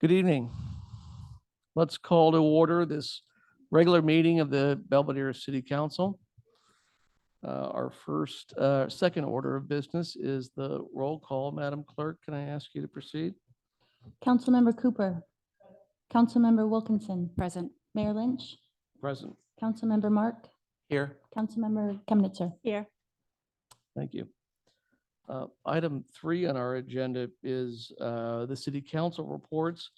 Good evening. Let's call to order this regular meeting of the Belvedere City Council. Our second order of business is the roll call. Madam Clerk, can I ask you to proceed? Councilmember Cooper. Councilmember Wilkinson. Present. Mayor Lynch. Present. Councilmember Mark. Here. Councilmember Chemnitzer. Here. Thank you. Item 3 on our agenda is the City Council reports.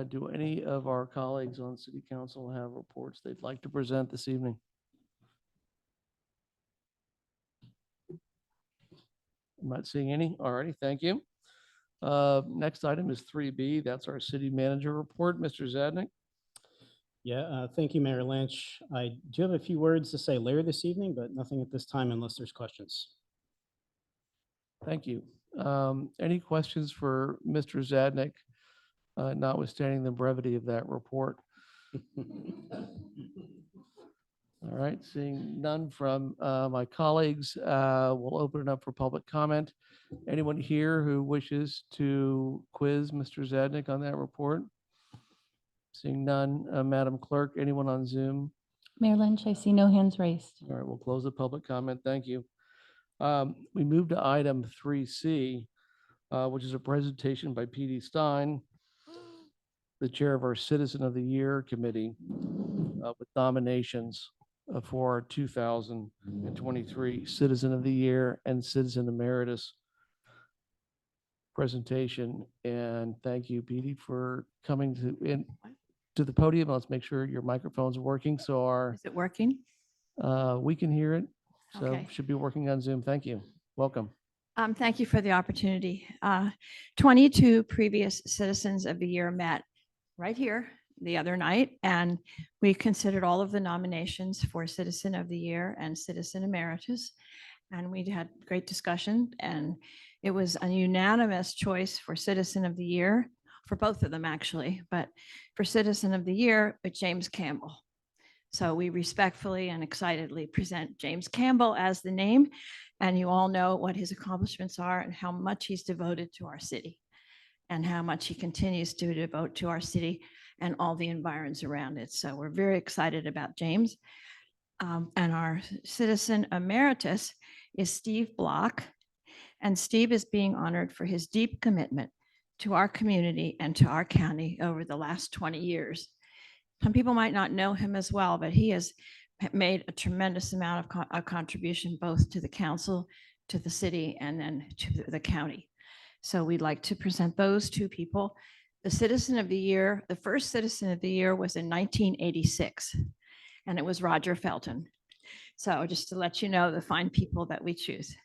Do any of our colleagues on City Council have reports they'd like to present this evening? I'm not seeing any. All righty, thank you. Next item is 3B. That's our city manager report. Mr. Zadnik. Thank you, Mayor Lynch. I do have a few words to say later this evening, but nothing at this time unless there's questions. Thank you. Any questions for Mr. Zadnik, notwithstanding the brevity of that report? All right, seeing none from my colleagues, we'll open it up for public comment. Anyone here who wishes to quiz Mr. Zadnik on that report? Seeing none, Madam Clerk, anyone on Zoom? Mayor Lynch, I see no hands raised. All right, we'll close the public comment. Thank you. We move to item 3C, which is a presentation by P.D. Stein, the chair of our Citizen of the Year Committee, with nominations for our 2023 Citizen of the Year and Citizen Emeritus presentation. And thank you, P.D., for coming to the podium. Let's make sure your microphones are working. So Is it working? we can hear it. So Okay. should be working on Zoom. Thank you. Welcome. Thank you for the opportunity. 22 previous Citizens of the Year met right here the other night, and we considered all of the nominations for Citizen of the Year and Citizen Emeritus. And we had great discussion, and it was a unanimous choice for Citizen of the Year, for both of them actually, but for Citizen of the Year, with James Campbell. So we respectfully and excitedly present James Campbell as the name, and you all know what his accomplishments are and how much he's devoted to our city and how much he continues to devote to our city and all the environs around it. So we're very excited about James. And our Citizen Emeritus is Steve Block. And Steve is being honored for his deep commitment to our community and to our county over the last 20 years. Some people might not know him as well, but he has made a tremendous amount of contribution both to the council, to the city, and then to the county. So we'd like to present those two people. The Citizen of the Year, the first Citizen of the Year was in 1986, and it was Roger Felton. So just to let you know the fine people that we choose.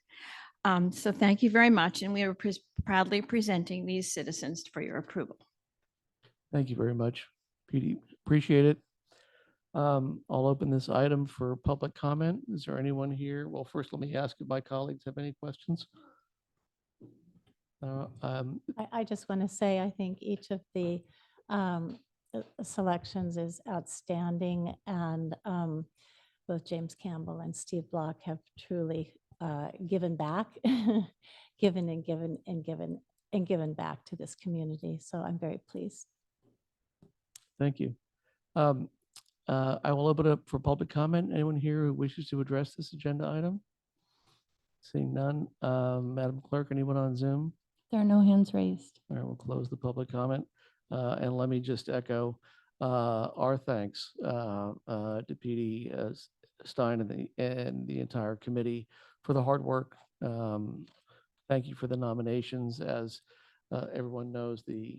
So thank you very much, and we are proudly presenting these citizens for your approval. Thank you very much, PD. Appreciate it. I'll open this item for public comment. Is there anyone here? Well, first, let me ask if my colleagues have any questions. I just want to say, I think each of the selections is outstanding, and both James Campbell and Steve Block have truly given back, given back to this community. So I'm very pleased. Thank you. I will open it up for public comment. Anyone here who wishes to address this agenda item? Seeing none. Madam Clerk, anyone on Zoom? There are no hands raised. All right, we'll close the public comment. And let me just echo our thanks to PD Stein and the entire committee for the hard work. Thank you for the nominations. As everyone knows, the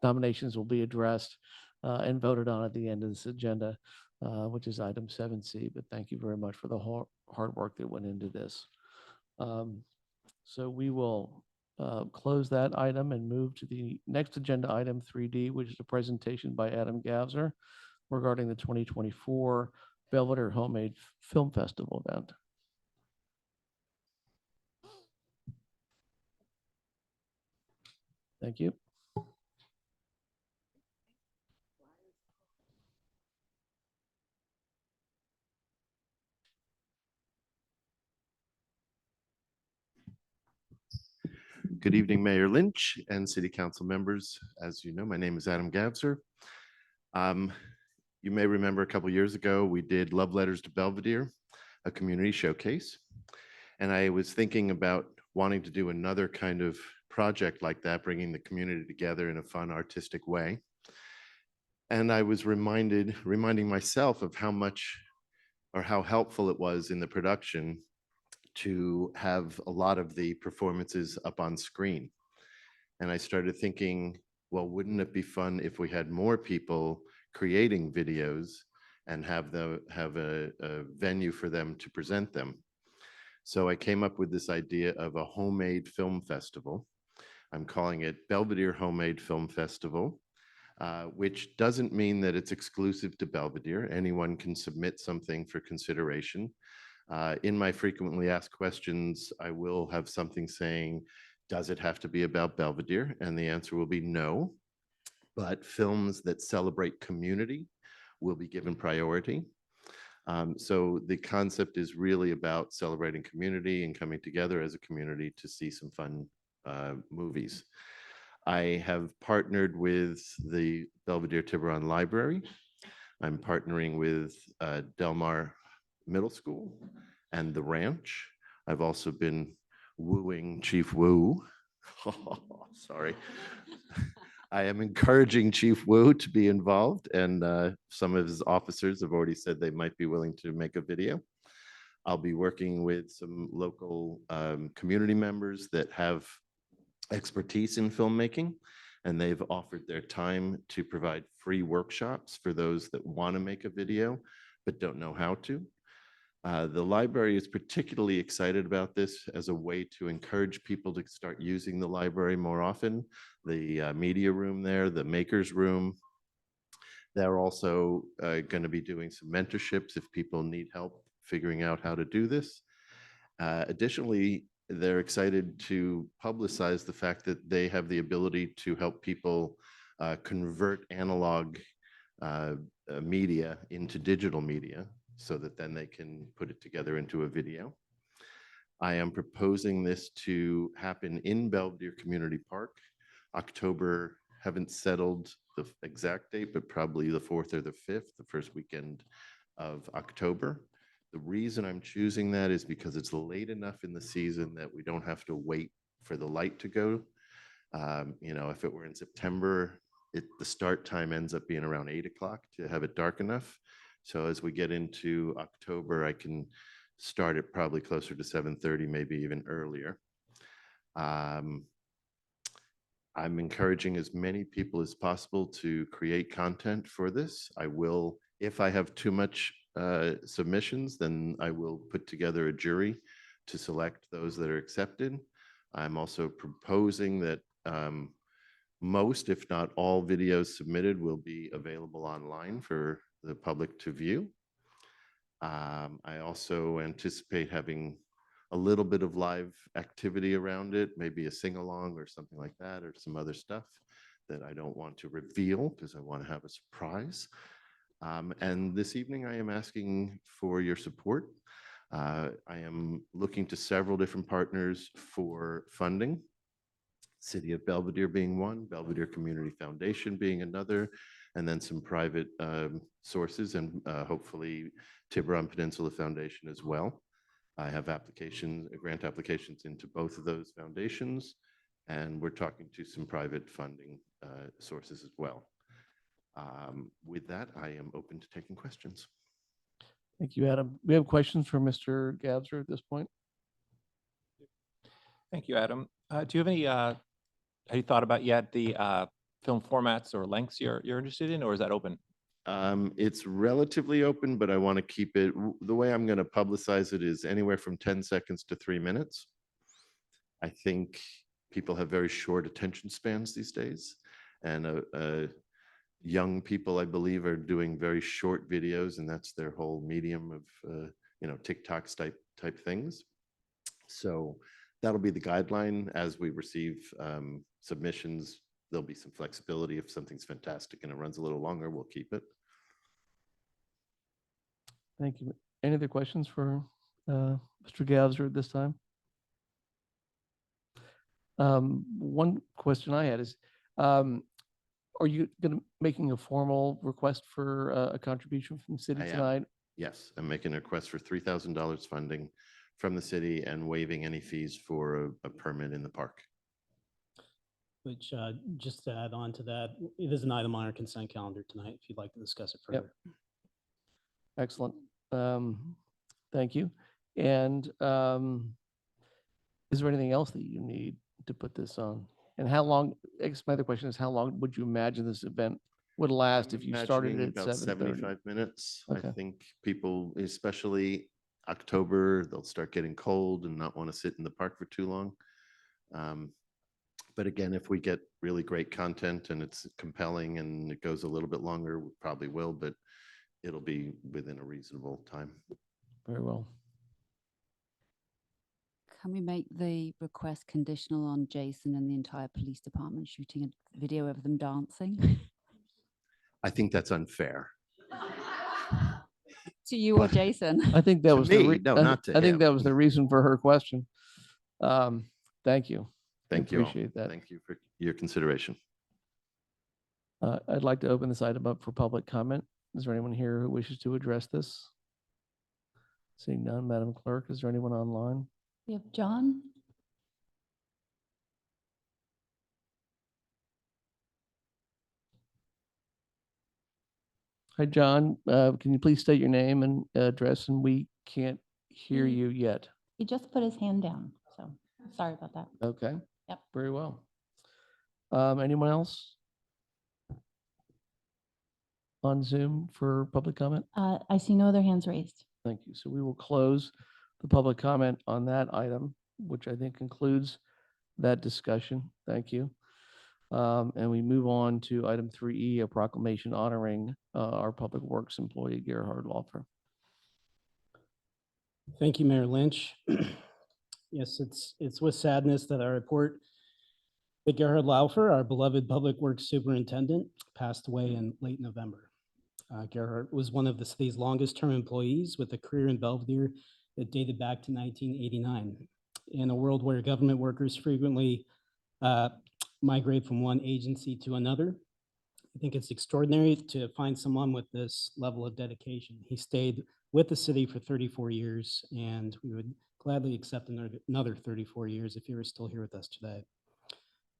nominations will be addressed and voted on at the end of this agenda, which is item 7C. But thank you very much for the hard work that went into this. So we will close that item and move to the next agenda item 3D, which is a presentation by Adam Gavser regarding the 2024 Belvedere Homemade Film Festival event. Thank you. Good Good evening, Mayor Lynch and City Council members. As you know, my name is Adam Gavser. You may remember a couple years ago, we did Love Letters to Belvedere, a community showcase. And I was thinking about wanting to do another kind of project like that, bringing the community together in a fun, artistic way. And I was reminding myself of how much or how helpful it was in the production to have a lot of the performances up on screen. And I started thinking, well, wouldn't it be fun if we had more people creating videos and have a venue for them to present them? So I came up with this idea of a homemade film festival. I'm calling it Belvedere Homemade Film Festival, which doesn't mean that it's exclusive to Belvedere. Anyone can submit something for consideration. In my frequently asked questions, I will have something saying, does it have to be about Belvedere? And the answer will be no, but films that celebrate community will be given priority. So the concept is really about celebrating community and coming together as a community to see some fun movies. I have partnered with the Belvedere Tiburon Library. I'm partnering with Del Mar Middle School and the Ranch. I've also been wooing Chief Wu. Sorry. I am encouraging Chief Wu to be involved, and some of his officers have already said they might be willing to make a video. I'll be working with some local community members that have expertise in filmmaking, and they've offered their time to provide free workshops for those that want to make a video but don't know how to. The library is particularly excited about this as a way to encourage people to start using the library more often. The media room there, the makers room. They're also going to be doing some mentorships if people need help figuring out how to do this. Additionally, they're excited to publicize the fact that they have the ability to help people convert analog media into digital media, so that then they can put it together into a video. I am proposing this to happen in Belvedere Community Park, October, haven't settled the exact date, but probably the 4th or the 5th, the first weekend of October. The reason I'm choosing that is because it's late enough in the season that we don't have to wait for the light to go. You know, if it were in September, the start time ends up being around 8 o'clock to have it dark enough. So as we get into October, I can start it probably closer to 7:30, maybe even earlier. I'm encouraging as many people as possible to create content for this. I will, if I have too much submissions, then I will put together a jury to select those that are accepted. I'm also proposing that most, if not all, videos submitted will be available online for the public to view. I also anticipate having a little bit of live activity around it, maybe a sing-along or something like that, or some other stuff that I don't want to reveal because I want to have a surprise. And this evening I am asking for your support. I am looking to several different partners for funding. City of Belvedere being one, Belvedere Community Foundation being another, and then some private sources, and hopefully Tiburon Peninsula Foundation as well. I have grant applications into both of those foundations, and we're talking to some private funding sources as well. With that, I am open to taking questions. Thank you, Adam. We have questions for Mr. Gavser at this point. Thank you, Adam. Do you have any, have you thought about yet the film formats or lengths you're interested in, or is that open? It's relatively open, but I want to keep it, the way I'm going to publicize it is anywhere from 10 seconds to 3 minutes. I think people have very short attention spans these days, and young people, I believe, are doing very short videos, and that's their whole medium of, TikToks type things. So that'll be the guideline. As we receive submissions, there'll be some flexibility. If something's fantastic and it runs a little longer, we'll keep it. Thank you. Any other questions for Mr. Gavser at this time? One question I had is, are you gonna making a formal request for a contribution from the city I am. tonight? Yes, I'm making a request for $3,000 funding from the city and waiving any fees for a permit in the park. Which, just to add on to that, it is an item on our consent calendar tonight, if you'd like to discuss it Yep. further. Excellent. Thank you. And is there anything else that you need to put this on? And how long, I guess my other question is, how long would you imagine this event would last if you started Imagining at about 7:30? 75 minutes. I Okay. think people, especially October, they'll start getting cold and not want to sit in the park for too long. But again, if we get really great content and it's compelling and it goes a little bit longer, we probably will, but it'll be within a reasonable time. Very well. Can we make the request conditional on Jason and the entire police department shooting a video of them dancing? I think that's unfair. To you or Jason? I think that To was the, me, no, I not to I think him. that was the reason for her question. Thank you. I Thank you all. Appreciate that. Thank you for your consideration. I'd like to open this item up for public comment. Is there anyone here who wishes to address this? Seeing none, Madam Clerk, is there anyone online? We have John. Hi, John. Can you please state your name and address? And we can't hear He- you yet. He just put his hand down, so sorry about that. Okay. Yep. Very well. Anyone else on Zoom for public comment? I see no other hands raised. Thank you. So we will close the public comment on that item, which I think concludes that discussion. Thank you. And we move on to item 3E, a proclamation honoring our Public Works employee Gerhard Laufer. Thank you, Mayor Lynch. Yes, it's with sadness that I report that Gerhard Laufer, our beloved Public Works Superintendent, passed away in late November. Gerhard was one of the city's longest-term employees with a career in Belvedere that dated back to 1989. In a world where government workers frequently migrate from one agency to another, I think it's extraordinary to find someone with this level of dedication. He stayed with the city for 34 years, and we would gladly accept another 34 years if you were still here with us today.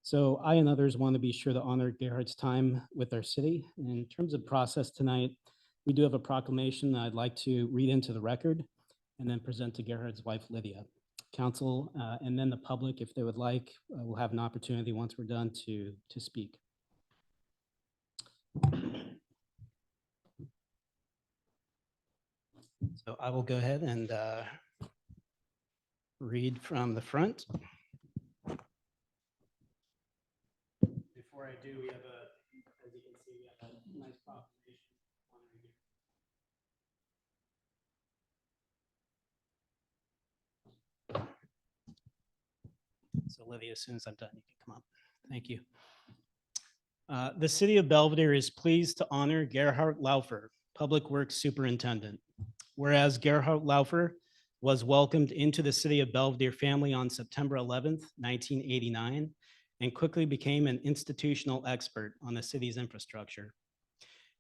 So I and others want to be sure to honor Gerhard's time with our city. In terms of process tonight, we do have a proclamation that I'd like to read into the record and then present to Gerhard's wife, Lydia. Council, and then the public, if they would like, will have an opportunity once we're done to speak. So I will go ahead and read from the front. Before I do, we have as you can see, we have a nice proclamation honoring you. So Olivia, as soon as I'm done, you can come up. Thank you. The City of Belvedere is pleased to honor Gerhard Laufer, Public Works Superintendent. Whereas Gerhard Laufer was welcomed into the City of Belvedere family on September 11th, 1989, and quickly became an institutional expert on the city's infrastructure.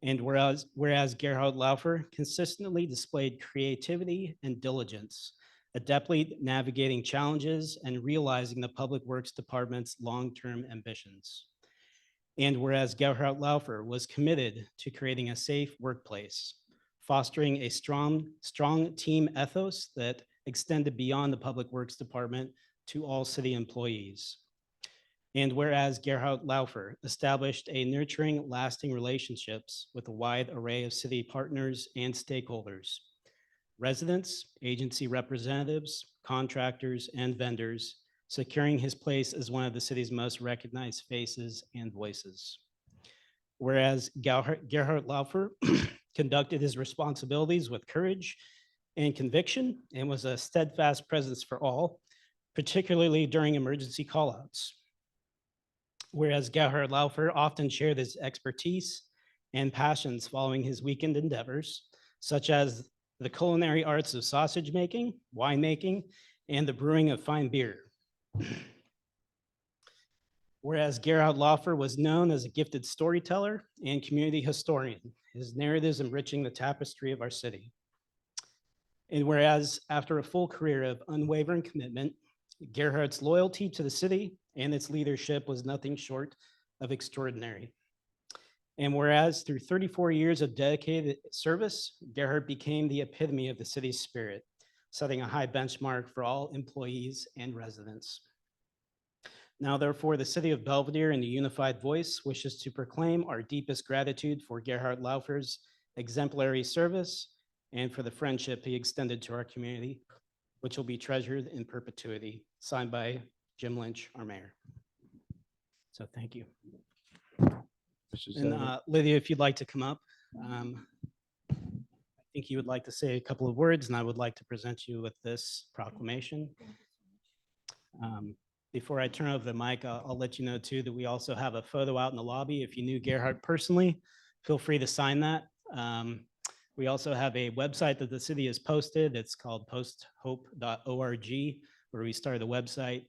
And whereas Gerhard Laufer consistently displayed creativity and diligence, adeptly navigating challenges and realizing the Public Works Department's long-term ambitions. And whereas Gerhard Laufer was committed to creating a safe workplace, fostering a strong team ethos that extended beyond the Public Works Department to all city employees. And whereas Gerhard Laufer established a nurturing, lasting relationships with a wide array of city partners and stakeholders, residents, agency representatives, contractors, and vendors, securing his place as one of the city's most recognized faces and voices. Whereas Gerhard Laufer conducted his responsibilities with courage and conviction and was a steadfast presence for all, particularly during emergency callouts. Whereas Gerhard Laufer often shared his expertise and passions following his weekend endeavors, such as the culinary arts of sausage making, winemaking, and the brewing of fine beer. Whereas Gerhard Laufer was known as a gifted storyteller and community historian, his narratives enriching the tapestry of our city. And whereas after a full career of unwavering commitment, Gerhard's loyalty to the city and its leadership was nothing short of extraordinary. And whereas through 34 years of dedicated service, Gerhard became the epitome of the city's spirit, setting a high benchmark for all employees and residents. Now, therefore, the city of Belvedere in a unified voice wishes to proclaim our deepest gratitude for Gerhard Laufer's exemplary service and for the friendship he extended to our community, which will be treasured in perpetuity. Signed by Jim Lynch, our mayor. So thank you. Mr. And Senator. Lydia, if you'd like to come up, I think you would like to say a couple of words, and I would like to present you with this proclamation. Before I turn over the mic, I'll let you know too that we also have a photo out in the lobby. If you knew Gerhard personally, feel free to sign that. We also have a website that the city has posted. It's called posthope.org, where we started a website.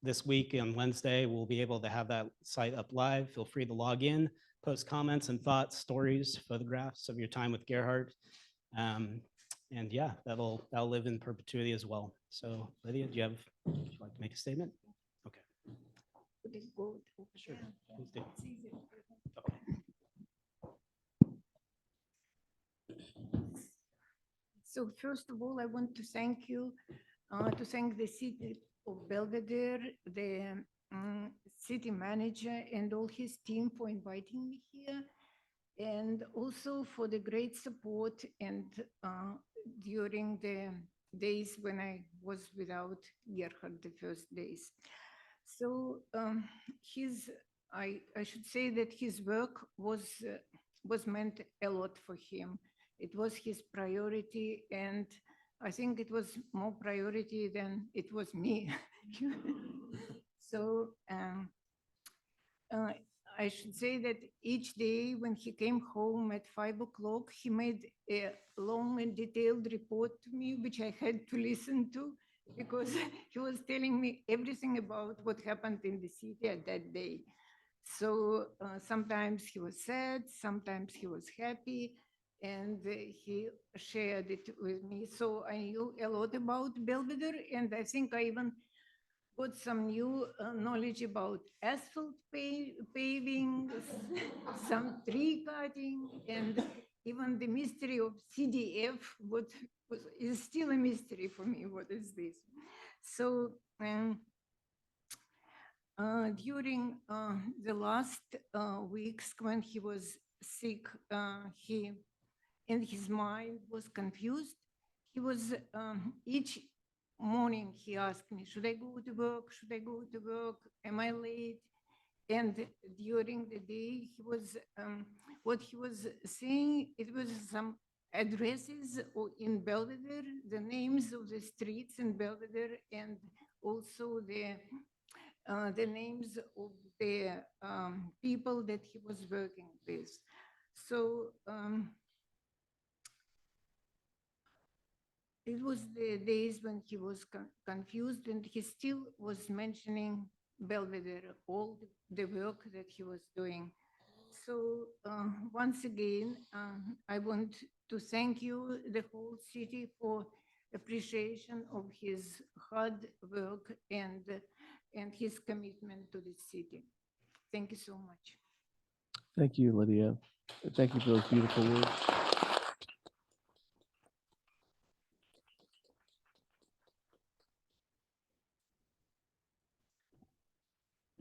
This week on Wednesday, we'll be able to have that site up live. Feel free to log in, post comments and thoughts, stories, photographs of your time with Gerhard. And yeah, that'll live in perpetuity as well. So Lydia, would you like to make a statement? Okay. Sure. Please do. Okay. So first of all, I want to thank you, to thank the city of Belvedere, the city manager and all his team for inviting me here, and also for the great support and during the days when I was without Gerhard, the first days. So I should say that his work was meant a lot for him. It was his priority, and I think it was more priority than it was me. So I should say that each day when he came home at 5 o'clock, he made a long and detailed report to me, which I had to listen to because he was telling me everything about what happened in the city at that day. So sometimes he was sad, sometimes he was happy, and he shared it with me. So I knew a lot about Belvedere, and I think I even got some new knowledge about asphalt paving, some tree cutting, and even the mystery of CDF, is still a mystery for me. What is this? So during the last weeks when he was sick, he and his mind was confused. He was each morning he asked me, should I go to work? Should I go to work? Am I late? And during the day, he was what he was saying, it was some addresses in Belvedere, the names of the streets in Belvedere, and also the names of the people that he was working with. So it was the days when he was confused, and he still was mentioning Belvedere, all the work that he was doing. So once again, I want to thank you, the whole city, for appreciation of his hard work and his commitment to the city. Thank you so much. Thank you, Lydia. Thank you for those beautiful words.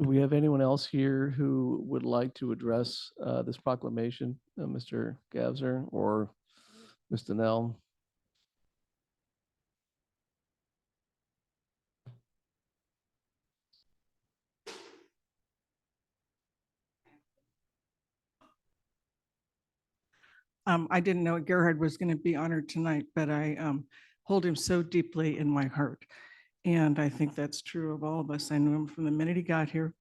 Do we have anyone else here who would like to address this proclamation, Mr. Gavzer or Mr. Nell? I didn't know Gerhard was going to be honored tonight, but I hold him so deeply in my heart. And I think that's true of all of us. I knew him from the minute he got here.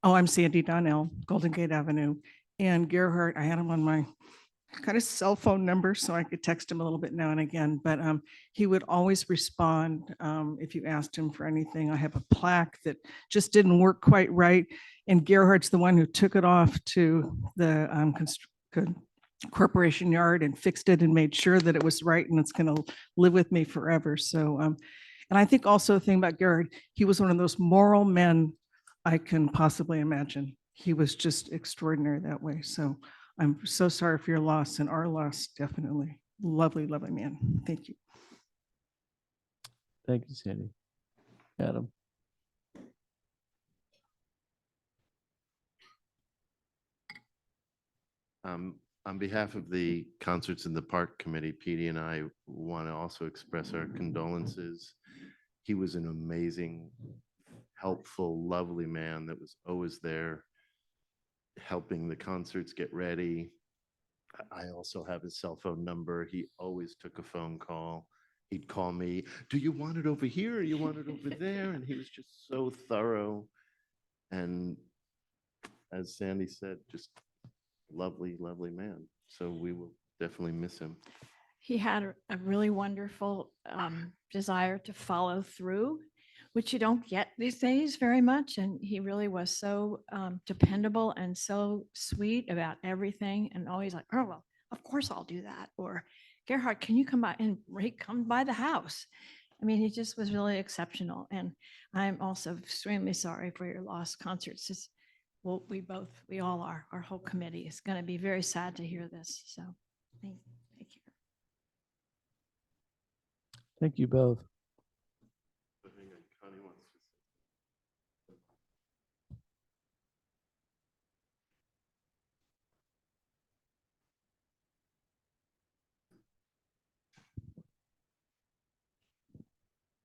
Oh, I'm Sandy Donnell, Golden Gate Avenue. And Gerhard, I had him on my got his cell phone number so I could text him a little bit now and again, but he would always respond if you asked him for anything. I have a plaque that just didn't work quite right, and Gerhard's the one who took it off to the corporation yard and fixed it and made sure that it was right, and it's going to live with me forever. So, and I think also the thing about Gerhard, he was one of those moral men I can possibly imagine. He was just extraordinary that way. So I'm so sorry for your loss and our loss, definitely. Lovely, lovely man. Thank you. Thank you, Sandy. Adam. On behalf of the Concerts in the Park Committee, Petey and I want to also express our condolences. He was an amazing, helpful, lovely man that was always there helping the concerts get ready. I also have his cell phone number. He always took a phone call. He'd call me, do you want it over here or you want it over there? And he was just so thorough. And as Sandy said, just lovely, lovely man. So we will definitely miss him. He had a really wonderful desire to follow through, which you don't get these days very much. And he really was so dependable and so sweet about everything, and always like, oh, well, of course I'll do that. Or Gerhard, can you come by and come by the house? I mean, he just was really exceptional. And I'm also extremely sorry for your lost concerts. Well, we all are. Our whole committee is going to be very sad to hear this. So thank you. Thank you both.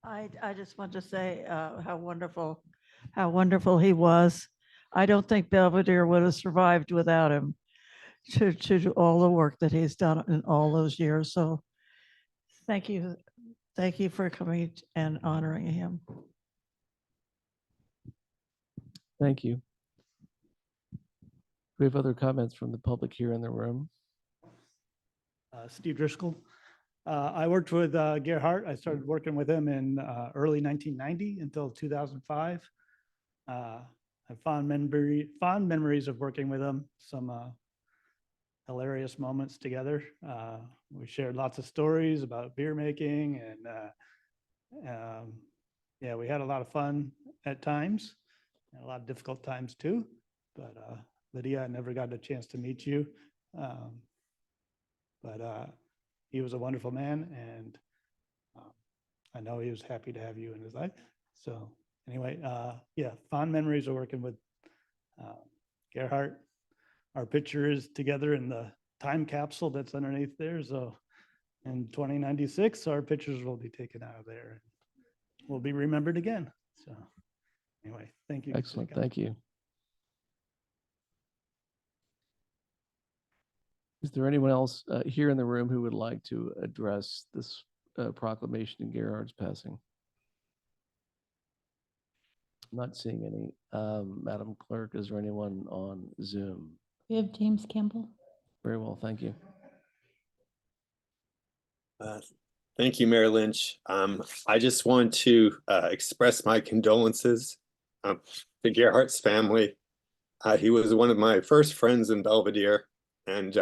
I just want to say how wonderful he was. I don't think Belvedere would have survived without him to do all the work that he's done in all those years. So thank you. Thank you for coming and honoring him. Thank you. We have other comments from the public here in the room. Steve Driscoll. I worked with Gerhard. I started working with him in early 1990 until 2005. I have fond memories of working with him, some hilarious moments together. We shared lots of stories about beer making, and yeah, we had a lot of fun at times, and a lot of difficult times too. But Lydia, I never got a chance to meet you. But he was a wonderful man, and I know he was happy to have you in his life. So anyway, yeah, fond memories of working with Gerhard. Our picture is together in the time capsule that's underneath there. So in 2096, our pictures will be taken out of there. We'll be remembered again. So anyway, thank you. Excellent. Thank you. Is there anyone else here in the room who would like to address this proclamation in Gerhard's passing? I'm not seeing any. Madam Clerk, is there anyone on Zoom? We have James Campbell. Very well, thank you. Thank you, Mayor Lynch. I just want to express my condolences to Gerhard's family. He was one of my first friends in Belvedere, and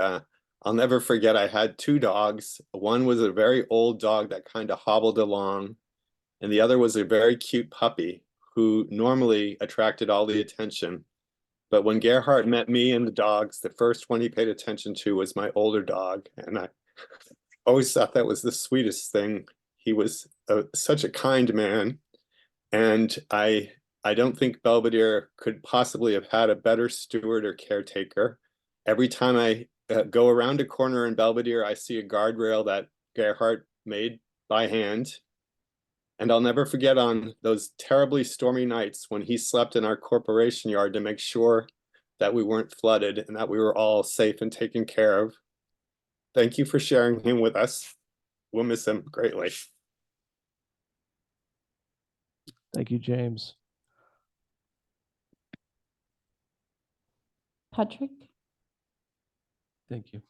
I'll never forget, I had two dogs. One was a very old dog that kind of hobbled along, and the other was a very cute puppy who normally attracted all the attention. But when Gerhard met me and the dogs, the first one he paid attention to was my older dog. And I always thought that was the sweetest thing. He was such a kind man. And I don't think Belvedere could possibly have had a better steward or caretaker. Every time I go around a corner in Belvedere, I see a guardrail that Gerhard made by hand. And I'll never forget on those terribly stormy nights when he slept in our corporation yard to make sure that we weren't flooded and that we were all safe and taken care of. Thank you for sharing him with us. We'll miss him greatly. Thank you, James. Patrick? Thank you.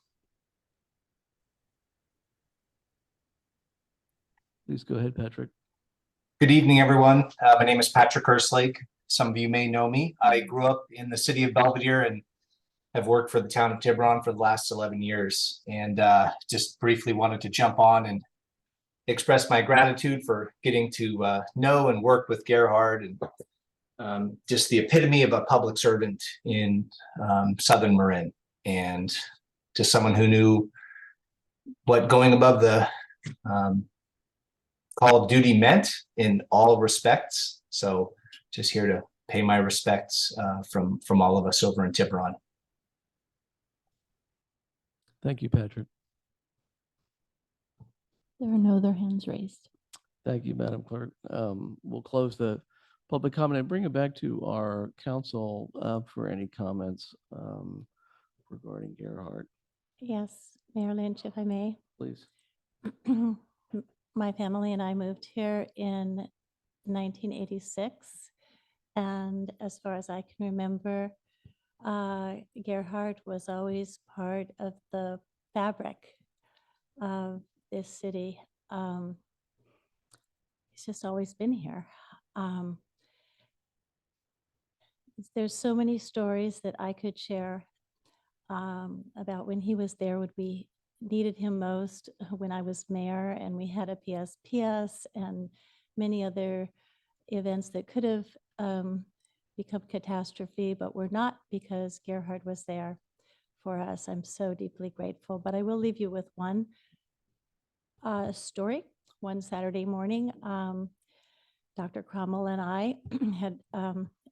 Please go ahead, Patrick. Good evening, everyone. My name is Patrick Kerslake. Some of you may know me. I grew up in the city of Belvedere and have worked for the town of Tiburon for the last 11 years. And just briefly wanted to jump on and express my gratitude for getting to know and work with Gerhard, and just the epitome of a public servant in Southern Marin, and just someone who knew what going above the call of duty meant in all respects. So just here to pay my respects from all of us over in Tiburon. Thank you, Patrick. There are no other hands raised. Thank you, Madam Clerk. We'll close the public comment and bring it back to our council for any comments regarding Gerhard, Yes, Mayor Lynch, if I may. please. My family and I moved here in 1986. And as far as I can remember, Gerhard was always part of the fabric of this city. He's just always been here. There's so many stories that I could share about when he was there, when we needed him most, when I was mayor and we had a PSPS and many other events that could have become catastrophe, but were not, because Gerhard was there for us. I'm so deeply grateful. But I will leave you with one story. One Saturday morning, Dr. Cromwell and I had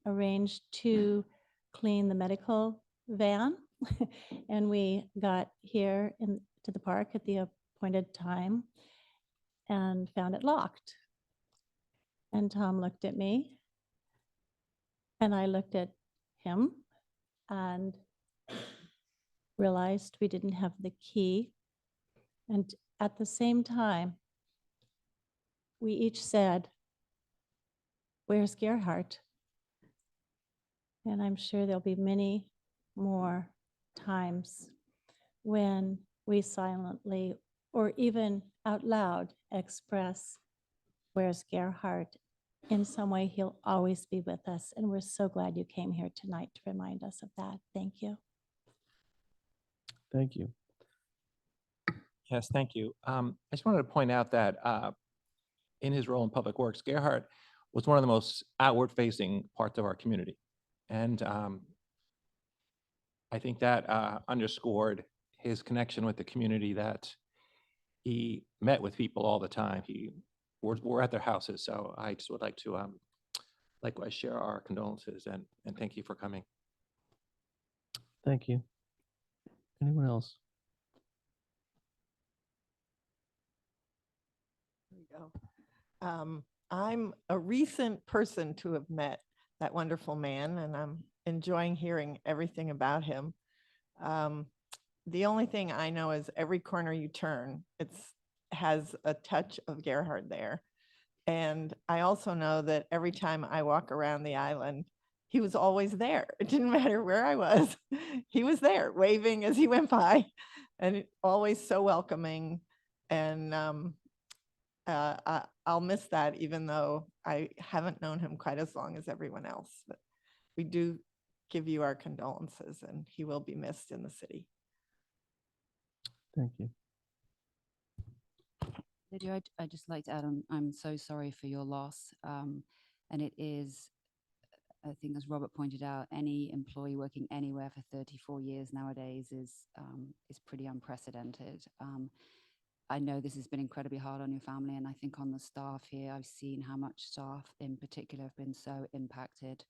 arranged to clean the medical van, and we got here to the park at the appointed time and found it locked. And Tom looked at me, and I looked at him and realized we didn't have the key. And at the same time, we each said, "Where's Gerhard?" And I'm sure there'll be many more times when we silently or even out loud express, "Where's Gerhard?" In some way, he'll always be with us. And we're so glad you came here tonight to remind us of that. Thank you. Thank you. Yes, thank you. I just wanted to point out that in his role in Public Works, Gerhard was one of the most outward-facing parts of our community. And I think that underscored his connection with the community, that he met with people all the time. We're at their houses. So I just would like to likewise share our condolences and thank you for coming. Thank you. Anyone else? There we go. I'm a recent person to have met that wonderful man, and I'm enjoying hearing everything about him. The only thing I know is every corner you turn, has a touch of Gerhard there. And I also know that every time I walk around the island, he was always there. It didn't matter where I was. He was there waving as he went by, and always so welcoming. And I'll miss that, even though I haven't known him quite as long as everyone else. But we do give you our condolences, and he will be missed in the city. Thank you. Lydia, I'd just like to add on, I'm so sorry for your loss. And it is, I think as Robert pointed out, any employee working anywhere for 34 years nowadays is pretty unprecedented. I know this has been incredibly hard on your family, and I think on the staff here, I've seen how much staff in particular have been so impacted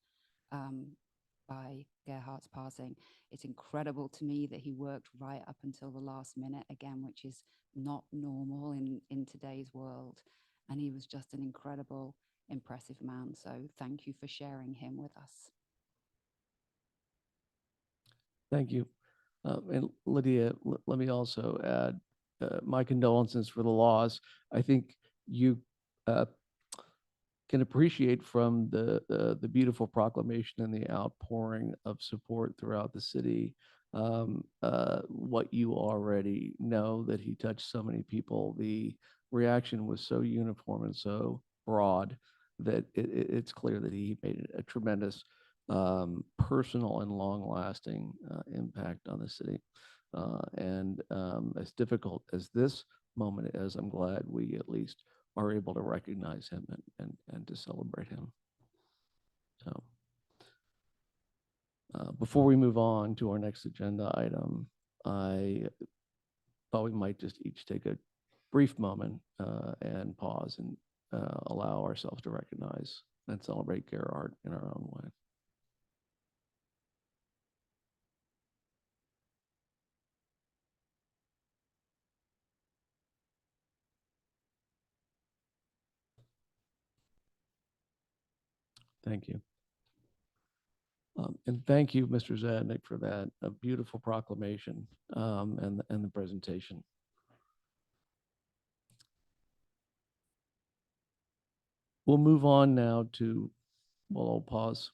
by Gerhard's passing. It's incredible to me that he worked right up until the last minute again, which is not normal in today's world. And he was just an incredible, impressive man. So thank you for sharing him with us. Thank you. And Lydia, let me also add my condolences for the loss. I think you can appreciate from the beautiful proclamation and the outpouring of support throughout the city what you already know, that he touched so many people. The reaction was so uniform and so broad that it's clear that he made a tremendous personal and long-lasting impact on the city. And as difficult as this moment is, I'm glad we at least are able to recognize him and to celebrate him. So before we move on to our next agenda item, I thought we might just each take a brief moment and pause and allow ourselves to recognize and celebrate Gerhard in our own way. Thank you. And thank you, Mr. Zadnik, for that beautiful proclamation and the presentation. We'll move on now to, well, I'll pause.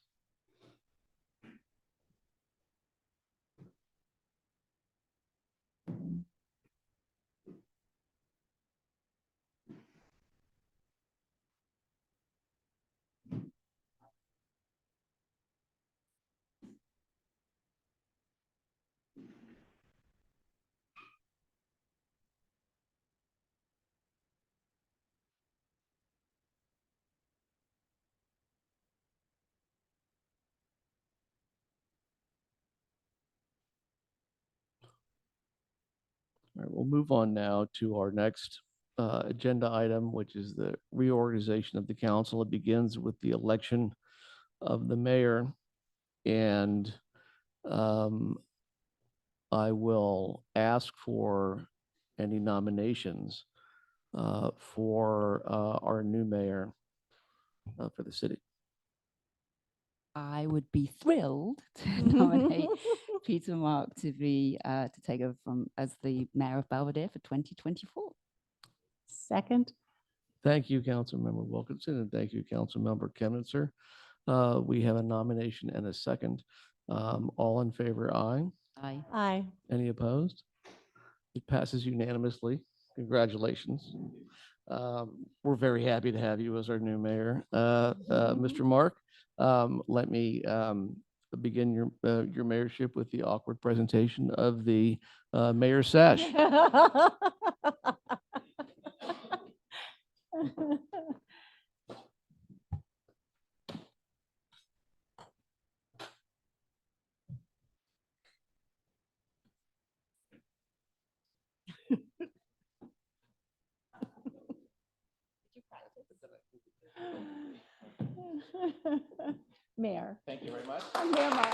All right, we'll move on now to our next agenda item, which is the reorganization of the council. It begins with the election of the mayor, and I will ask for any nominations for our new mayor for the city. I would be thrilled to nominate Peter Mark to be to take over as the mayor of Belvedere for 2024. Second. Thank you, Councilmember Wilkinson, and thank you, Councilmember Kemnitzer. We have a nomination and a second. All in favor, aye. Aye. Aye. Any opposed? It passes unanimously. Congratulations. We're very happy to have you as our new mayor. Mr. Mark, let me begin your mayorship with the awkward presentation of the mayor's sash. Mayor. Thank you very much. Mayor Mark.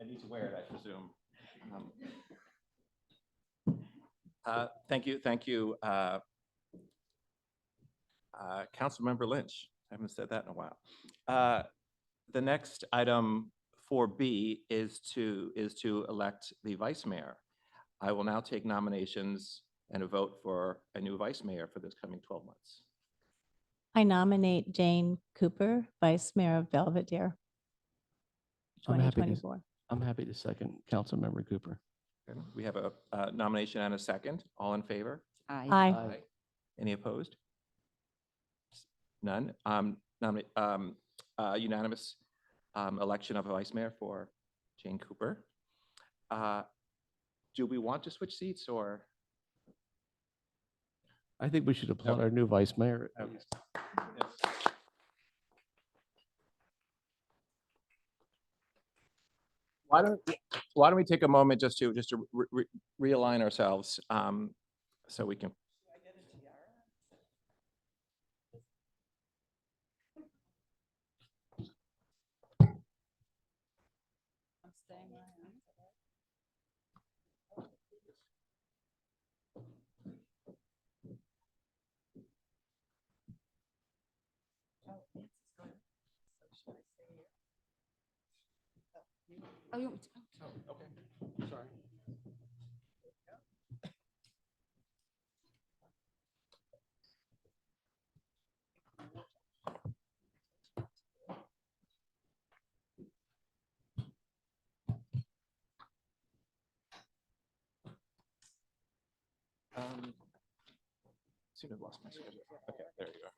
I need to wear it, I presume. Thank you, Councilmember Lynch. I haven't said that in a while. The next item 4B is to elect the vice mayor. I will now take nominations and a vote for a new vice mayor for this coming 12 months. I nominate Jane Cooper, Vice Mayor of Belvedere, I'm happy to- 2024. I'm happy to second Councilmember Cooper. Okay, we have a nomination and a second. All in favor? Aye. Aye. Any opposed? None. Unanimous election of a vice mayor for Jane Cooper. Do we want to switch seats or? I think we should applaud our new vice mayor. at least. Why don't we take a moment just to realign ourselves so we can. Oh, you want me to? Oh, okay. Sorry. Seem to have lost my schedule. Okay, there you go.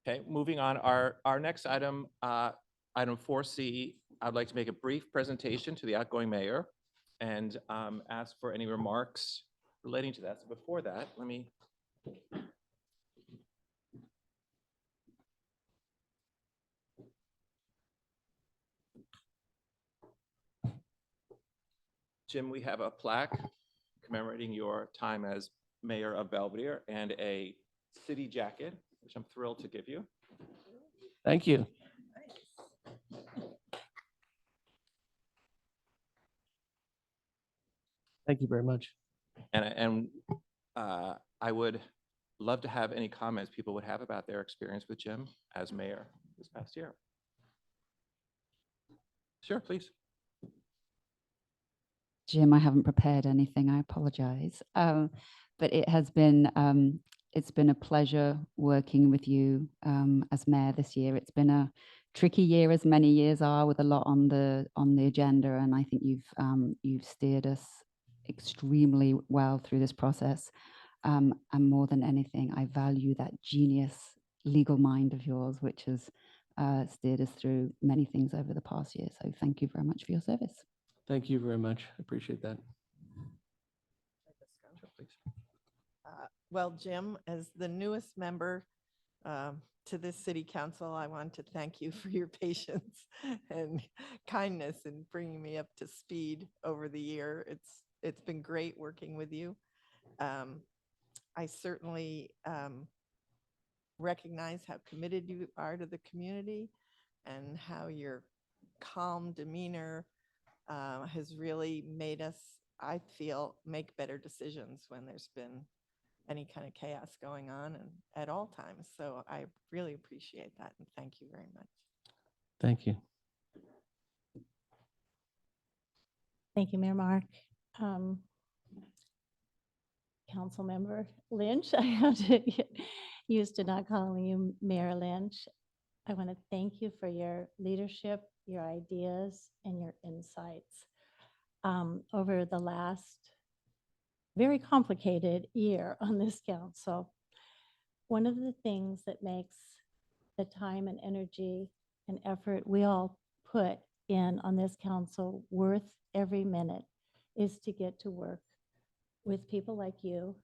Okay, moving on, our next item, item 4C, I'd like to make a brief presentation to the outgoing mayor and ask for any remarks relating to that. So before that, let me. Jim, we have a plaque commemorating your time as mayor of Belvedere and a city jacket, which I'm thrilled to give you. Thank you. Thank you very much. And I would love to have any comments people would have about their experience with Jim as mayor this past year. Sure, please. Jim, I haven't prepared anything. I apologize. But it has been, it's been a pleasure working with you as mayor this year. It's been a tricky year, as many years are, with a lot on the agenda, and I think you've steered us extremely well through this process. And more than anything, I value that genius legal mind of yours, which has steered us through many things over the past year. So thank you very much for your service. Thank you very much. I appreciate that. Sure, please. Well, Jim, as the newest member to this city council, I want to thank you for your patience and kindness in bringing me up to speed over the year. It's been great working with you. I certainly recognize how committed you are to the community and how your calm demeanor has really made us, I feel, make better decisions when there's been any kind of chaos going on and at all times. So I really appreciate that and thank you very much. Thank you. Thank you, Mayor Mark. Councilmember Lynch, I have to get used to not calling you Mayor Lynch. I want to thank you for your leadership, your ideas, and your insights over the last very complicated year on this council. One of the things that makes the time and energy and effort we all put in on this council worth every minute is to get to work with people like you,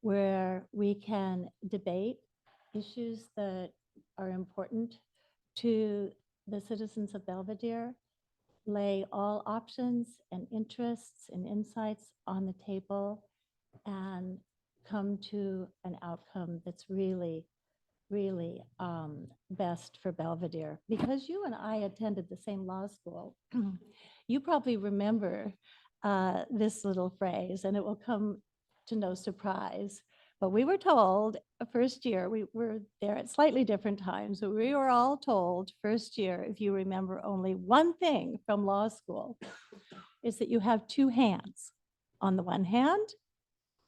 where we can debate issues that are important to the citizens of Belvedere, lay all options and interests and insights on the table, and come to an outcome that's really, really best for Belvedere. Because you and I attended the same law school, you probably remember this little phrase, and it will come to no surprise. But we were told first year, we were there at slightly different times, but we were all told first year, if you remember only one thing from law school, is that you have two hands, on the one hand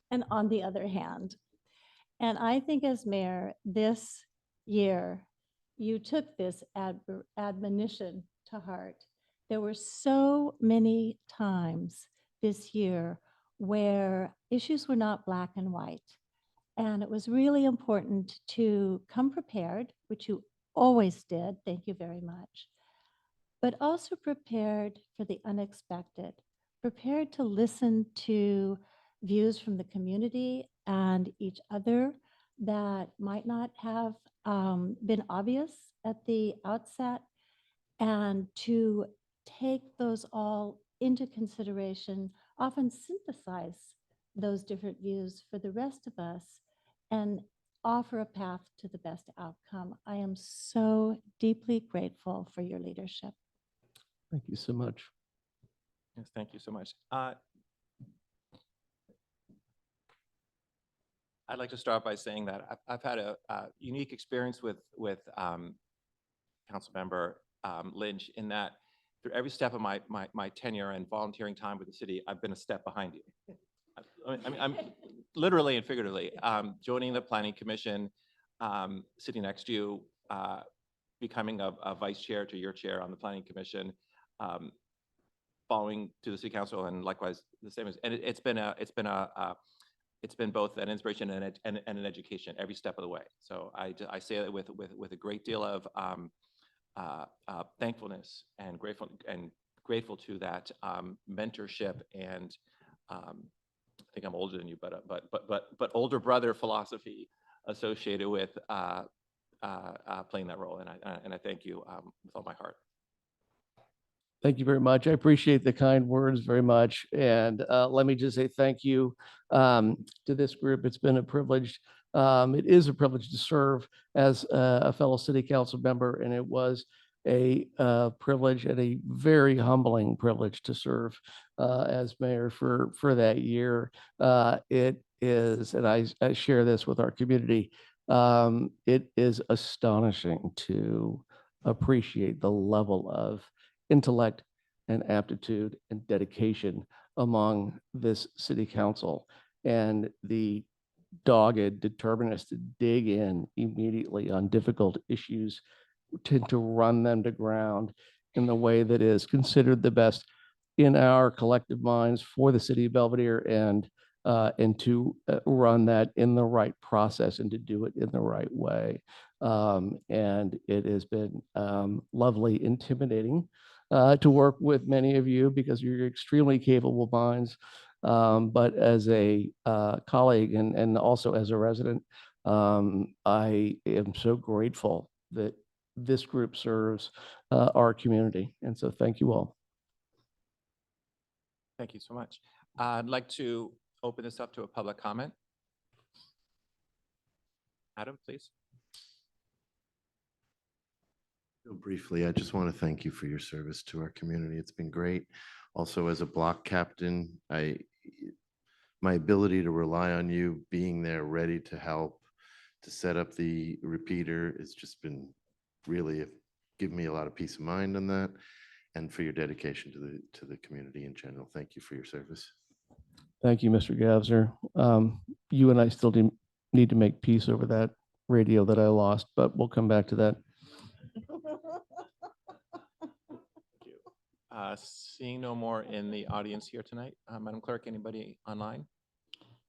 and on the other hand. And I think as mayor this year, you took this admonition to heart. There were so many times this year where issues were not black and white. And it was really important to come prepared, which you always did. Thank you very much. But also prepared for the unexpected, prepared to listen to views from the community and each other that might not have been obvious at the outset, and to take those all into consideration, often synthesize those different views for the rest of us, and offer a path to the best outcome. I am so deeply grateful for your leadership. Thank you so much. Yes, thank you so much. I'd like to start by saying that I've had a unique experience with Councilmember Lynch, in that through every step of my tenure and volunteering time with the city, I've been a step behind you. I mean, I'm literally and figuratively joining the Planning Commission, sitting next to you, becoming a vice chair to your chair on the planning commission, following to the city council, and likewise the same as, and it's been both an inspiration and an education every step of the way. So I say that with a great deal of thankfulness and grateful to that mentorship and I think I'm older than you, but older brother philosophy associated with playing that role, and I thank you with all my heart. Thank you very much. I appreciate the kind words very much. And let me just say thank you to this group. It's been a privilege. It is a privilege to serve as a fellow city council member, and it was a privilege and a very humbling privilege to serve as mayor for that year. It is, and I share this with our community, it is astonishing to appreciate the level of intellect and aptitude and dedication among this city council and the dogged determinedness to dig in immediately on difficult issues, to run them to ground in the way that is considered the best in our collective minds for the city of Belvedere, and to run that in the right process and to do it in the right way. And it has been lovely, intimidating to work with many of you because you're extremely capable minds. But as a colleague and also as a resident, I am so grateful that this group serves our community. And so thank you all. Thank you so much. I'd like to open this up to a public comment. Adam, please. Briefly, I just want to thank you for your service to our community. It's been great. Also, as a block captain, my ability to rely on you being there, ready to help, to set up the repeater, it's just been really given me a lot of peace of mind on that, and for your dedication to the community in general. Thank you for your service. Thank you, Mr. Gavser. You and I still need to make peace over that radio that I lost, but we'll come back to that. Seeing no more in the audience here tonight, Madam Clerk, anybody online?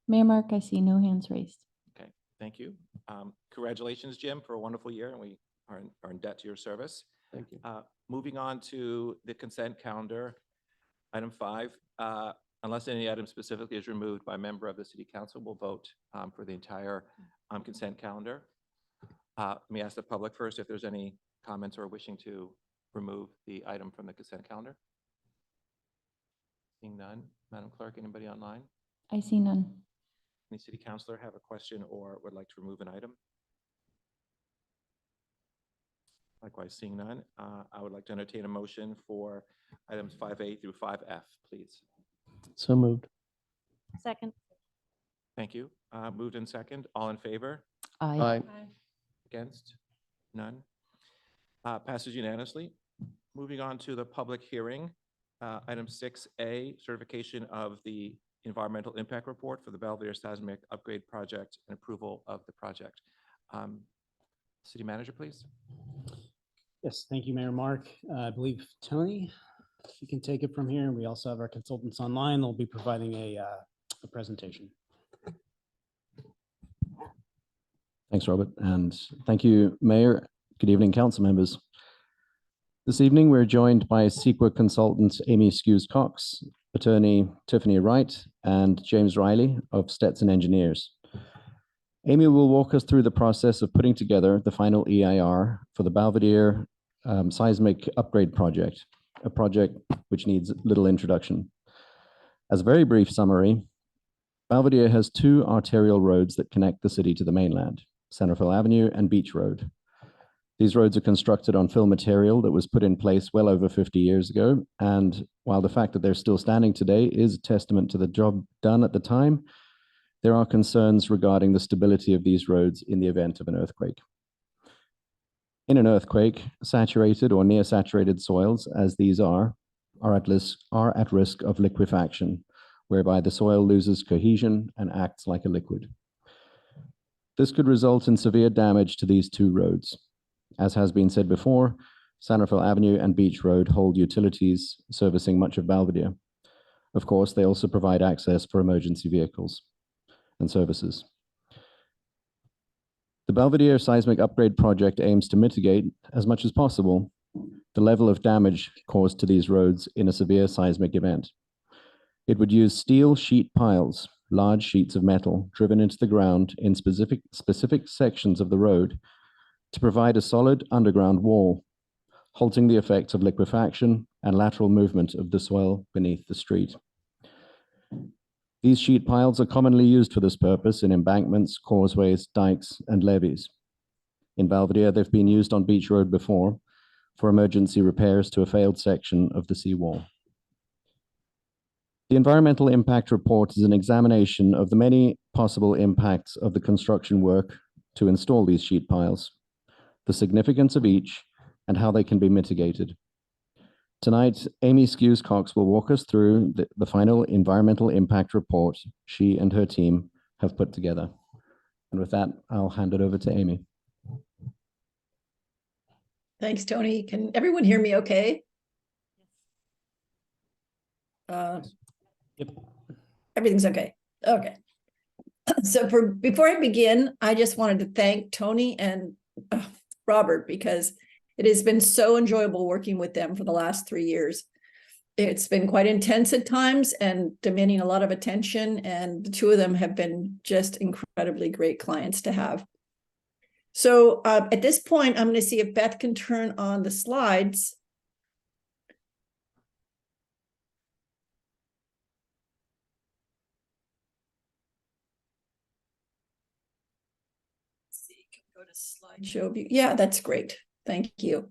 Mayor Mark, I see no hands raised. Okay, thank you. Congratulations, Jim, for a wonderful year, and we are in debt to your service. Thank you. Moving on to the consent calendar, item 5. Unless any item specifically is removed by a member of the city council, we'll vote for the entire consent calendar. Let me ask the public first if there's any comments or wishing to remove the item from the consent calendar. Seeing none. Madam Clerk, anybody online? I see none. Any city councilor have a question or would like to remove an item? Likewise, seeing none, I would like to entertain a motion for items 5A through 5F, please. So moved. Second. Thank you. Moved in second. All in favor? Aye. Against? None. Passes unanimously. Moving on to the public hearing. Item 6A, certification of the environmental impact report for the Belvedere Seismic Upgrade Project and approval of the project. City Manager, please. Yes, thank you, Mayor Mark. I believe Tony, you can take it from here. And we also have our consultants online. They'll be providing a presentation. Thanks, Robert, and thank you, Mayor. Good evening, council members. This evening, we're joined by CEQA consultant Amy Skews-Cox, attorney Tiffany Wright, and James Riley of Stetson Engineers. Amy will walk us through the process of putting together the final EIR for the Belvedere Seismic Upgrade Project, a project which needs little introduction. As a very brief summary, Belvedere has 2 arterial roads that connect the city to the mainland, Centerville Avenue and Beach Road. These roads are constructed on fill material that was put in place well over 50 years ago. And while the fact that they're still standing today is a testament to the job done at the time, there are concerns regarding the stability of these roads in the event of an earthquake. In an earthquake, saturated or near saturated soils, as these are at risk of liquefaction, whereby the soil loses cohesion and acts like a liquid. This could result in severe damage to these 2 roads. As has been said before, San Rafael Avenue and Beach Road hold utilities servicing much of Belvedere. Of course, they also provide access for emergency vehicles and services. The Belvedere Seismic Upgrade Project aims to mitigate, as much as possible, the level of damage caused to these roads in a severe seismic event. It would use steel sheet piles, large sheets of metal driven into the ground in specific sections of the road to provide a solid underground wall, halting the effects of liquefaction and lateral movement of the soil beneath the street. These sheet piles are commonly used for this purpose in embankments, causeways, dikes, and levees. In Belvedere, they've been used on Beach Road before for emergency repairs to a failed section of the seawall. The environmental impact report is an examination of the many possible impacts of the construction work to install these sheet piles, the significance of each, and how they can be mitigated. Tonight, Amy Skews Cox will walk us through the final environmental impact report she and her team have put together. And with that, I'll hand it over to Amy. Thanks, Tony. Can everyone hear me okay? Yep. Everything's okay. Okay. So before I begin, I just wanted to thank Tony and Robert, because it has been so enjoyable working with them for the last 3 years. It's been quite intense at times and demanding a lot of attention, and the two of them have been just incredibly great clients to have. So at this point, I'm going to see if Beth can turn on the slides. Let's see, can we go to slideshow view? Yeah, that's great. Thank you.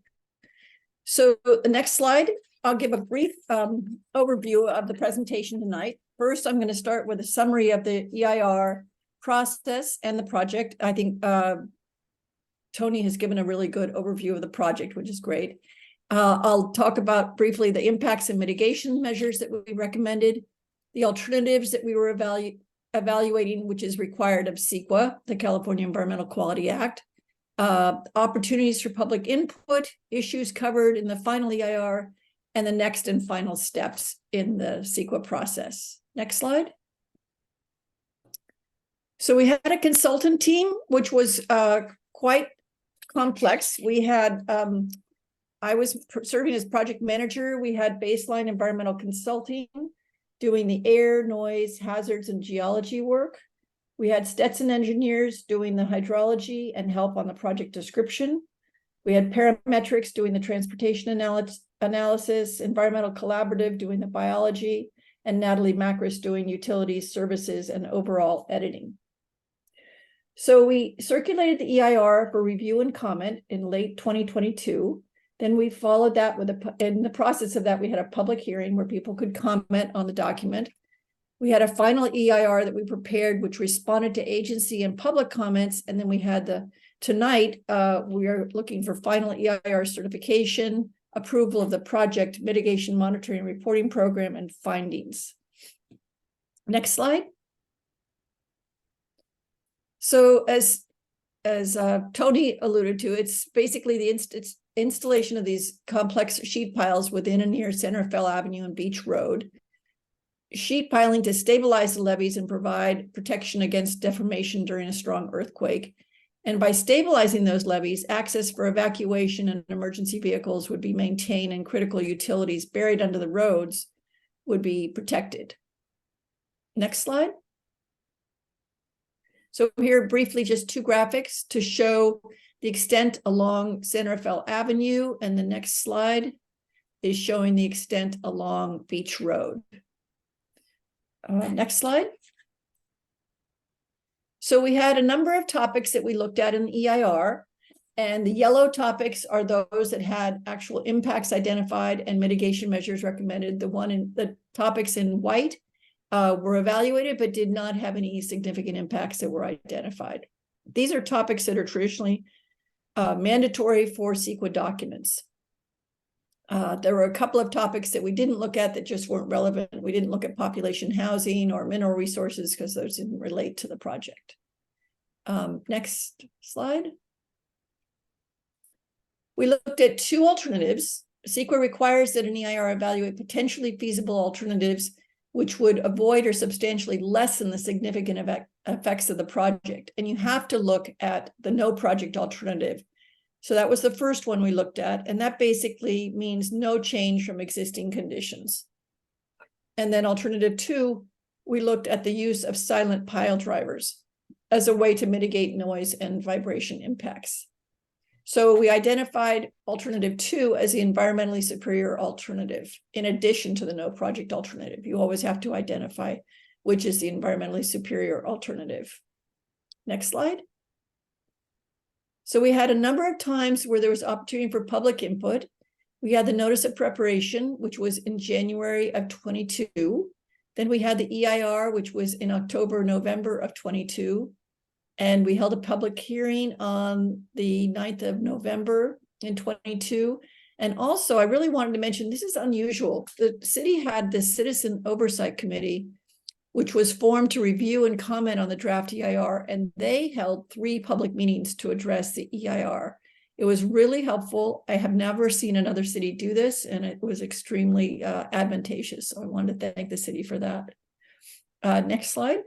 So the next slide, I'll give a brief overview of the presentation tonight. First, I'm going to start with a summary of the EIR process and the project. I think Tony has given a really good overview of the project, which is great. I'll talk about briefly the impacts and mitigation measures that we recommended, the alternatives that we were evaluating, which is required of CEQA, the California Environmental Quality Act, opportunities for public input, issues covered in the final EIR, and the next and final steps in the CEQA process. Next slide. So we had a consultant team, which was quite complex. We had, I was serving as project manager. We had Baseline Environmental Consulting doing the air, noise, hazards, and geology work. We had Stetson engineers doing the hydrology and help on the project description. We had Parametrics doing the transportation analysis, Environmental Collaborative doing the biology, and Natalie Macris doing utilities, services, and overall editing. So we circulated the EIR for review and comment in late 2022. Then we followed that with in the process of that, we had a public hearing where people could comment on the document. We had a final EIR that we prepared, which responded to agency and public comments. And then we had tonight, we are looking for final EIR certification, approval of the project mitigation monitoring and reporting program, and findings. Next slide. So as Tony alluded to, it's basically the installation of these complex sheet piles within and near San Rafael Avenue and Beach Road. Sheet piling to stabilize the levees and provide protection against deformation during a strong earthquake. And by stabilizing those levees, access for evacuation and emergency vehicles would be maintained, and critical utilities buried under the roads would be protected. Next slide. So here briefly, just two graphics to show the extent along San Rafael Avenue, and the next slide is showing the extent along Beach Road. Next slide. So we had a number of topics that we looked at in the EIR, and the yellow topics are those that had actual impacts identified and mitigation measures recommended. The topics in white were evaluated but did not have any significant impacts that were identified. These are topics that are traditionally mandatory for CEQA documents. There were a couple of topics that we didn't look at that just weren't relevant. We didn't look at population housing or mineral resources because those didn't relate to the project. Next slide. We looked at two alternatives. CEQA requires that an EIR evaluate potentially feasible alternatives which would avoid or substantially lessen the significant effects of the project. And you have to look at the no project alternative. So that was the first one we looked at, and that basically means no change from existing conditions. And then alternative 2, we looked at the use of silent pile drivers as a way to mitigate noise and vibration impacts. So we identified alternative 2 as the environmentally superior alternative, in addition to the no project alternative. You always have to identify which is the environmentally superior alternative. Next slide. So we had a number of times where there was opportunity for public input. We had the notice of preparation, which was in January of 22. Then we had the EIR, which was in October, November of 22. And we held a public hearing on the 9th of November in 22. And also, I really wanted to mention, this is unusual. The city had this Citizen Oversight Committee, which was formed to review and comment on the draft EIR, and they held 3 public meetings to address the EIR. It was really helpful. I have never seen another city do this, and it was extremely advantageous. So I wanted to thank the city for that. Next slide.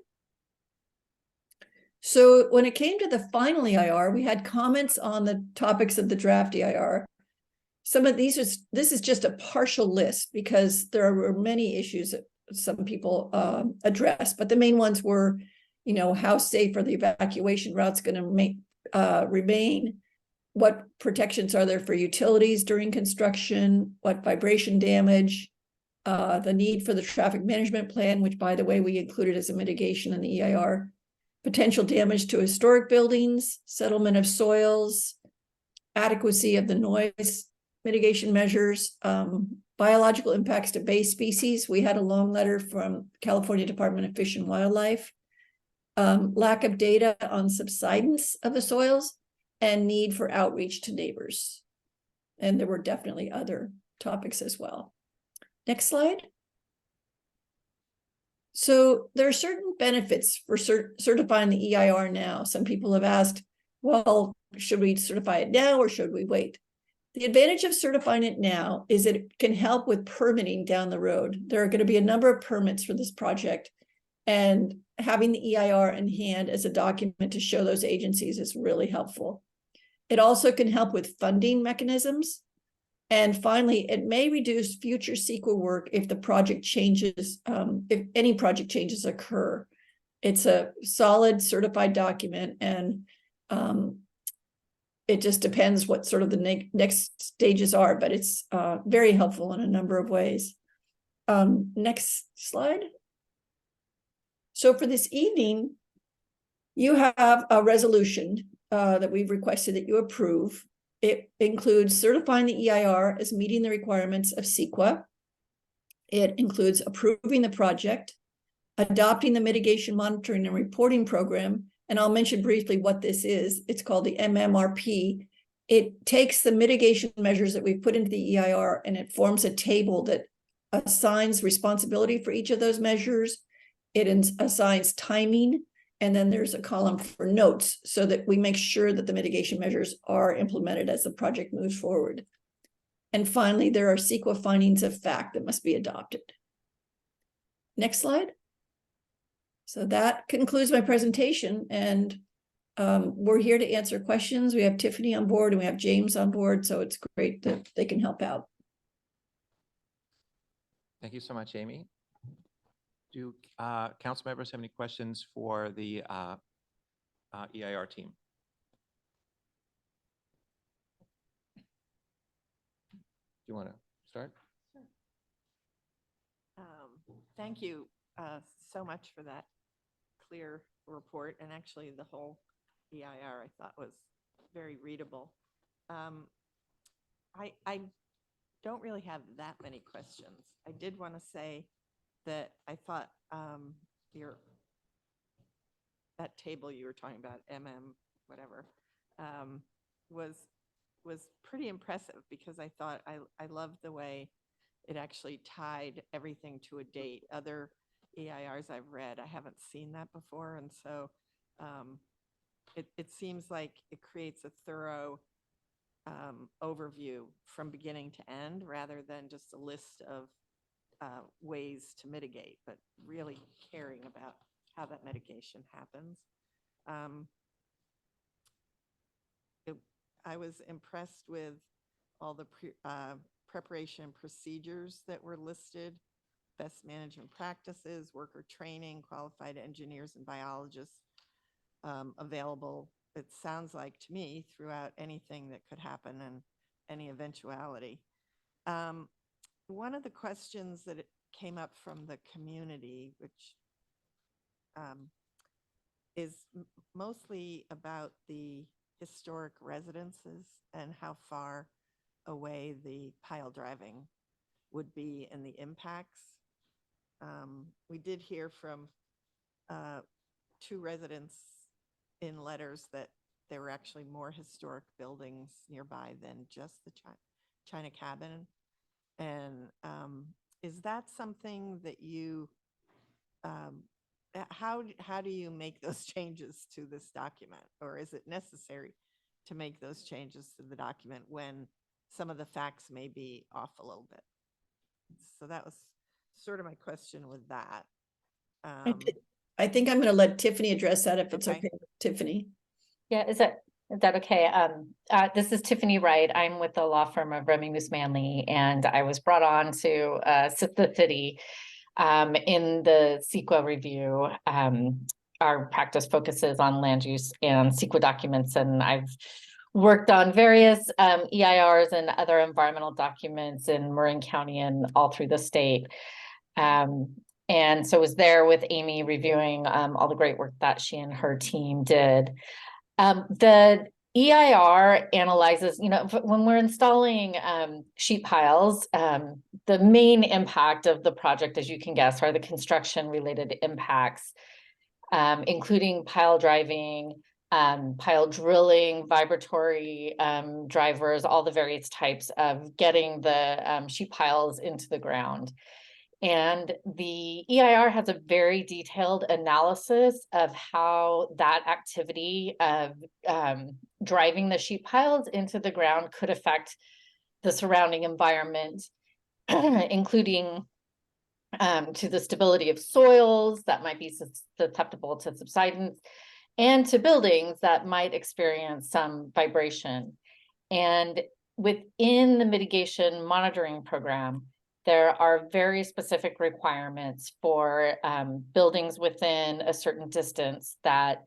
So when it came to the final EIR, we had comments on the topics of the draft EIR. Some of these this is just a partial list because there were many issues that some people addressed, but the main ones were, you know, how safe are the evacuation routes going to remain? What protections are there for utilities during construction? What vibration damage? The need for the traffic management plan, which, by the way, we included as a mitigation in the EIR. Potential damage to historic buildings, settlement of soils, adequacy of the noise mitigation measures, biological impacts to bay species. We had a long letter from California Department of Fish and Wildlife, lack of data on subsidence of the soils, and need for outreach to neighbors. And there were definitely other topics as well. Next slide. So there are certain benefits for certifying the EIR now. Some people have asked, well, should we certify it now or should we wait? The advantage of certifying it now is that it can help with permitting down the road. There are going to be a number of permits for this project, and having the EIR in hand as a document to show those agencies is really helpful. It also can help with funding mechanisms. And finally, it may reduce future CEQA work if the project changes, if any project changes occur. It's a solid certified document, and it just depends what sort of the next stages are, but it's very helpful in a number of ways. Next slide. So for this evening, you have a resolution that we've requested that you approve. It includes certifying the EIR as meeting the requirements of CEQA. It includes approving the project, adopting the mitigation monitoring and reporting program. And I'll mention briefly what this is. It's called the MMRP. It takes the mitigation measures that we've put into the EIR and it forms a table that assigns responsibility for each of those measures. It assigns timing. And then there's a column for notes so that we make sure that the mitigation measures are implemented as the project moves forward. And finally, there are CEQA findings of fact that must be adopted. Next slide. So that concludes my presentation, and we're here to answer questions. We have Tiffany on board and we have James on board, so it's great that they can help out. Thank you so much, Amy. Do council members have any questions for the EIR team? Do you want to start? Thank you so much for that clear report, and actually the whole EIR I thought was very readable. I don't really have that many questions. I did want to say that I thought that table you were talking about, whatever, was pretty impressive, because I thought I loved the way it actually tied everything to a date. Other EIRs I've read, I haven't seen that before, and so it seems like it creates a thorough overview from beginning to end, rather than just a list of ways to mitigate, but really caring about how that mitigation happens. I was impressed with all the preparation procedures that were listed, best management practices, worker training, qualified engineers and biologists available. It sounds like to me throughout anything that could happen and any eventuality. One of the questions that came up from the community, which is mostly about the historic residences and how far away the pile driving would be and the impacts. We did hear from 2 residents in letters that there were actually more historic buildings nearby than just the China Cabin. And is that something that you, how do you make those changes to this document? Or is it necessary to make those changes to the document when some of the facts may be off a little bit? So that was sort of my question with that. I think I'm going to let Tiffany address that if it's Okay. okay, Tiffany. Yeah, is that okay? This is Tiffany Wright. I'm with the law firm of Remy Moose Manley, and I was brought on to assist the city in the CEQA review. Our practice focuses on land use and CEQA documents, and I've worked on various EIRs and other environmental documents in Marin County and all through the state. And so I was there with Amy reviewing all the great work that she and her team did. The EIR analyzes, when we're installing sheet piles, the main impact of the project, as you can guess, are the construction related impacts, including pile driving, pile drilling, vibratory drivers, all the various types of getting the sheet piles into the ground. And the EIR has a very detailed analysis of how that activity of driving the sheet piles into the ground could affect the surrounding environment, including to the stability of soils that might be susceptible to subsidence, and to buildings that might experience some vibration. And within the mitigation monitoring program, there are very specific requirements for buildings within a certain distance that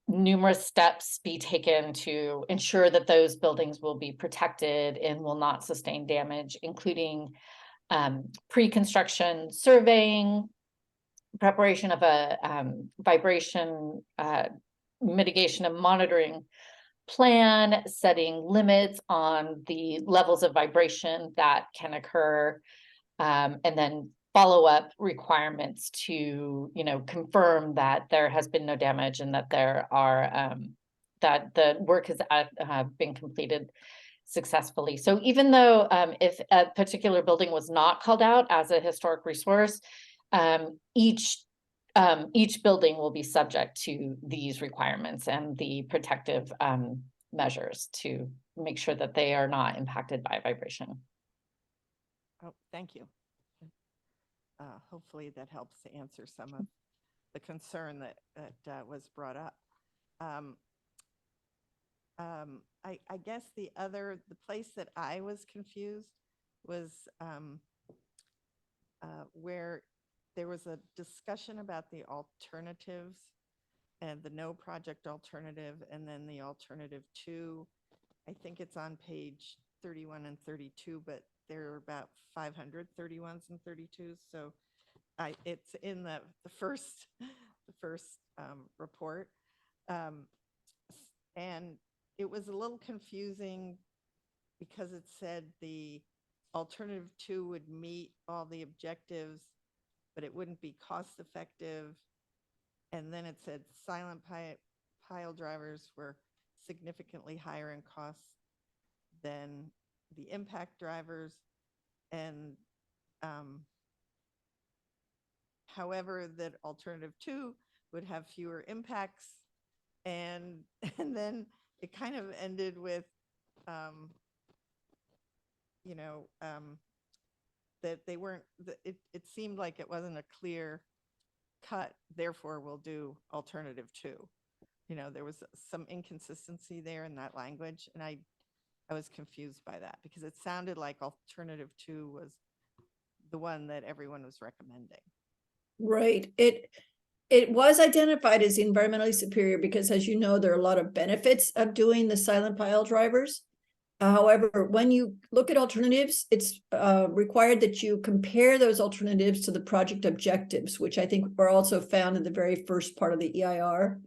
numerous steps be taken to ensure that those buildings will be protected and will not sustain damage, including pre-construction surveying, preparation of a vibration mitigation and monitoring plan, setting limits on the levels of vibration that can occur, and then follow-up requirements to, confirm that there has been no damage and that there are that the work has been completed successfully. So even though if a particular building was not called out as a historic resource, each building will be subject to these requirements and the protective measures to make sure that they are not impacted by vibration. Oh, thank you. Hopefully that helps to answer some of the concern that was brought up. I guess the place that I was confused was where there was a discussion about the alternatives and the no project alternative, and then the alternative 2. I think it's on page 31 and 32, but there are about 500 31s and 32s. So it's in the first report. And it was a little confusing because it said the alternative 2 would meet all the objectives, but it wouldn't be cost effective. And then it said silent pile drivers were significantly higher in cost than the impact drivers. And however, that alternative 2 would have fewer impacts. And then it kind of ended with you know, that they weren't, it seemed like it wasn't a clear cut, therefore we'll do alternative two. You know, there was some inconsistency there in that language, and I was confused by that because it sounded like alternative two was the one that everyone was recommending. Right. It was identified as environmentally superior because, as you know, there are a lot of benefits of doing the silent pile drivers. However, when you look at alternatives, it's required that you compare those alternatives to the project objectives, which I think were also found in the very first part of the EIR.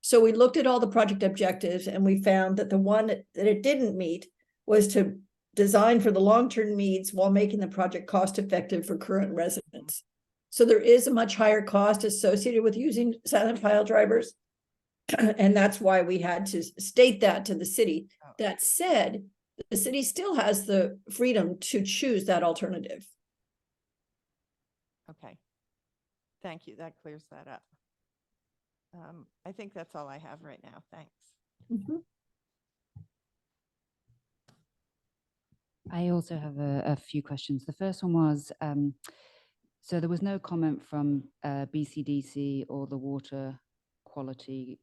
So we looked at all the project objectives and we found that the one that it didn't meet was to design for the long-term needs while making the project cost-effective for current residents. So there is a much higher cost associated with using silent pile drivers. And that's why we had to state that to the city. That said, the city still has the freedom to choose that alternative. Okay. Thank you. That clears that up. I think that's all I have right now. Thanks. I also have a few questions. The first one was, so there was no comment from BCDC or the Water Quality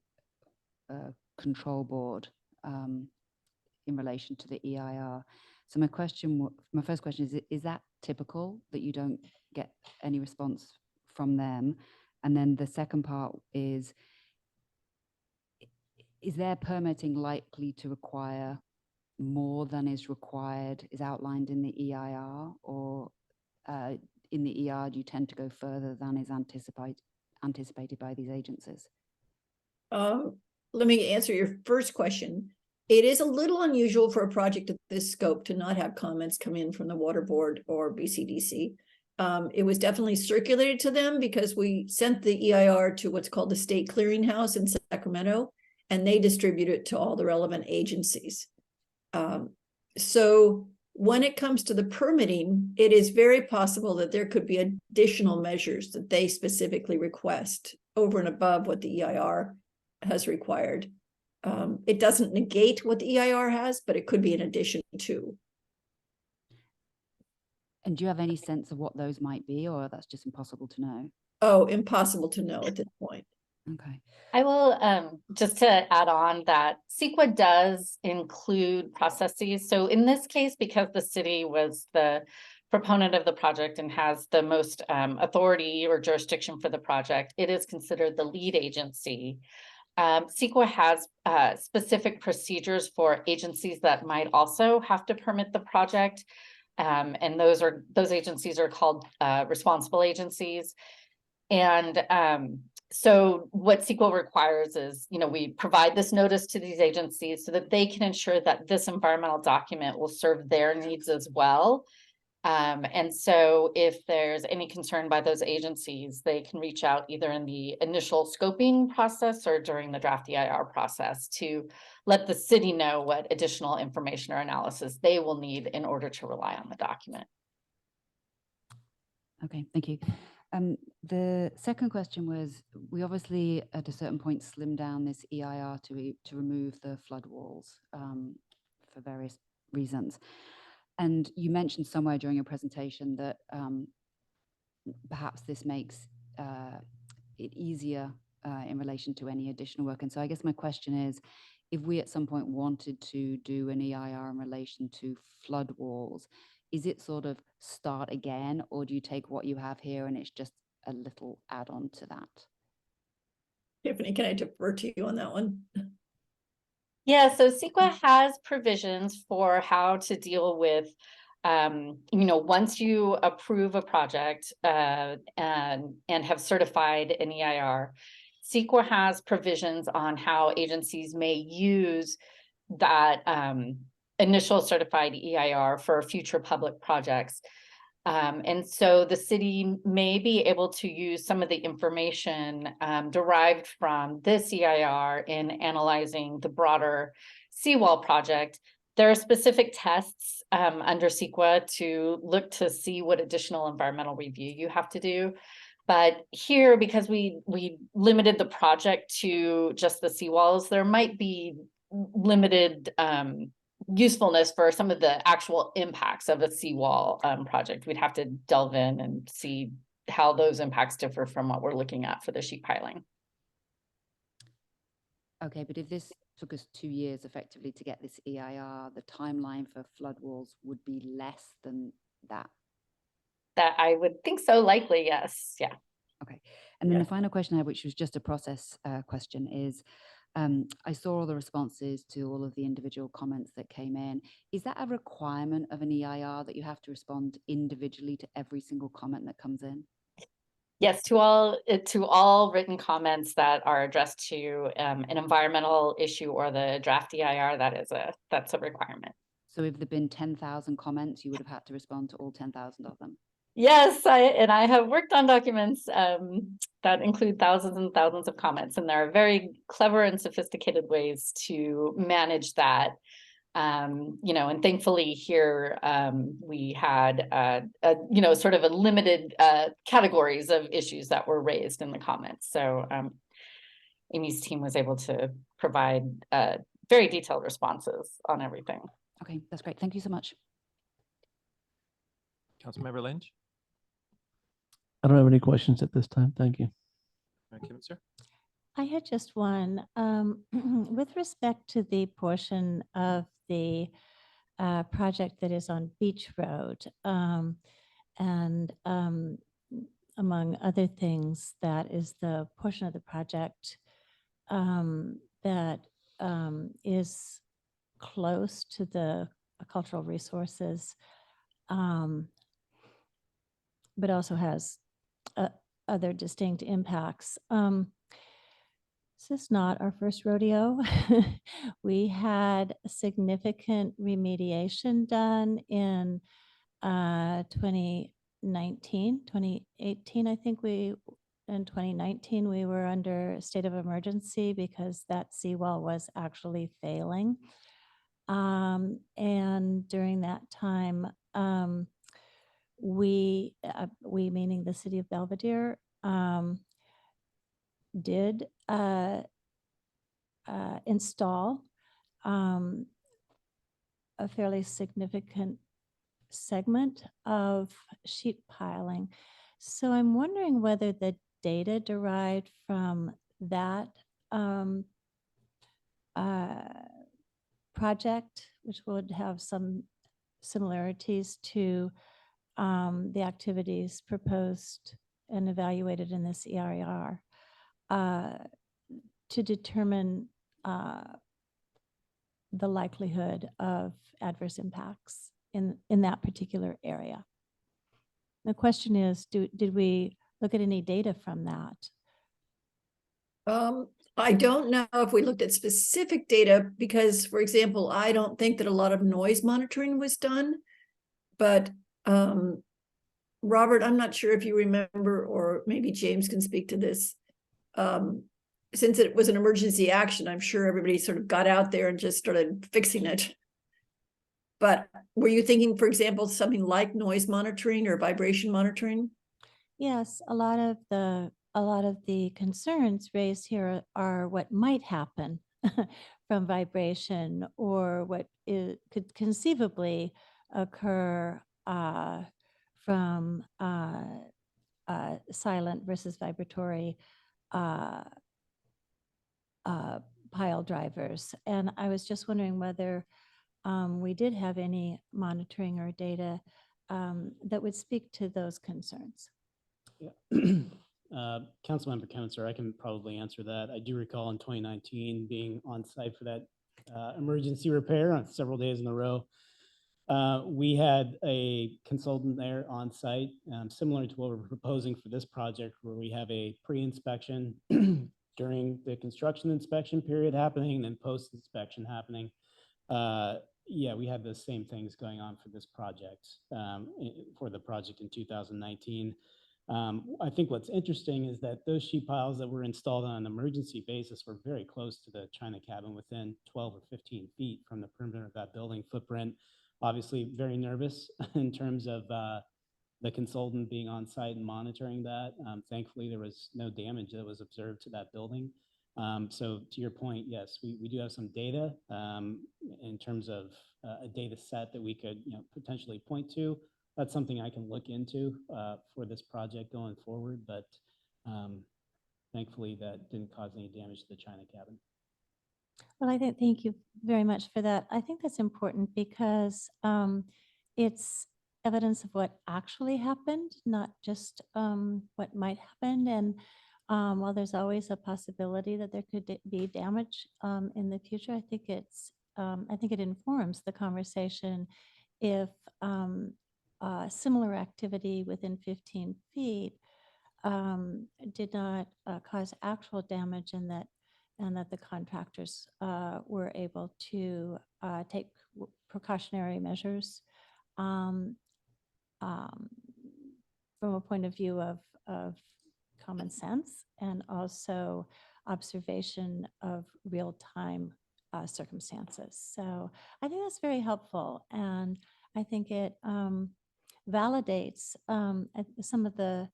Control Board in relation to the EIR. So my first question is that typical that you don't get any response from them? And then the second part is their permitting likely to require more than is required, is outlined in the EIR, or in the EIR, do you tend to go further than is anticipated by these agencies? Let me answer your first question. It is a little unusual for a project of this scope to not have comments come in from the Water Board or BCDC. It was definitely circulated to them because we sent the EIR to what's called the State Clearinghouse in Sacramento, and they distribute it to all the relevant agencies. So when it comes to the permitting, it is very possible that there could be additional measures that they specifically request over and above what the EIR has required. It doesn't negate what the EIR has, but it could be in addition to. And do you have any sense of what those might be, or that's just impossible to know? Oh, impossible to know at this point. Okay. I will, just to add on that CEQA does include processes. So in this case, because the city was the proponent of the project and has the most authority or jurisdiction for the project, it is considered the lead agency. CEQA has specific procedures for agencies that might also have to permit the project. And those agencies are called responsible agencies. And so what CEQA requires is, we provide this notice to these agencies so that they can ensure that this environmental document will serve their needs as well. And so if there's any concern by those agencies, they can reach out either in the initial scoping process or during the draft EIR process to let the city know what additional information or analysis they will need in order to rely on the document. Okay, thank you. The second question was, we obviously at a certain point slimmed down this EIR to remove the flood walls for various reasons. And you mentioned somewhere during your presentation that perhaps this makes it easier in relation to any additional work. And so I guess my question is, if we at some point wanted to do an EIR in relation to flood walls, is it sort of start again, or do you take what you have here and it's just a little add-on to that? Tiffany, can I defer to you on that one? Yeah, so CEQA has provisions for how to deal with, once you approve a project and have certified an EIR, CEQA has provisions on how agencies may use that initial certified EIR for future public projects. And so the city may be able to use some of the information derived from this EIR in analyzing the broader seawall project. There are specific tests under CEQA to look to see what additional environmental review you have to do. But here, because we limited the project to just the seawalls, there might be limited usefulness for some of the actual impacts of a seawall project. We'd have to delve in and see how those impacts differ from what we're looking at for the sheet piling. Okay, but if this took us 2 years effectively to get this EIR, the timeline for flood walls would be less than that. That I would think so, likely, yes, yeah. Okay, and then the final question I have, which was just a process question, is I saw all the responses to all of the individual comments that came in. Is that a requirement of an EIR that you have to respond individually to every single comment that comes in? Yes, to all written comments that are addressed to an environmental issue or the draft EIR, that's a requirement. So if there'd been 10,000 comments, you would have had to respond to all 10,000 of them? Yes, I have worked on documents that include thousands and thousands of comments, and there are very clever and sophisticated ways to manage that. And thankfully here we had sort of a limited categories of issues that were raised in the comments. So Amy's team was able to provide very detailed responses on everything. Okay, that's great. Thank you so much. Councilmember Lynch. I don't have any questions at this time. Thank you. Kim, sir. I had just one. With respect to the portion of the project that is on Beach Road, and among other things, that is the portion of the project that is close to the cultural resources, but also has other distinct impacts. This is not our first rodeo. We had significant remediation done in 2019, 2018, I think in 2019, we were under a state of emergency because that seawall was actually failing. And during that time, we meaning the city of Belvedere, did install a fairly significant segment of sheet piling. So I'm wondering whether the data derived from that project, which would have some similarities to the activities proposed and evaluated in this EIR, to determine the likelihood of adverse impacts in that particular area. The question is, did we look at any data from that? I don't know if we looked at specific data because, for example, I don't think that a lot of noise monitoring was done, but Robert, I'm not sure if you remember, or maybe James can speak to this. Since it was an emergency action, I'm sure everybody sort of got out there and just started fixing it. But were you thinking, for example, something like noise monitoring or vibration monitoring? Yes, a lot of the concerns raised here are what might happen from vibration, or what could conceivably occur from silent versus vibratory pile drivers. And I was just wondering whether we did have any monitoring or data that would speak to those concerns. Yeah. Councilmember Kevitzer, I can probably answer that. I do recall in 2019 being on site for that emergency repair on several days in a row. We had a consultant there on site, similar to what we're proposing for this project, where we have a pre-inspection during the construction inspection period happening, and then post-inspection happening. Yeah, we had the same things going on for this project, for the project in 2019. I think what's interesting is that those sheet piles that were installed on an emergency basis were very close to the China cabin, within 12 or 15 feet from the perimeter of that building footprint. Obviously very nervous in terms of the consultant being on site and monitoring that. Thankfully, there was no damage that was observed to that building. So to your point, yes, we do have some data, in terms of a data set that we could, potentially point to, that's something I can look into for this project going forward. But thankfully, that didn't cause any damage to the China cabin. Well, thank you very much for that. I think that's important because it's evidence of what actually happened, not just what might happen. And while there's always a possibility that there could be damage in the future, I think it informs the conversation if similar activity within 15 feet did not cause actual damage, and that the contractors were able to take precautionary measures from a point of view of common sense and also observation of real-time circumstances. So I think that's very helpful, and I think it validates some of the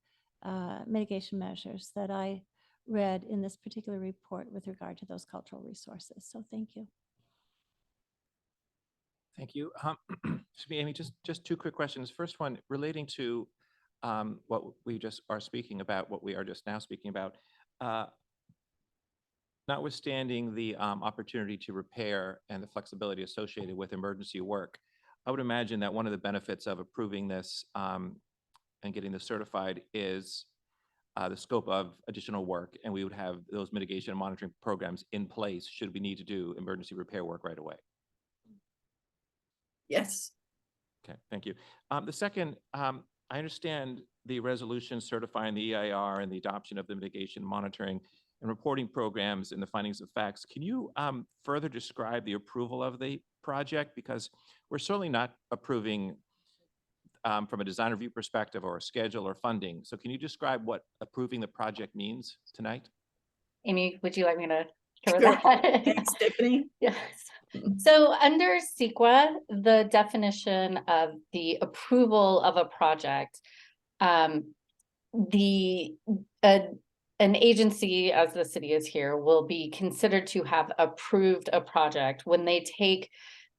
mitigation measures that I read in this particular report with regard to those cultural resources. So thank you. Thank you. Excuse me, Amy, just two quick questions. First one relating to what we just are speaking about, what we are just now speaking about. Notwithstanding the opportunity to repair and the flexibility associated with emergency work, I would imagine that one of the benefits of approving this and getting this certified is the scope of additional work, and we would have those mitigation and monitoring programs in place should we need to do emergency repair work right away. Yes. Okay, thank you. The second, I understand the resolution certifying the EIR and the adoption of the mitigation monitoring and reporting programs and the findings of facts. Can you further describe the approval of the project? Because we're certainly not approving from a design review perspective or a schedule or funding. So can you describe what approving the project means tonight? Amy, would you like me to cover Sure. that? Thanks, Tiffany. Yes. So under CEQA, the definition of the approval of a project, an agency, as the city is here, will be considered to have approved a project when they take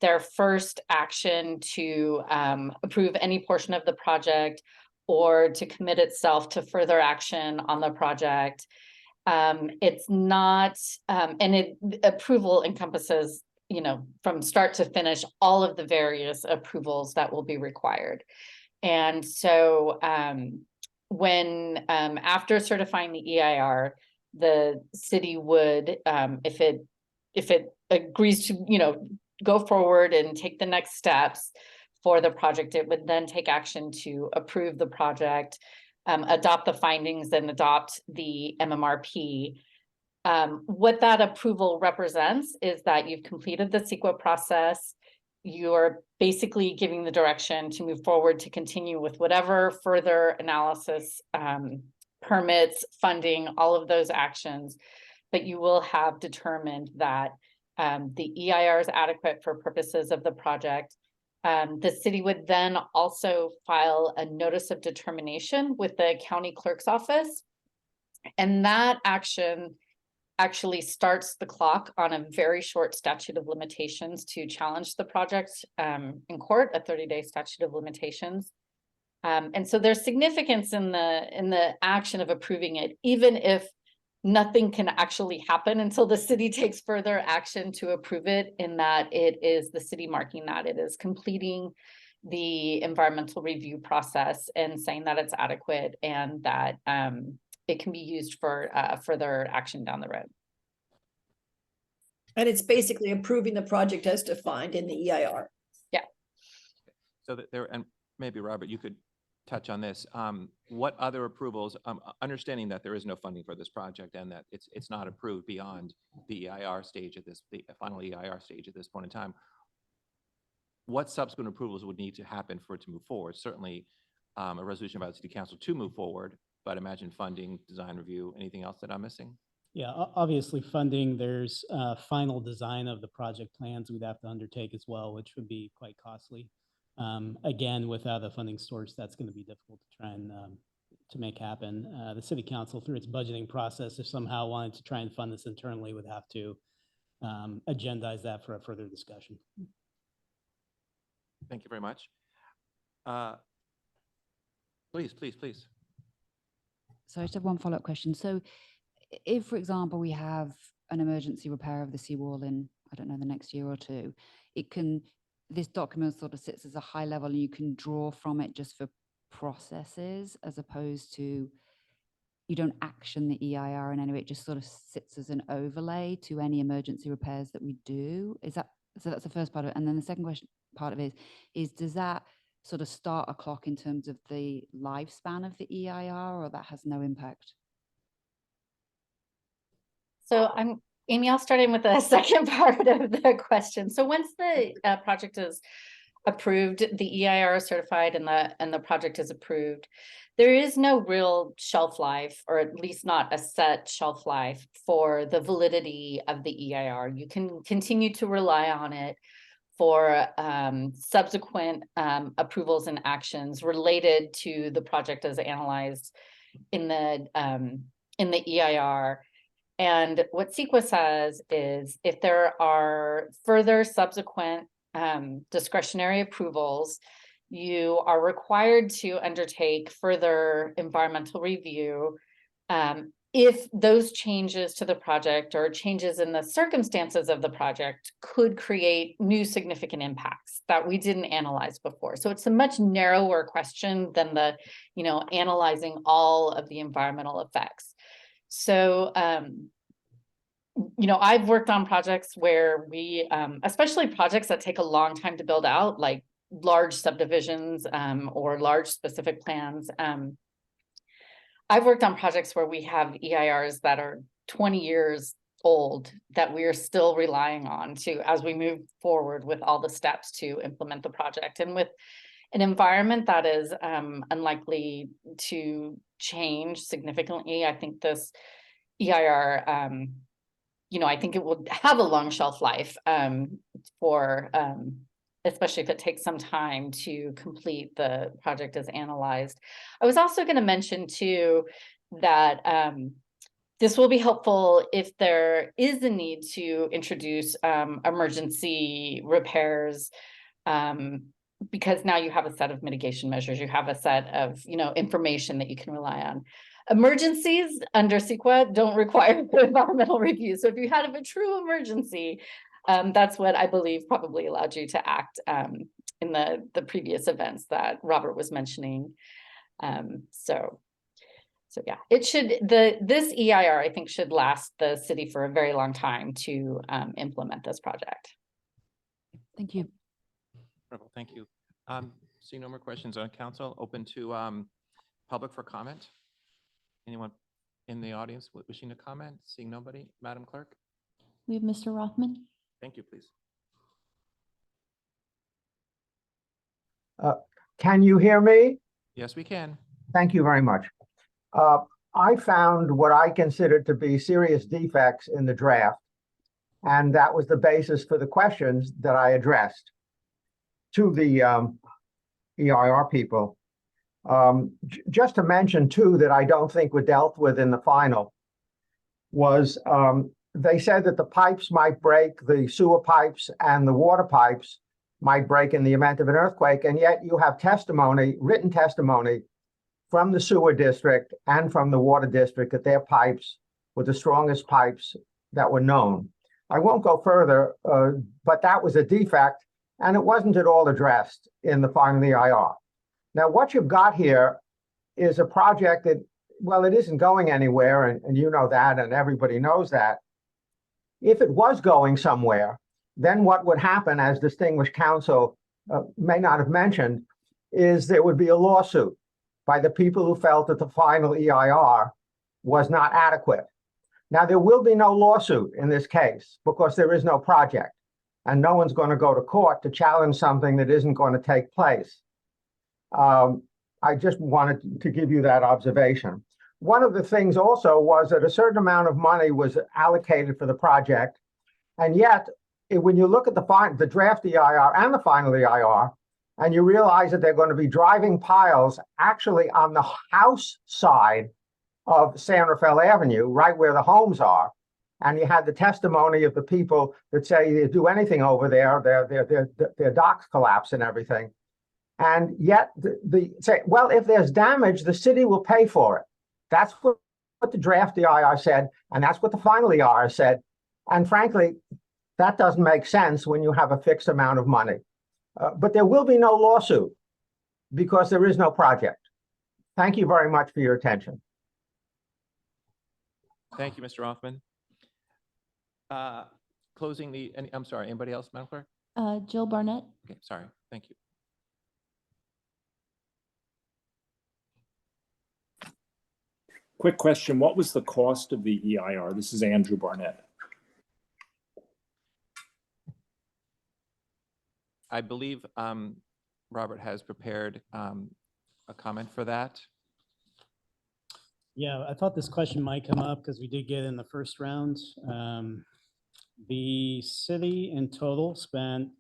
their first action to approve any portion of the project or to commit itself to further action on the project. It's not, approval encompasses, from start to finish, all of the various approvals that will be required. And so when after certifying the EIR, the city would, if it agrees to, go forward and take the next steps for the project, it would then take action to approve the project, adopt the findings, and adopt the MMRP. What that approval represents is that you've completed the CEQA process. You're basically giving the direction to move forward to continue with whatever further analysis, permits, funding, all of those actions. But you will have determined that the EIR is adequate for purposes of the project. The city would then also file a notice of determination with the county clerk's office. And that action actually starts the clock on a very short statute of limitations to challenge the project in court, a 30-day statute of limitations. And so there's significance in the action of approving it, even if nothing can actually happen until the city takes further action to approve it, in that it is the city marking that it is completing the environmental review process and saying that it's adequate and that it can be used for further action down the road. And it's basically approving the project as defined in the EIR. Yeah. So that there, and maybe Robert, you could touch on this. What other approvals, understanding that there is no funding for this project and that it's not approved beyond the EIR stage at this, the final EIR stage at this point in time, what subsequent approvals would need to happen for it to move forward? Certainly a resolution by the city council to move forward, but imagine funding, design review, anything else that I'm missing? Yeah, obviously funding, there's final design of the project plans we'd have to undertake as well, which would be quite costly. Again, without a funding source, that's going to be difficult to try and to make happen. The city council, through its budgeting process, if somehow wanted to try and fund this internally, would have to agendize that for a further discussion. Thank you very much. Please. So I just have one follow-up question. So if, for example, we have an emergency repair of the seawall in, I don't know, the next year or two, this document sort of sits as a high level and you can draw from it just for processes, as opposed to, you don't action the EIR in any way, it just sort of sits as an overlay to any emergency repairs that we do. So that's the first part of it. And then the second part of it is does that sort of start a clock in terms of the lifespan of the EIR, or that has no impact? So Amy, I'll start in with the second part of the question. So once the project is approved, the EIR is certified and the project is approved, there is no real shelf life, or at least not a set shelf life for the validity of the EIR. You can continue to rely on it for subsequent approvals and actions related to the project as analyzed in the EIR. And what CEQA says is if there are further subsequent discretionary approvals, you are required to undertake further environmental review if those changes to the project or changes in the circumstances of the project could create new significant impacts that we didn't analyze before. So it's a much narrower question than analyzing all of the environmental effects. So, I've worked on projects where we, especially projects that take a long time to build out, like large subdivisions or large specific plans. I've worked on projects where we have EIRs that are 20 years old that we are still relying on as we move forward with all the steps to implement the project. And with an environment that is unlikely to change significantly, I think this EIR, I think it will have a long shelf life especially if it takes some time to complete the project as analyzed. I was also going to mention too that this will be helpful if there is a need to introduce emergency repairs, because now you have a set of mitigation measures, you have a set of information that you can rely on. Emergencies under CEQA don't require environmental review. So if you had a true emergency, that's what I believe probably allowed you to act in the previous events that Robert was mentioning. So yeah, this EIR, I think, should last the city for a very long time to implement this project. Thank you. Wonderful, thank you. See no more questions on council. Open to public for comment. Anyone in the audience wishing to comment? Seeing nobody, Madam Clerk? We have Mr. Rothman. Thank you, please. Can you hear me? Yes, we can. Thank you very much. I found what I considered to be serious defects in the draft, and that was the basis for the questions that I addressed to the EIR people. Just to mention two that I don't think were dealt with in the final was they said that the pipes might break, the sewer pipes and the water pipes might break in the event of an earthquake, and yet you have testimony, written testimony from the sewer district and from the water district that their pipes were the strongest pipes that were known. I won't go further, but that was a defect, and it wasn't at all addressed in the final EIR. Now, what you've got here is a project that, well, it isn't going anywhere, and you know that, and everybody knows that. If it was going somewhere, then what would happen, as distinguished counsel may not have mentioned, is there would be a lawsuit by the people who felt that the final EIR was not adequate. Now, there will be no lawsuit in this case because there is no project, and no one's going to go to court to challenge something that isn't going to take place. I just wanted to give you that observation. One of the things also was that a certain amount of money was allocated for the project, and yet when you look at the draft EIR and the final EIR, and you realize that they're going to be driving piles actually on the house side of San Rafael Avenue, right where the homes are, And you had the testimony of the people that say you do anything over there, their docks collapse and everything. And yet the say, well, if there's damage, the city will pay for it. That's what the draft EIR said, and that's what the final EIR said. And frankly, that doesn't make sense when you have a fixed amount of money. But there will be no lawsuit because there is no project. Thank you very much for your attention. Thank you, Mr. Hoffman. Closing the, I'm sorry, anybody else, Madam Clerk? Jill Barnett. Okay, sorry, thank you. Quick question, what was the cost of the EIR? This is Andrew Barnett. I believe Robert has prepared a comment for that. Yeah, I thought this question might come up because we did get in the first round. The city in total spent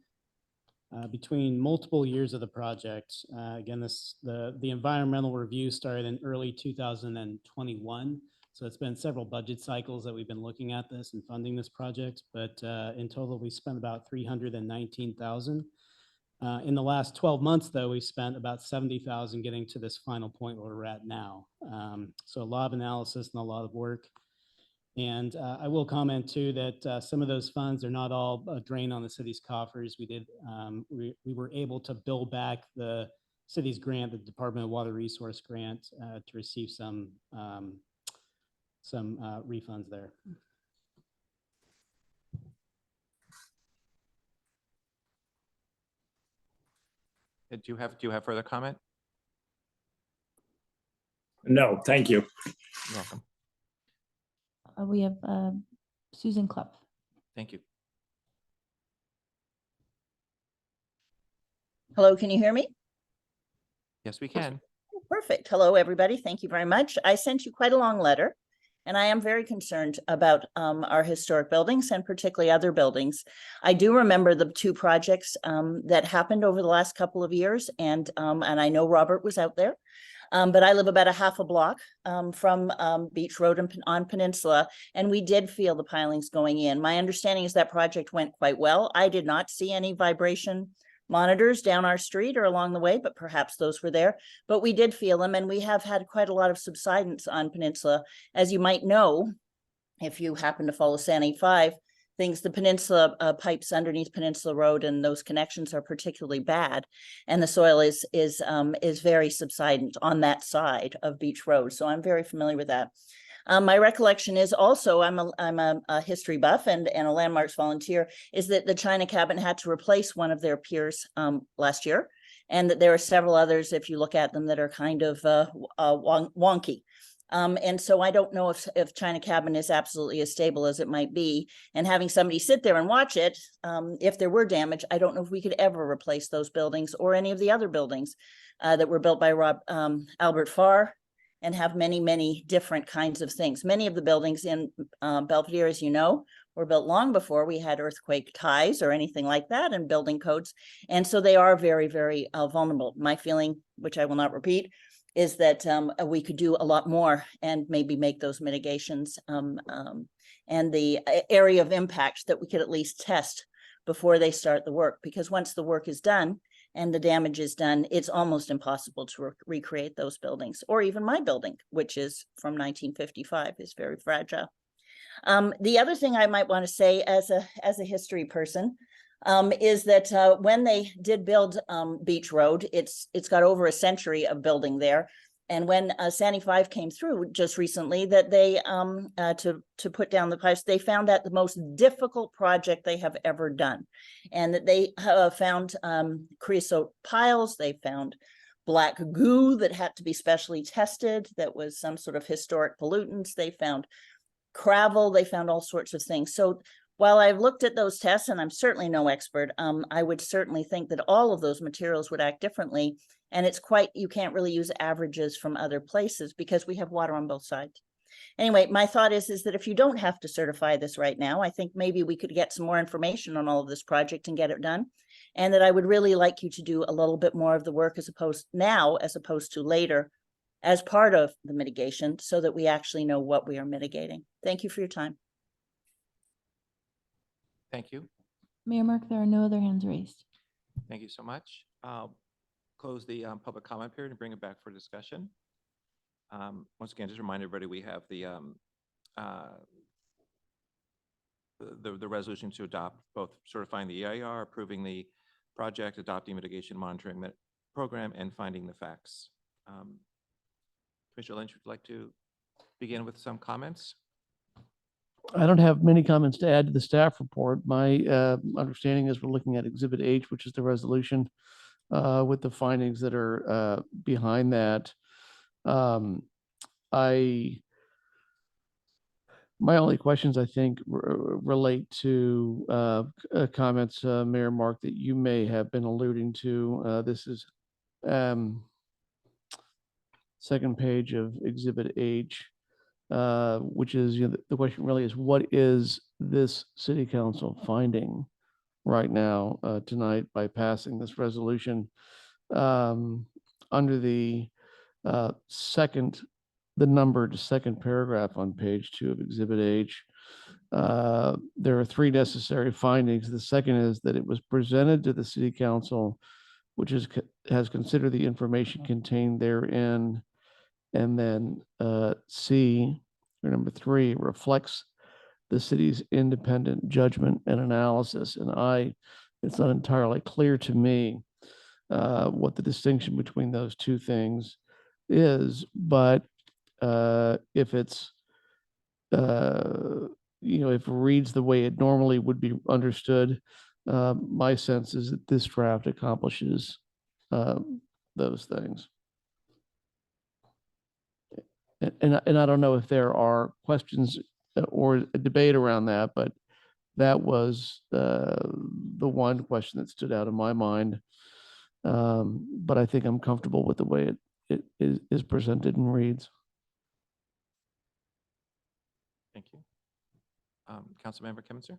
between multiple years of the project. Again, the environmental review started in early 2021. So it's been several budget cycles that we've been looking at this and funding this project. But in total, we spent about $319,000. In the last 12 months, though, we spent about $70,000 getting to this final point where we're at now. So a lot of analysis and a lot of work. And I will comment too that some of those funds are not all drained on the city's coffers. We were able to bill back the city's grant, the Department of Water Resource grant, to receive some refunds there. Do you have further comment? No, thank you. You're welcome. We have Susan Clough. Thank you. Hello, can you hear me? Yes, we can. Perfect. Hello, everybody. Thank you very much. I sent you quite a long letter, and I am very concerned about our historic buildings and particularly other buildings. I do remember the two projects that happened over the last couple of years, and I know Robert was out there. But I live about a half a block from Beach Road on Peninsula, and we did feel the pilings going in. My understanding is that project went quite well. I did not see any vibration monitors down our street or along the way, but perhaps those were there. But we did feel them, and we have had quite a lot of subsidence on Peninsula. As you might know, if you happen to follow SANI 5, the Peninsula pipes underneath Peninsula Road and those connections are particularly bad. And the soil is very subsident on that side of Beach Road. So I'm very familiar with that. My recollection is also, I'm a history buff and a landmarks volunteer, is that the China Cabinet had to replace one of their piers last year. And that there are several others, if you look at them, that are kind of wonky. And so I don't know if China Cabin is absolutely as stable as it might be. And having somebody sit there and watch it, if there were damage, I don't know if we could ever replace those buildings or any of the other buildings that were built by Albert Farr and have many, many different kinds of things. Many of the buildings in Belvedere, as you know, were built long before we had earthquake ties or anything like that and building codes. And so they are very, very vulnerable. My feeling, which I will not repeat, is that we could do a lot more and maybe make those mitigations and the area of impact that we could at least test before they start the work. Because once the work is done and the damage is done, it's almost impossible to recreate those buildings, or even my building, which is from 1955, is very fragile. The other thing I might want to say as a history person is that when they did build Beach Road, it's got over a century of building there. And when SANI 5 came through just recently, that they to put down the pipes, they found that the most difficult project they have ever done, and that they found creosote piles, they found black goo that had to be specially tested, that was some sort of historic pollutants, they found gravel, they found all sorts of things. So while I've looked at those tests, and I'm certainly no expert, I would certainly think that all of those materials would act differently. And it's quite, you can't really use averages from other places because we have water on both sides. Anyway, my thought is that if you don't have to certify this right now, I think maybe we could get some more information on all of this project and get it done. And that I would really like you to do a little bit more of the work as opposed to later, as part of the mitigation, so that we actually know what we are mitigating. Thank you for your time. Thank you. Mayor Mark, there are no other hands raised. Thank you so much. Close the public comment period and bring it back for discussion. Once again, just remind everybody, we have the resolution to adopt both certifying the EIR, approving the project, adopting mitigation monitoring program, and finding the facts. Commissioner Lynch, would you like to begin with some comments? I don't have many comments to add to the staff report. My understanding is we're looking at Exhibit H, which is the resolution with the findings that are behind that. My only questions, I think, relate to comments, Mayor Mark, that you may have been alluding to. This is second page of Exhibit H, which is, the question really is, what is this city council finding right now tonight by passing this resolution? Under the numbered second paragraph on page 2 of Exhibit H, there are 3 necessary findings. The second is that it was presented to the city council, which has considered the information contained therein. And then C, or number 3, reflects the city's independent judgment and analysis. And it's not entirely clear to me what the distinction between those 2 things is, but if it's, if it reads the way it normally would be understood, my sense is that this draft accomplishes those things. And I don't know if there are questions or a debate around that, but that was the one question that stood out in my mind. But I think I'm comfortable with the way it is presented and reads. Thank you. Councilmember Kimitzer?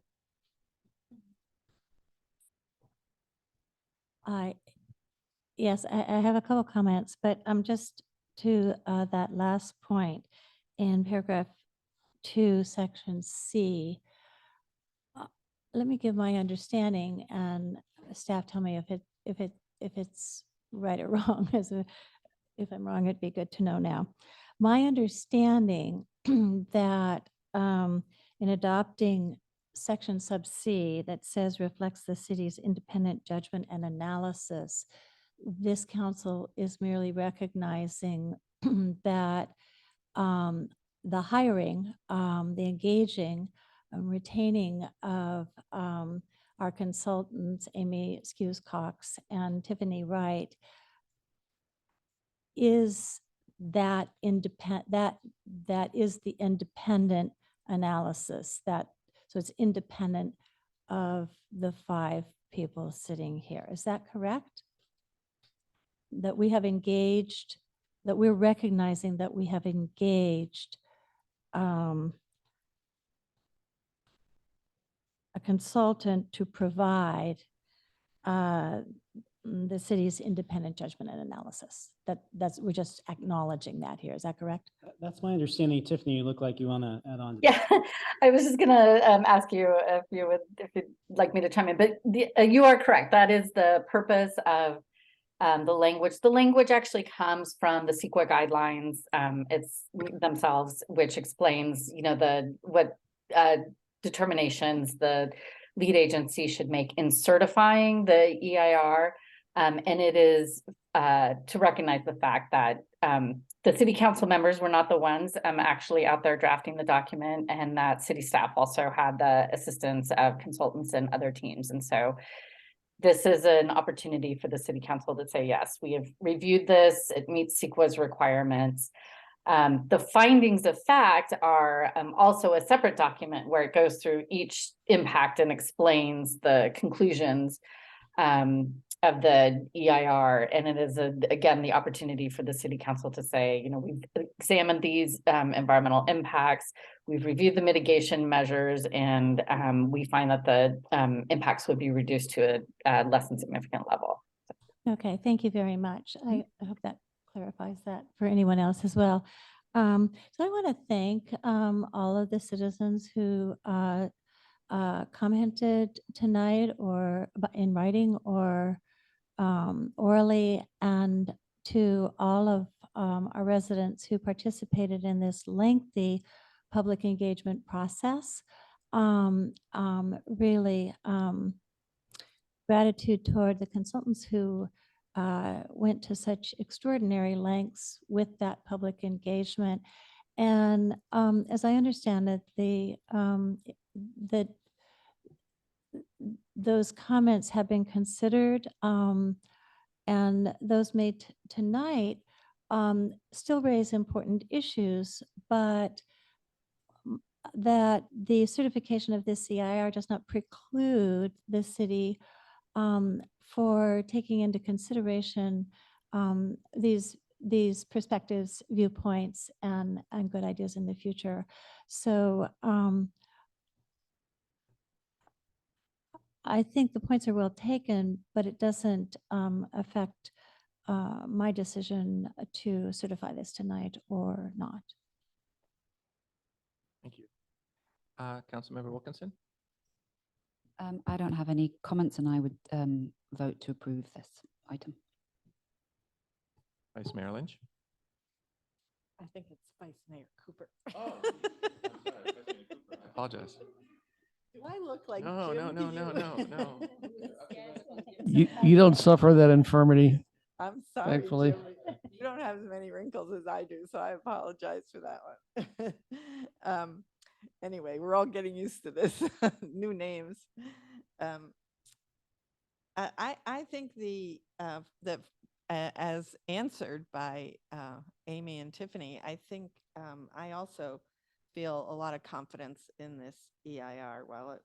Yes, I have a couple comments, but just to that last point in paragraph 2, section C. Let me give my understanding, and staff tell me if it's right or wrong. If I'm wrong, it'd be good to know now. My understanding that in adopting section sub C that says reflects the city's independent judgment and analysis, this council is merely recognizing that the hiring, the engaging, retaining of our consultants, Amy Skews-Cox and Tiffany Wright, is that is the independent analysis, so it's independent of the 5 people sitting here. Is that correct? That we have engaged, that we're recognizing that we have engaged a consultant to provide the city's independent judgment and analysis. We're just acknowledging that here. Is that correct? That's my understanding. Tiffany, you look like you want to add on. Yeah, I was just gonna ask you if you'd like me to chime in, but you are correct. That is the purpose of the language. The language actually comes from the CEQA guidelines it's themselves, which explains, what determinations the lead agency should make in certifying the EIR. And it is to recognize the fact that the city council members were not the ones actually out there drafting the document, and that city staff also had the assistance of consultants and other teams. And so this is an opportunity for the city council to say, yes, we have reviewed this, it meets CEQA's requirements. The findings of fact are also a separate document where it goes through each impact and explains the conclusions of the EIR. And it is, again, the opportunity for the city council to say, we've examined these environmental impacts, we've reviewed the mitigation measures, and we find that the impacts would be reduced to a less than significant level. Okay, thank you very much. I hope that clarifies that for anyone else as well. So I want to thank all of the citizens who commented tonight or in writing or orally, and to all of our residents who participated in this lengthy public engagement process. Really gratitude toward the consultants who went to such extraordinary lengths with that public engagement. And as I understand it, that those comments have been considered, and those made tonight still raise important issues, but that the certification of this CIR does not preclude the city for taking into consideration these perspectives, viewpoints, and good ideas in the future. So I think the points are well taken, but it doesn't affect my decision to certify this tonight or not. Thank you. Councilmember Wilkinson? I don't have any comments, and I would vote to approve this item. Vice Mayor Lynch? I think it's Vice Mayor Cooper. Oh, I apologize. Do I look like No, Jim no, to no, you? no, no. You don't suffer that infirmity. I'm sorry, Thankfully. Jim. You don't have as many wrinkles as I do, so I apologize for that one. Anyway, we're all getting used to this, new names. I think as answered by Amy and Tiffany, I think I also feel a lot of confidence in this EIR. While it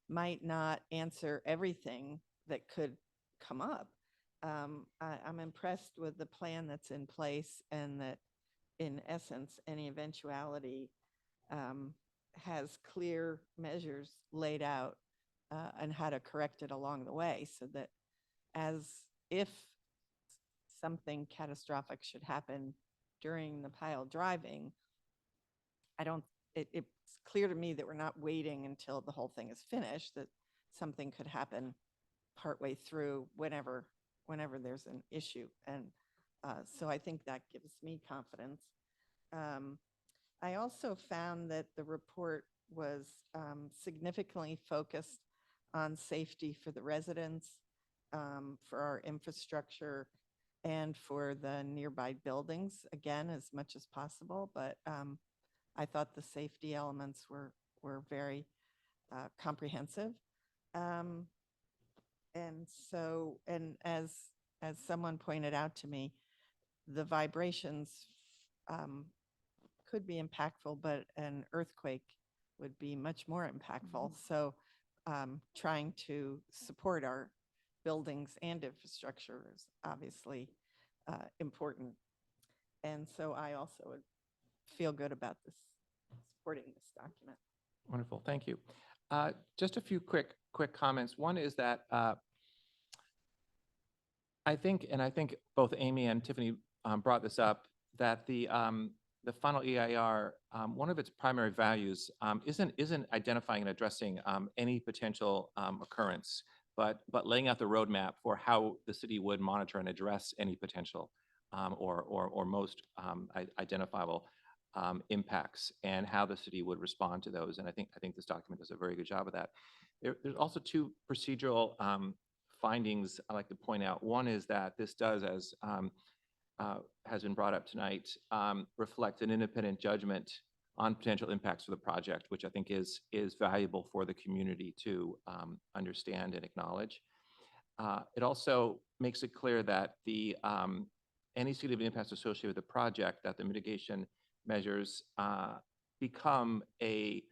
might not answer everything that could come up, I'm impressed with the plan that's in place, and that in essence, any eventuality has clear measures laid out and how to correct it along the way, so that if something catastrophic should happen during the pile driving, it's clear to me that we're not waiting until the whole thing is finished, that something could happen partway through whenever there's an issue. And so I think that gives me confidence. I also found that the report was significantly focused on safety for the residents, for our infrastructure, and for the nearby buildings, again, as much as possible. But I thought the safety elements were very comprehensive. And as someone pointed out to me, the vibrations could be impactful, but an earthquake would be much more impactful. So trying to support our buildings and infrastructure is obviously important. And so I also would feel good about supporting this document. Wonderful, thank you. Just a few quick comments. One is that I think both Amy and Tiffany brought this up, that the final EIR, one of its primary values isn't identifying and addressing any potential occurrence, but laying out the roadmap for how the city would monitor and address any potential or most identifiable impacts, and how the city would respond to those. And I think this document does a very good job of that. There's also two procedural findings I'd like to point out. One is that this does, as has been brought up tonight, reflect an independent judgment on potential impacts for the project, which I think is valuable for the community to understand and acknowledge. It also makes it clear that any significant impacts associated with the project, that the mitigation measures become a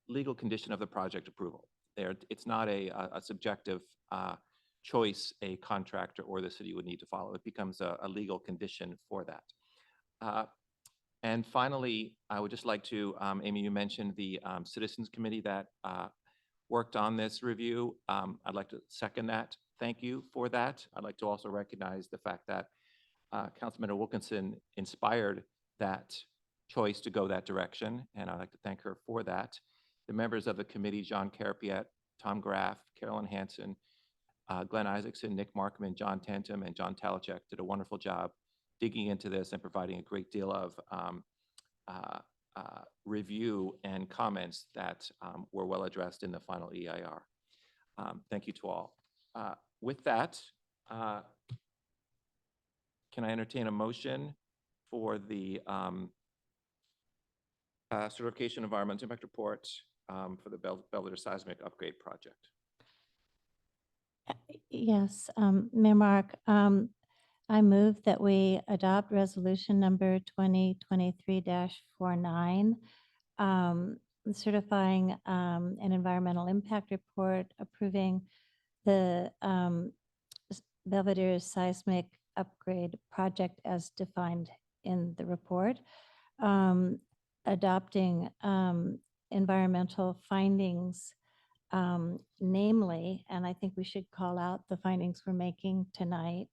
legal condition of the project approval. It's not a subjective choice a contractor or the city would need to follow. It becomes a legal condition for that. And finally, I would just like to, Amy, you mentioned the Citizens Committee that worked on this review. I'd like to second that. Thank you for that. I'd like to also recognize the fact that Councilmember Wilkinson inspired that choice to go that direction, and I'd like to thank her for that. The members of the committee, John Carapiet, Tom Graff, Carolyn Hanson, Glenn Isaacson, Nick Markman, John Tantum, and John Talachek did a wonderful job digging into this and providing a great deal of review and comments that were well addressed in the final EIR. Thank you to all. With that, can I entertain a motion for the certification environmental impact report for the Belvedere seismic upgrade project? Yes, Mayor Mark, I move that we adopt resolution number 2023-49, certifying an environmental impact report approving the Belvedere seismic upgrade project as defined in the report, adopting environmental findings, namely, and I think we should call out the findings we're making tonight,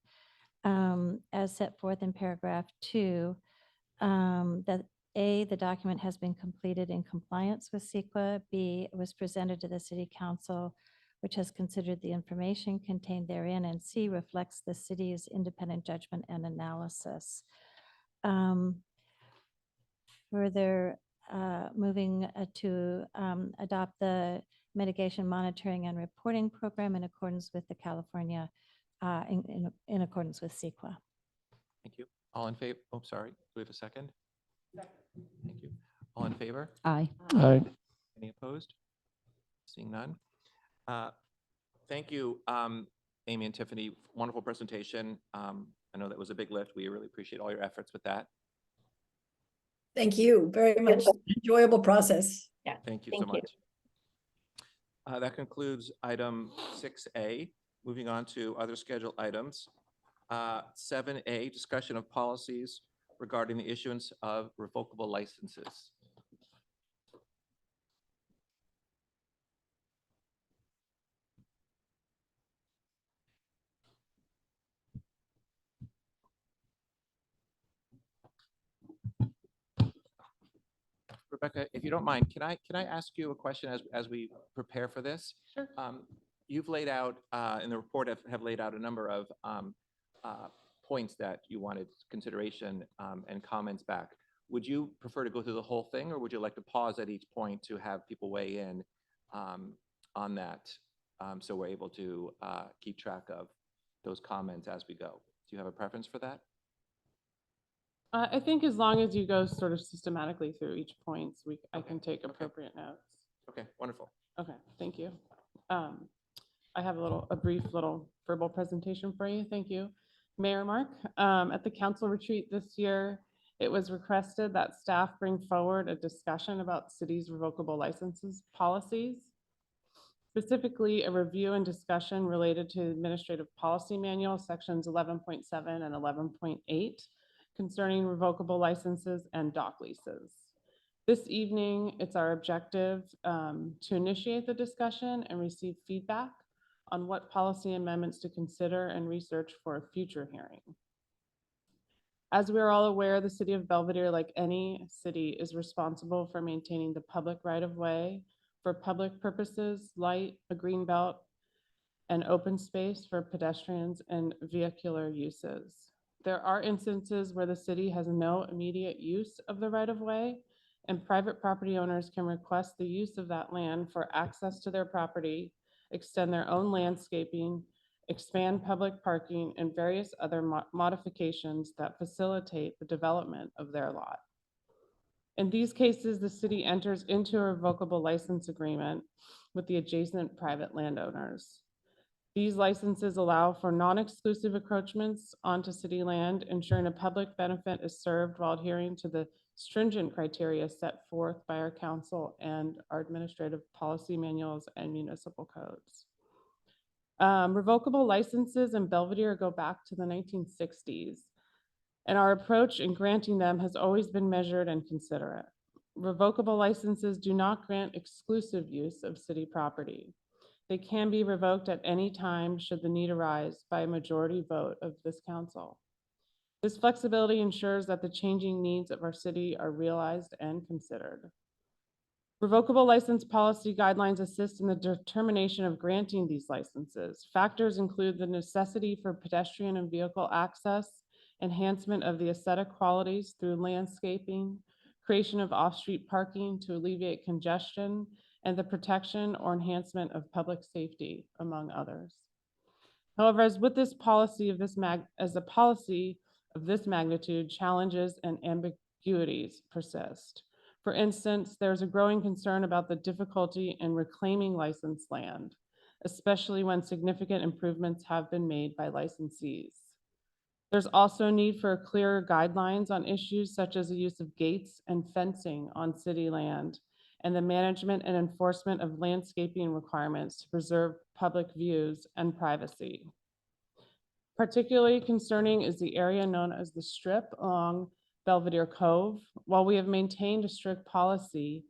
as set forth in paragraph 2, that A, the document has been completed in compliance with CEQA, B, it was presented to the City Council, which has considered the information contained therein, and C, reflects the city's independent judgment and analysis. Further, moving to adopt the mitigation monitoring and reporting program in accordance with the California, in accordance with CEQA. Thank you. All in favor? Oh, sorry. Do we have a second? Thank you. All in favor? Aye. Aye. Any opposed? Seeing none. Thank you, Amy and Tiffany. Wonderful presentation. I know that was a big lift. We really appreciate all your efforts with that. Thank you very much. Enjoyable process. Yeah. Thank you so much. That concludes item 6A. Moving on to other scheduled items. 7A, discussion of policies regarding the issuance of revocable licenses. Rebecca, if you don't mind, can I ask you a question as we prepare for this? Sure. You've laid out in the report have laid out a number of points that you wanted consideration and comments back. Would you prefer to go through the whole thing, or would you like to pause at each point to have people weigh in on that, so we're able to keep track of those comments as we go? Do you have a preference for that? I think as long as you go sort of systematically through each point, I can take appropriate notes. Okay, wonderful. Okay, thank you. I have a brief little verbal presentation for you. Thank you, Mayor Mark. At the council retreat this year, it was requested that staff bring forward a discussion about city's revocable licenses policies, specifically a review and discussion related to Administrative Policy Manual, sections 11.7 and 11.8, concerning revocable licenses and dock leases. This evening, it's our objective to initiate the discussion and receive feedback on what policy amendments to consider and research for a future hearing. As we're all aware, the city of Belvedere, like any city, is responsible for maintaining the public right-of-way for public purposes, light, a green belt, and open space for pedestrians and vehicular uses. There are instances where the city has no immediate use of the right-of-way, and private property owners can request the use of that land for access to their property, extend their own landscaping, expand public parking, and various other modifications that facilitate the development of their lot. In these cases, the city enters into a revocable license agreement with the adjacent private landowners. These licenses allow for non-exclusive encroachments onto city land, ensuring a public benefit is served while adhering to the stringent criteria set forth by our council and our administrative policy manuals and municipal codes. Revocable licenses in Belvedere go back to the 1960s, and our approach in granting them has always been measured and considerate. Revocable licenses do not grant exclusive use of city property. They can be revoked at any time should the need arise by a majority vote of this council. This flexibility ensures that the changing needs of our city are realized and considered. Revocable license policy guidelines assist in the determination of granting these licenses. Factors include the necessity for pedestrian and vehicle access, enhancement of the aesthetic qualities through landscaping, creation of off-street parking to alleviate congestion, and the protection or enhancement of public safety, among others. However, as with this policy of this policy of this magnitude, challenges and ambiguities persist. For instance, there's a growing concern about the difficulty in reclaiming licensed land, especially when significant improvements have been made by licensees. There's also a need for clearer guidelines on issues such as the use of gates and fencing on city land, and the management and enforcement of landscaping requirements to preserve public views and privacy. Particularly concerning is the area known as the Strip along Belvedere Cove. While we have maintained a strict policy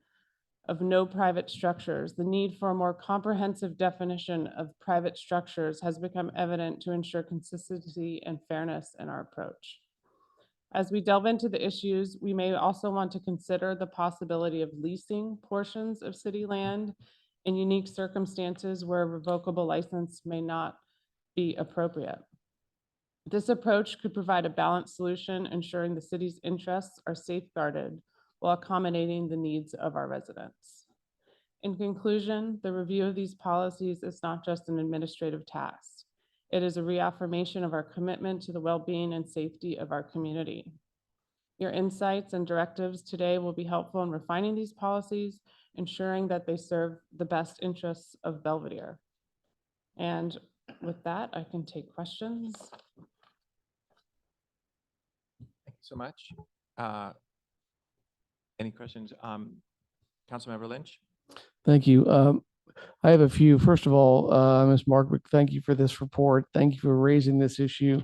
of no private structures, the need for a more comprehensive definition of private structures has become evident to ensure consistency and fairness in our approach. As we delve into the issues, we may also want to consider the possibility of leasing portions of city land in unique circumstances where a revocable license may not be appropriate. This approach could provide a balanced solution, ensuring the city's interests are safeguarded while accommodating the needs of our residents. In conclusion, the review of these policies is not just an administrative task. It is a reaffirmation of our commitment to the well-being and safety of our community. Your insights and directives today will be helpful in refining these policies, ensuring that they serve the best interests of Belvedere. And with that, I can take questions. Thank you so much. Any questions? Councilmember Lynch? Thank you. I have a few. First of all, Ms. Markwick, thank you for this report. Thank you for raising this issue.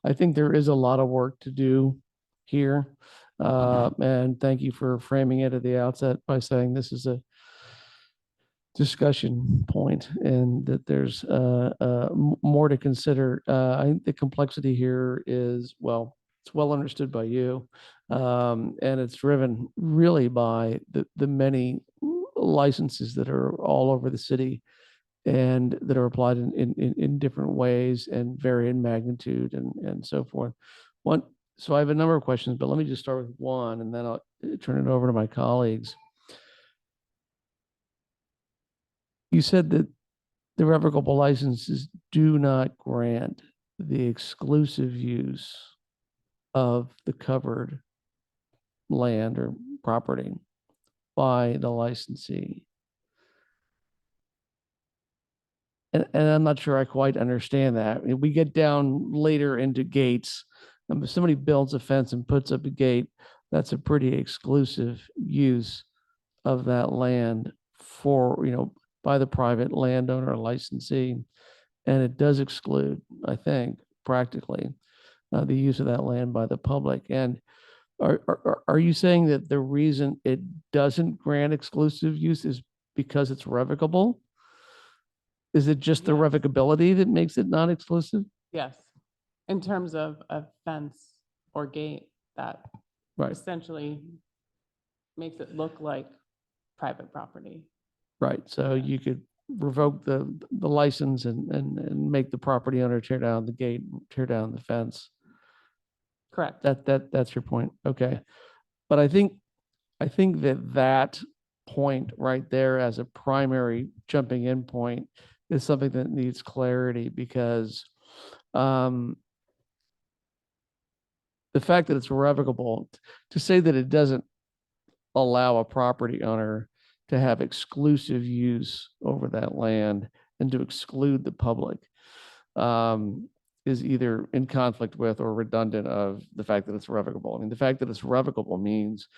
I think there is a lot of work to do here. And thank you for framing it at the outset by saying this is a discussion point and that there's more to consider. I think the complexity here is, well, it's well understood by you. And it's driven really by the many licenses that are all over the city and that are applied in different ways and vary in magnitude and so forth. So I have a number of questions, but let me just start with one and then I'll turn it over to my colleagues. You said that the revocable licenses do not grant the exclusive use of the covered land or property by the licensee. And I'm not sure I quite understand that. I mean, we get down later into gates. If somebody builds a fence and puts up a gate, that's a pretty exclusive use of that land for, by the private landowner or licensee. And it does exclude, I think, practically, the use of that land by the public. And are you saying that the reason it doesn't grant exclusive use is because it's revocable? Is it just the revocability that makes it non-exclusive? Yes, in terms of a fence or gate that essentially makes it look like private property. Right, so you could revoke the license and make the property owner tear down the gate, tear down the fence. Correct. That's your point. Okay. But I think that point right there as a primary jumping in point is something that needs clarity because the fact that it's revocable, to say that it doesn't allow a property owner to have exclusive use over that land and to exclude the public is either in conflict with or redundant of the fact that it's revocable. I mean, the fact that it's revocable means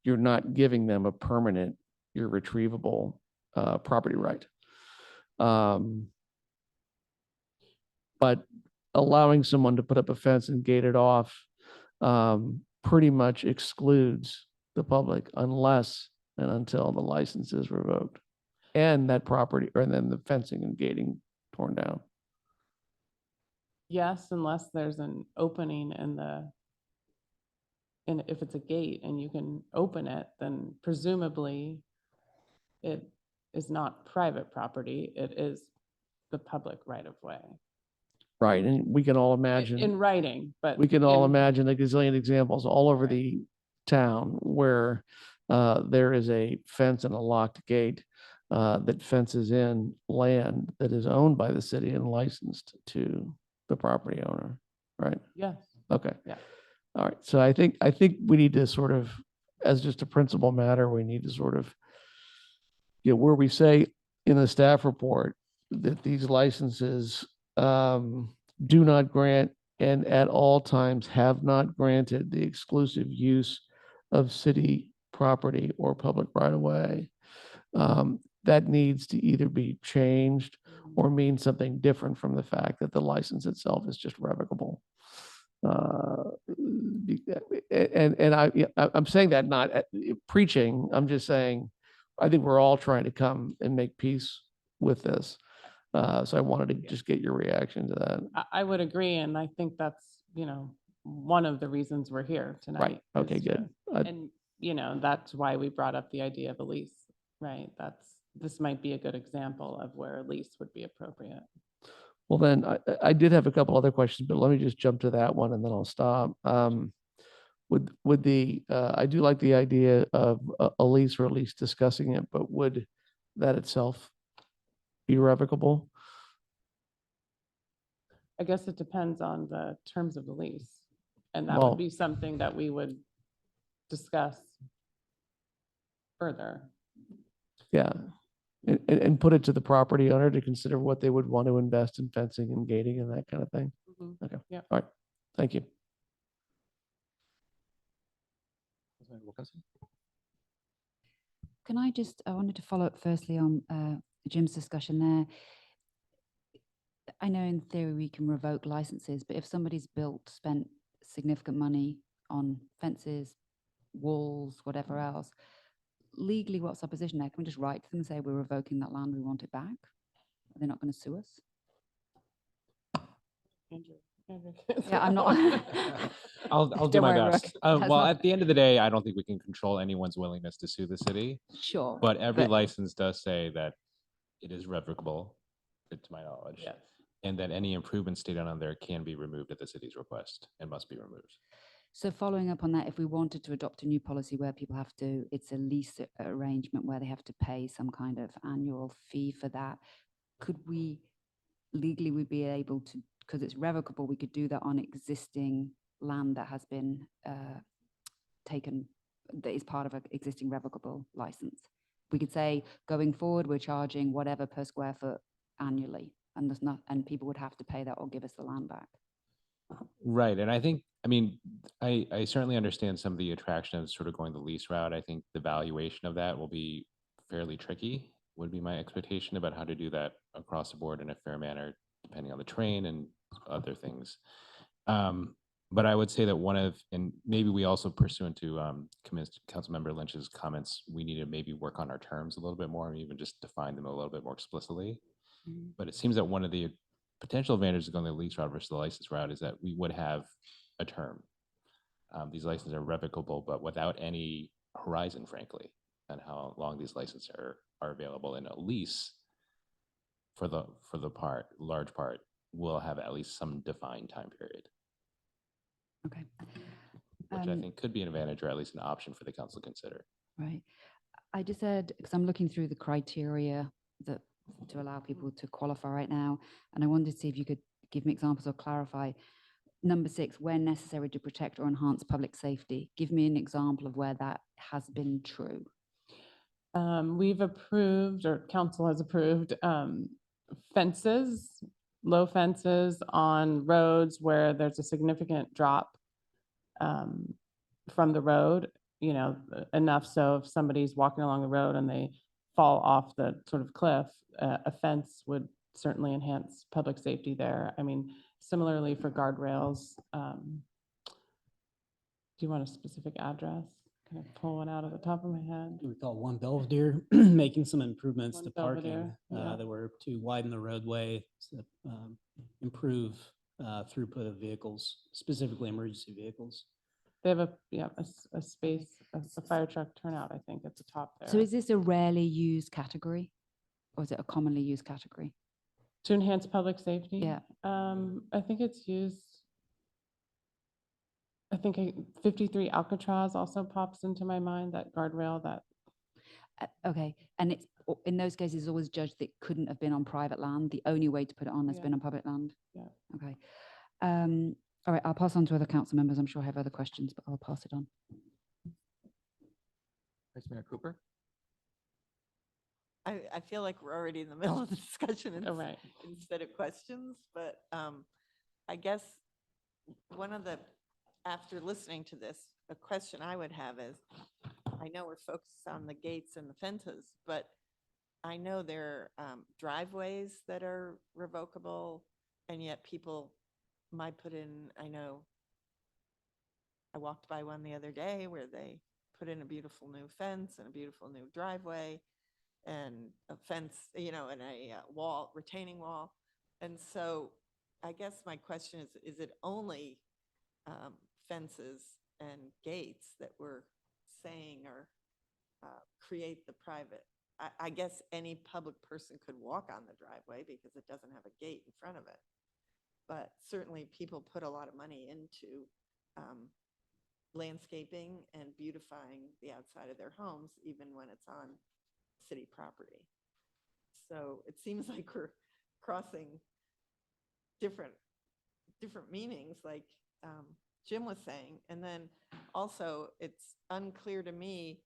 you're not giving them a permanent, irretrievable property right. But allowing someone to put up a fence and gate it off pretty much excludes the public unless and until the license is revoked and that property, or then the fencing and gating torn down. Yes, unless there's an opening and if it's a gate and you can open it, then presumably it is not private property, it is the public right of way. Right, and we can all In imagine, writing, but. we can all in- imagine a gazillion examples all over the town where there is a fence and a locked gate that fences in land that is owned by the city and licensed to the property owner, right? Yes. Okay. Yeah. All right. So I think we need to sort of, as just a principal matter, we need to sort of, where we say in the staff report that these licenses do not grant and at all times have not granted the exclusive use of city property or public right of way. That needs to either be changed or mean something different from the fact that the license itself is just revocable. I'm saying that not preaching, I'm just saying, I think we're all trying to come and make peace with this. So I wanted to just get your reaction to that. I would agree, and I think that's, one of the reasons we're here tonight. Right. Okay, is to- good. And, that's why we brought up the idea of a lease, right? This might be a good example of where a lease would be appropriate. Well, then I did have a couple other questions, but let me just jump to that one and then I'll stop. Would the I do like the idea of a lease or at least discussing it, but would that itself be revocable? I guess it depends on the terms of the lease. And that Well- would be something that we would discuss further. Yeah. And put it to the property owner to consider what they would want to invest in fencing and gating and that kind of thing. Mhm. Okay. Yeah. All right. Thank you. Can I wanted to follow up firstly on Jim's discussion there. I know in theory we can revoke licenses, but if somebody's spent significant money on fences, walls, whatever else, legally, what's our position there? Can we just write to them and say we're revoking that land, we want it back? Are they not going to sue us? Andrew. Yeah, I'm not. I'll do Don't my worry, Brooke. best. That's Well, not- at the end of the day, I don't think we can control anyone's willingness to sue the city. Sure. But every license does say that it is revocable, to my knowledge. Yes. And that any improvements stated on there can be removed at the city's request and must be removed. So following up on that, if we wanted to adopt a new policy where people have to, it's a lease arrangement where they have to pay some kind of annual fee for that, could we legally we'd be able to, because it's revocable, we could do that on existing land that has been taken, that is part of an existing revocable license. We could say, going forward, we're charging whatever per square foot annually, and there's not, and people would have to pay that or give us the land back. Right. And I think, I mean, I certainly understand some of the attraction of sort of going the lease route. I think the valuation of that will be fairly tricky, would be my expectation about how to do that across the board in a fair manner, depending on the terrain and other things. But I would say that and maybe we also pursuant to Councilmember Lynch's comments, we need to maybe work on our terms a little bit more, and even just define them a little bit more explicitly. But it seems that one of the potential advantages of going the lease route versus the license route is that we would have a term. These licenses are revocable, but without any horizon, frankly, on how long these licenses are available. In a lease, for the large part, will have at least some defined time period. Okay. Which I think could be an advantage or at least an option for the council to consider. Right. I just said, because I'm looking through the criteria that to allow people to qualify right now, and I wanted to see if you could give me examples or clarify. Number 6, where necessary to protect or enhance public safety. Give me an example of where that has been true. We've approved, or council has approved, fences, low fences on roads where there's a significant drop from the road, enough so if somebody's walking along the road and they fall off the sort of cliff, a fence would certainly enhance public safety there. I mean, similarly for guardrails, do you want a specific address? Can I pull one out of the top of my head? We call 1 Belvedere, making some improvements 1 to parking Belvedere, yeah. that were to widen the roadway, to improve throughput of vehicles, specifically emergency vehicles. They have a space, a fire truck turnout, I think, at the top there. So is this a rarely used category? Or is it a commonly used category? To enhance public safety? Yeah. I think it's used. I think 53 Alcatraz also pops into my mind, that guardrail that. Okay, and it's in those cases always judged that it couldn't have been on private land. The only way to put it on has Yeah. been on public land. Yeah. Okay. All right, I'll pass on to other council members. I'm sure I have other questions, but I'll pass it on. Vice Mayor Cooper? I feel like we're already in the middle of the discussion Oh, right. instead of questions, but I guess one of the, after listening to this, a question I would have is, I know we're focused on the gates and the fences, but I know there are driveways that are revocable, and yet people might put in, I know I walked by one the other day where they put in a beautiful new fence and a beautiful new driveway and a fence, and a wall, retaining wall. And so I guess my question is it only fences and gates that we're saying are create the private? I guess any public person could walk on the driveway because it doesn't have a gate in front of it. But certainly people put a lot of money into landscaping and beautifying the outside of their homes, even when it's on city property. So it seems like we're crossing different meanings, like Jim was saying. And then also it's unclear to me,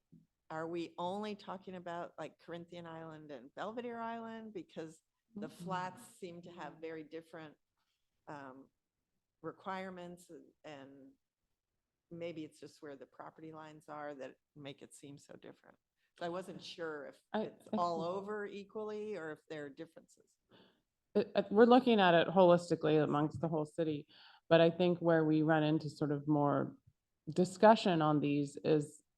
are we only talking about like Corinthian Island and Belvedere Island? Because the flats seem to have very different requirements, and maybe it's just where the property lines are that make it seem so different. So I wasn't sure if it's all over equally or if there are differences. We're looking at it holistically amongst the whole city, but I think where we run into sort of more discussion on these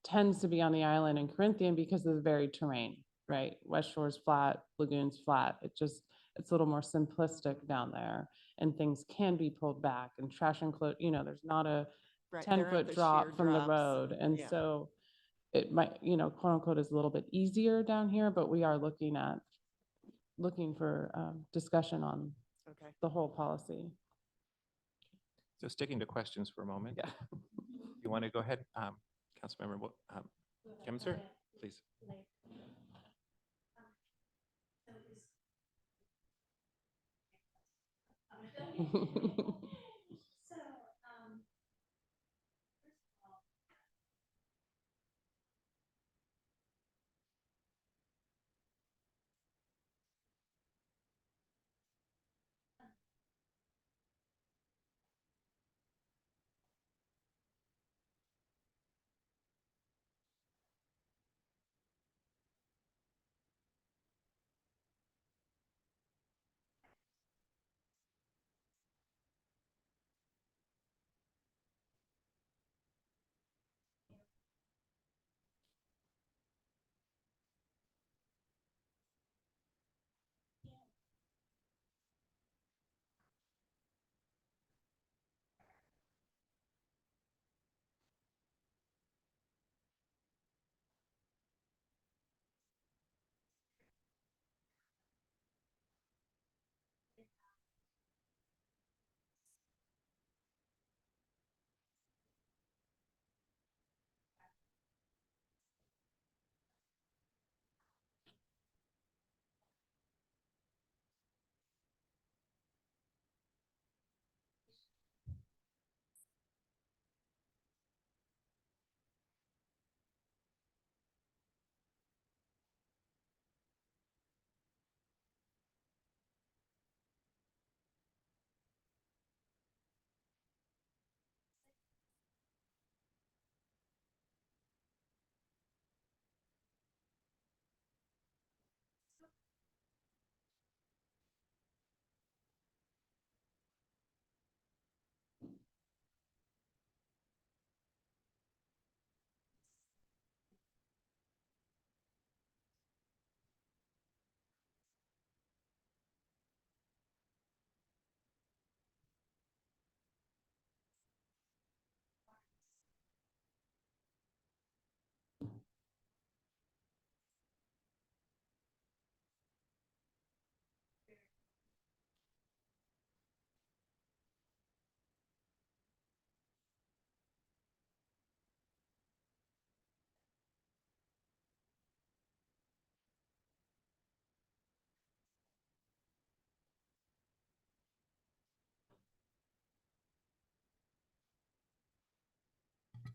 tends to be on the island in Corinthian because of the varied terrain, right? West Shore's flat, Lagoon's flat. It's a little more simplistic down there, and things can be pulled back and trash enclosed, there's not a Right, there aren't 10-foot the drop sheer from the drops. road. And Yeah. so it might, quote unquote, is a little bit easier down here, but we are looking for discussion on Okay. the whole policy. So sticking to questions for a moment. Yeah. You want to go ahead, Councilmember Kemser, please.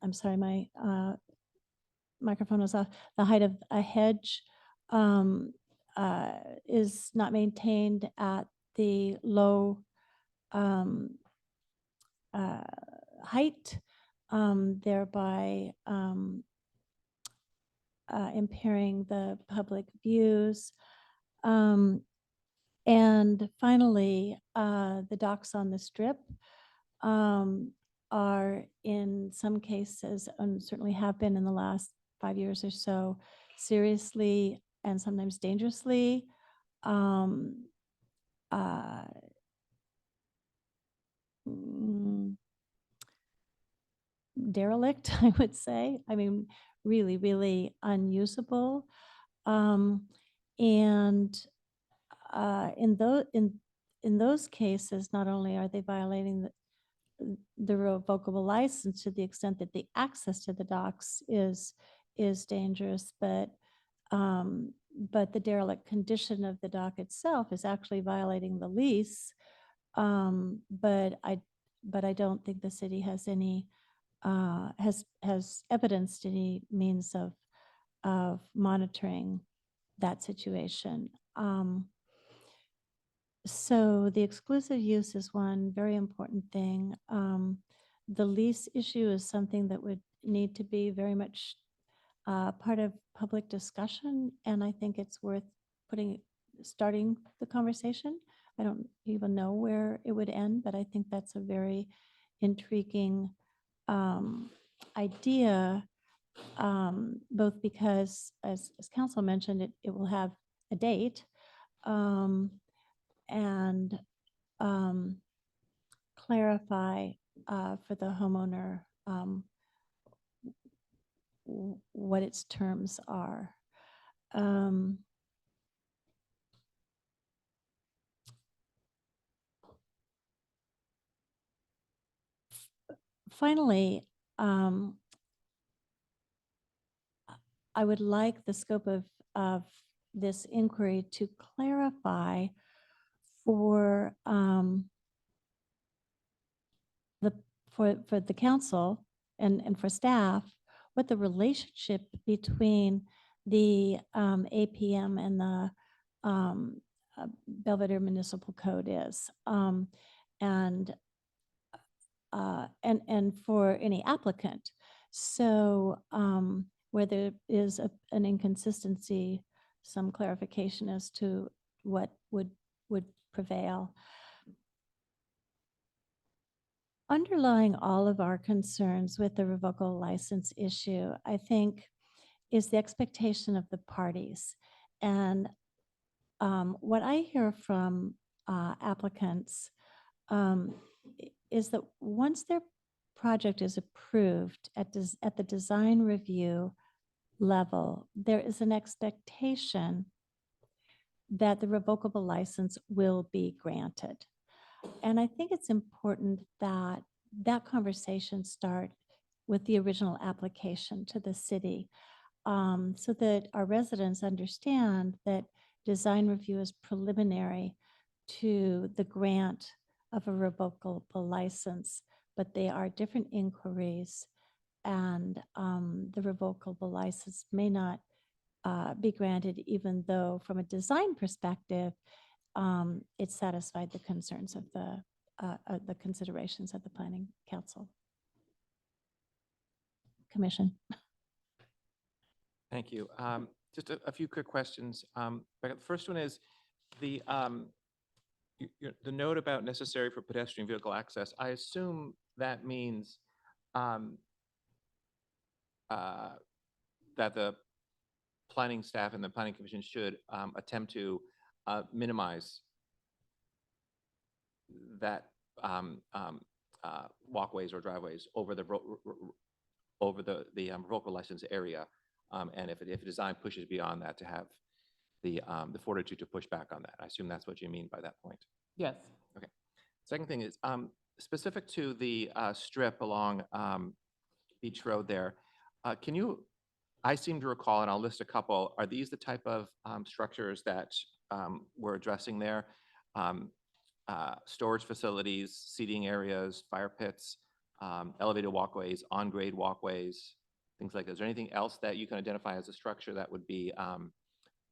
I'm sorry, my microphone was off. The height of a hedge is not maintained at the low height, thereby impairing the public views. And finally, the docks on the strip are in some cases, and certainly have been in the last 5 years or so, seriously and sometimes dangerously derelict, I would say. I mean, really, really unusable. And in those cases, not only are they violating the revocable license to the extent that the access to the docks is dangerous, but the derelict condition of the dock itself is actually violating the lease. But I don't think the city has any has evidenced any means of monitoring that situation. So the exclusive use is one very important thing. The lease issue is something that would need to be very much part of public discussion, and I think it's worth starting the conversation. I don't even know where it would end, but I think that's a very intriguing idea, both because, as council mentioned, it will have a date, and clarify for the homeowner what its terms are. Finally, I would like the scope of this inquiry to clarify for the council and for staff what the relationship between the APM and the Belvedere Municipal Code is, and for any applicant. So where there is an inconsistency, some clarification as to what would prevail. Underlying all of our concerns with the revocable license issue, I think, is the expectation of the parties. And what I hear from applicants is that once their project is approved at the design review level, there is an expectation that the revocable license will be granted. And I think it's important that that conversation start with the original application to the city, so that our residents understand that design review is preliminary to the grant of a revocable license, but they are different inquiries, and the revocable license may not be granted, even though from a design perspective, it satisfied the concerns of the considerations of the Planning Council Commission. Thank you. Just a few quick questions. The first one is the note about necessary for pedestrian vehicle access. I assume that means that the planning staff and the planning commission should attempt to minimize that walkways or driveways over the revocable license area, and if a design pushes beyond that, to have the fortitude to push back on that. I assume that's what you mean by that point. Yes. Okay. Second thing is specific to the strip along Beach Road there. Can you? I seem to recall, and I'll list a couple. Are these the type of structures that we're addressing there? Storage facilities, seating areas, fire pits, elevated walkways, on-grade walkways, things like that. Is there anything else that you can identify as a structure that would be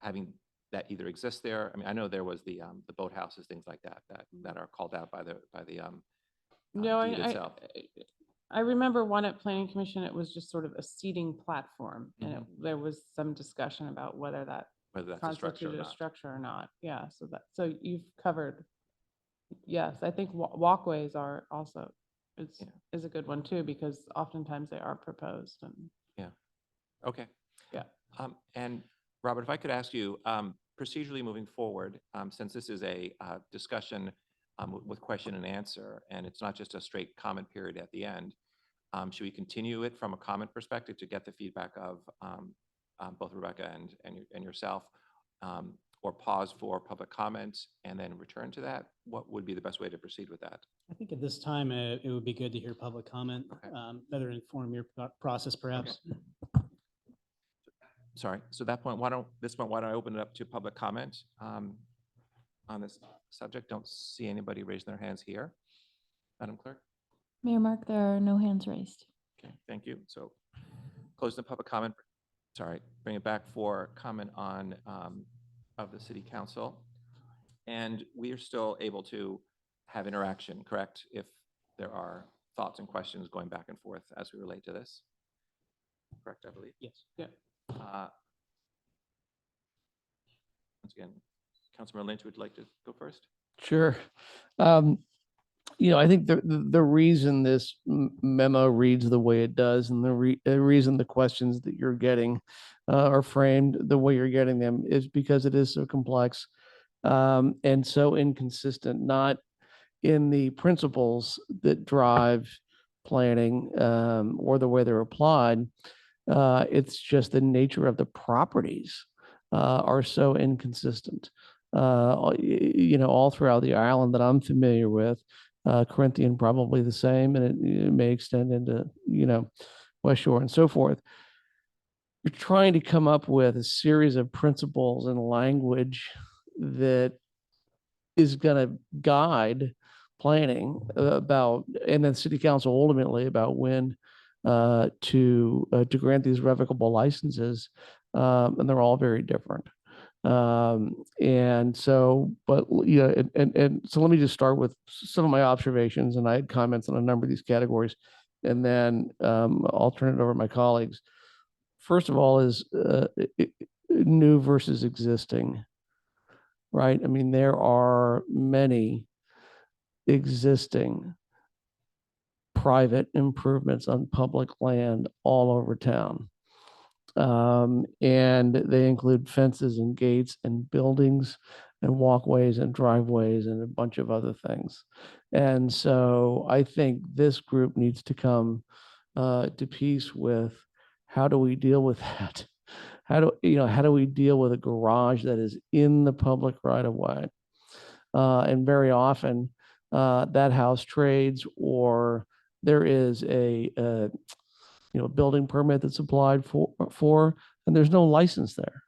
having, that either exists there? I mean, I know there was the boathouses, things like that, that are called out by the No, deed itself. I remember one at Planning Commission, it was just sort of a seating platform. And there was some discussion about whether that Whether that's a structure or constituted a not. structure or not. Yeah, so you've covered. Yes, I think walkways are also, is a good one too, because oftentimes they are proposed and. Yeah. Okay. Yeah. And Robert, if I could ask you, procedurally moving forward, since this is a discussion with question and answer, and it's not just a straight comment period at the end, should we continue it from a comment perspective to get the feedback of both Rebecca and yourself, or pause for public comments and then return to that? What would be the best way to proceed with that? I think at this time, it would be good to hear public comment, better inform your process perhaps. Sorry, so at that point, why don't I open it up to public comment on this subject? Don't see anybody raising their hands here. Madam Clerk? Mayor Mark, there are no hands raised. Okay, thank you. So close the public comment. Sorry, bring it back for comment on of the City Council. And we are still able to have interaction, correct? If there are thoughts and questions going back and forth as we relate to this. Correct, I believe. Yes. Yeah. Once again, Councilmember Lynch would like to go first. Sure. I think the reason this memo reads the way it does, and the reason the questions that you're getting are framed the way you're getting them, is because it is so complex and so inconsistent, not in the principles that drive planning or the way they're applied. It's just the nature of the properties are so inconsistent. All throughout the island that I'm familiar with, Corinthian probably the same, and it may extend into, West Shore and so forth. You're trying to come up with a series of principles and language that is going to guide planning about, and then City Council ultimately about when to grant these revocable licenses, and they're all very different. And so let me just start with some of my observations, and I had comments on a number of these categories, and then I'll turn it over to my colleagues. First of all is new versus existing, right? I mean, there are many existing private improvements on public land all over town. And they include fences and gates and buildings and walkways and driveways and a bunch of other things. And so I think this group needs to come to peace with, how do we deal with that? How do we deal with a garage that is in the public right of way? And very often that house trades, or there is a building permit that's applied for, and there's no license there.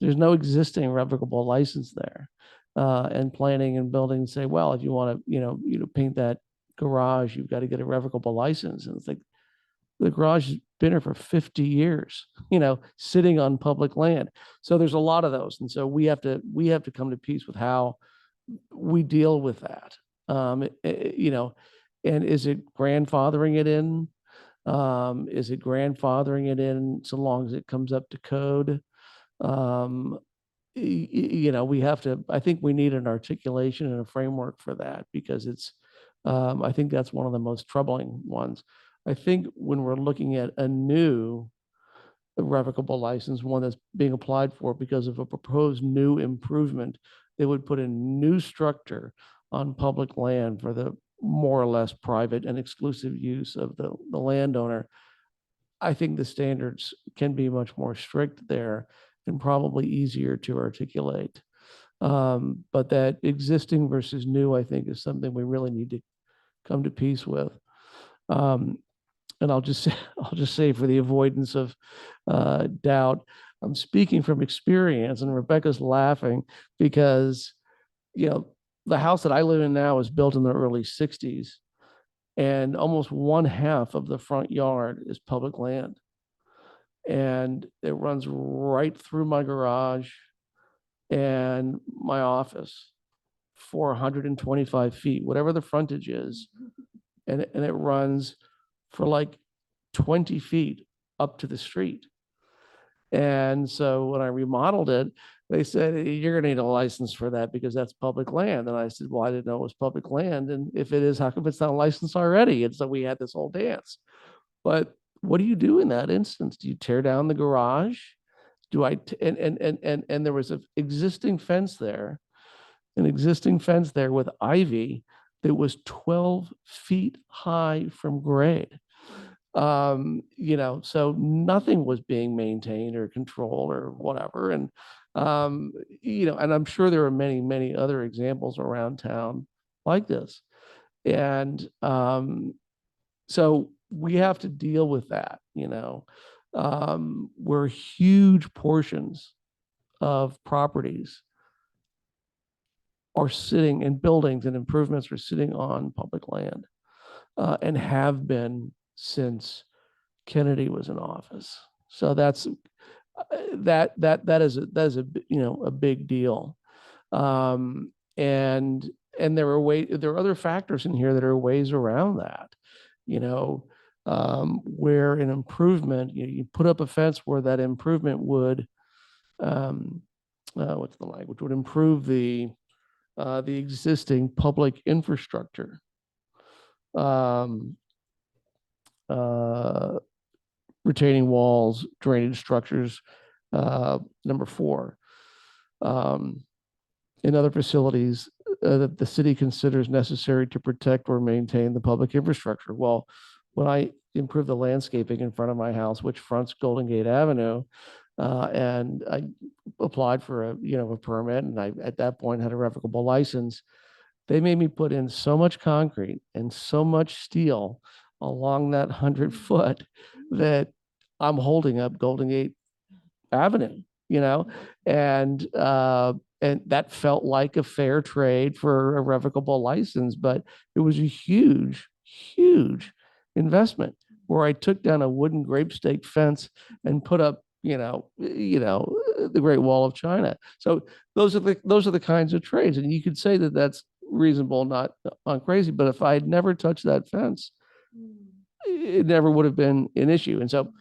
There's no existing revocable license there. And planning and building say, well, if you want to, paint that garage, you've got to get a revocable license. And it's like, the garage has been here for 50 years, sitting on public land. So there's a lot of those. And so we have to come to peace with how we deal with that. And is it grandfathering it in? Is it grandfathering it in so long as it comes up to code? I think we need an articulation and a framework for that, because I think that's one of the most troubling ones. I think when we're looking at a new revocable license, one that's being applied for because of a proposed new improvement, they would put a new structure on public land for the more or less private and exclusive use of the landowner. I think the standards can be much more strict there and probably easier to articulate. But that existing versus new, I think, is something we really need to come to peace with. And I'll just say for the avoidance of doubt, I'm speaking from experience, and Rebecca's laughing because, the house that I live in now was built in the early 60s. and almost 1/2 of the front yard is public land. And it runs right through my garage and my office for 125 feet, whatever the frontage is. And it runs for like 20 feet up to the street. And so when I remodeled it, they said, you're gonna need a license for that because that's public land. And I said, well, I didn't know it was public land. And if it is, how come it's not licensed already? And so we had this whole dance. But what do you do in that instance? Do you tear down the garage? Do I, and there was an existing fence there, with ivy that was 12 feet high from grade. So nothing was being maintained or controlled or whatever. And, and I'm sure there are many, many other examples around town like this. And so we have to deal with that, where huge portions of properties are sitting in buildings and improvements are sitting on public land and have been since Kennedy was in office. So that's that is a big deal. And there are other factors in here that are ways around that, where an improvement, you put up a fence where that improvement would, what's the language, would improve the existing public infrastructure. Retaining walls, drainage structures, number 4. In other facilities that the city considers necessary to protect or maintain the public infrastructure. Well, when I improved the landscaping in front of my house, which fronts Golden Gate Avenue, and I applied for a permit, and I at that point had a revocable license, they made me put in so much concrete and so much steel along that 100-foot that I'm holding up Golden Gate Avenue, and that felt like a fair trade for a revocable license, but it was a huge, huge investment where I took down a wooden grape stake fence and put up, the Great Wall of China. So those are the kinds of trades, and you could say that that's reasonable, not crazy. But if I had never touched that fence, it never would have been an issue. And so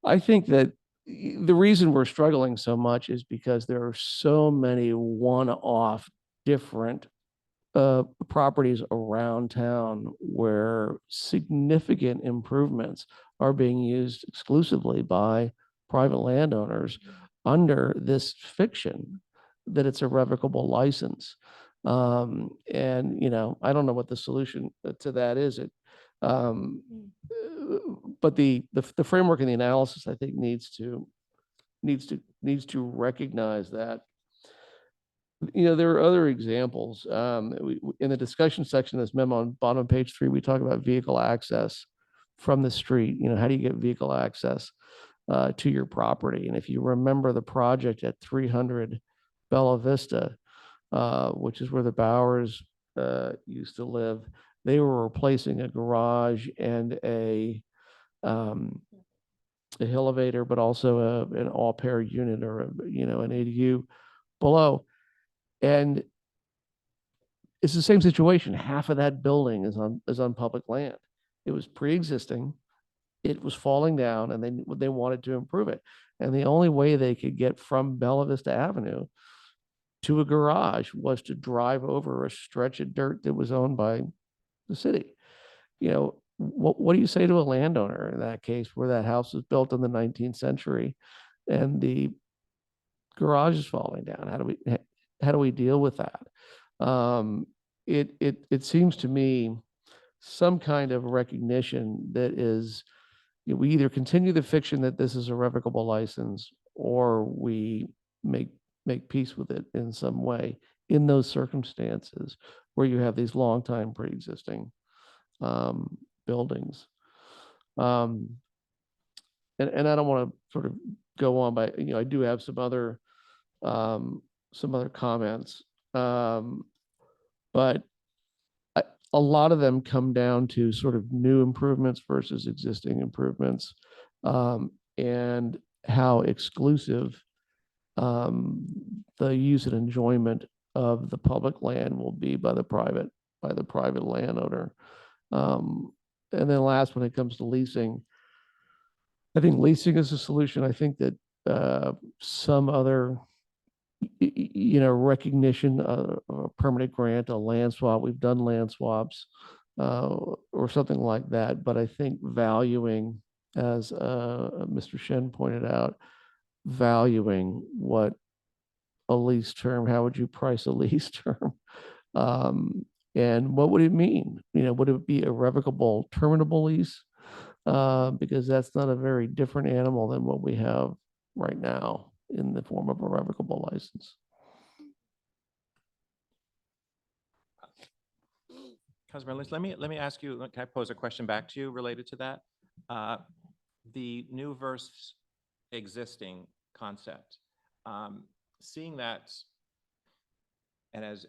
I think that the reason we're struggling so much is because there are so many one-off different properties around town where significant improvements are being used exclusively by private landowners under this fiction that it's a revocable license. And, I don't know what the solution to that is. But the framework and the analysis, I think, needs to recognize that. There are other examples. In the discussion section of this memo on bottom page 3, we talk about vehicle access from the street. How do you get vehicle access to your property? And if you remember the project at 300 Bella Vista, which is where the Bowers used to live, they were replacing a garage and a elevator, but also an all-pair unit or an ADU below. And it's the same situation. Half of that building is on public land. It was pre-existing. It was falling down, and they wanted to improve it. And the only way they could get from Bella Vista Avenue to a garage was to drive over a stretch of dirt that was owned by the city. What do you say to a landowner in that case where that house was built in the 19th century and the garage is falling down? How do we deal with that? It seems to me some kind of recognition that is, we either continue the fiction that this is a revocable license, or we make peace with it in some way in those circumstances where you have these long time pre-existing buildings. And I don't want to sort of go on, but I do have some other comments. But a lot of them come down to sort of new improvements versus existing improvements, and how exclusive the use and enjoyment of the public land will be by the private landowner. And then last, when it comes to leasing, I think leasing is a solution. I think that some other recognition, a permanent grant, a land swap. We've done land swaps or something like that. But I think valuing, as Mr. Shen pointed out, valuing what a lease term, how would you price a lease term? And what would it mean? Would it be a revocable, terminable lease? Because that's not a very different animal than what we have right now in the form of a revocable license. Councilmember Lynch, let me ask you, can I pose a question back to you related to that? The new versus existing concept, seeing that, and as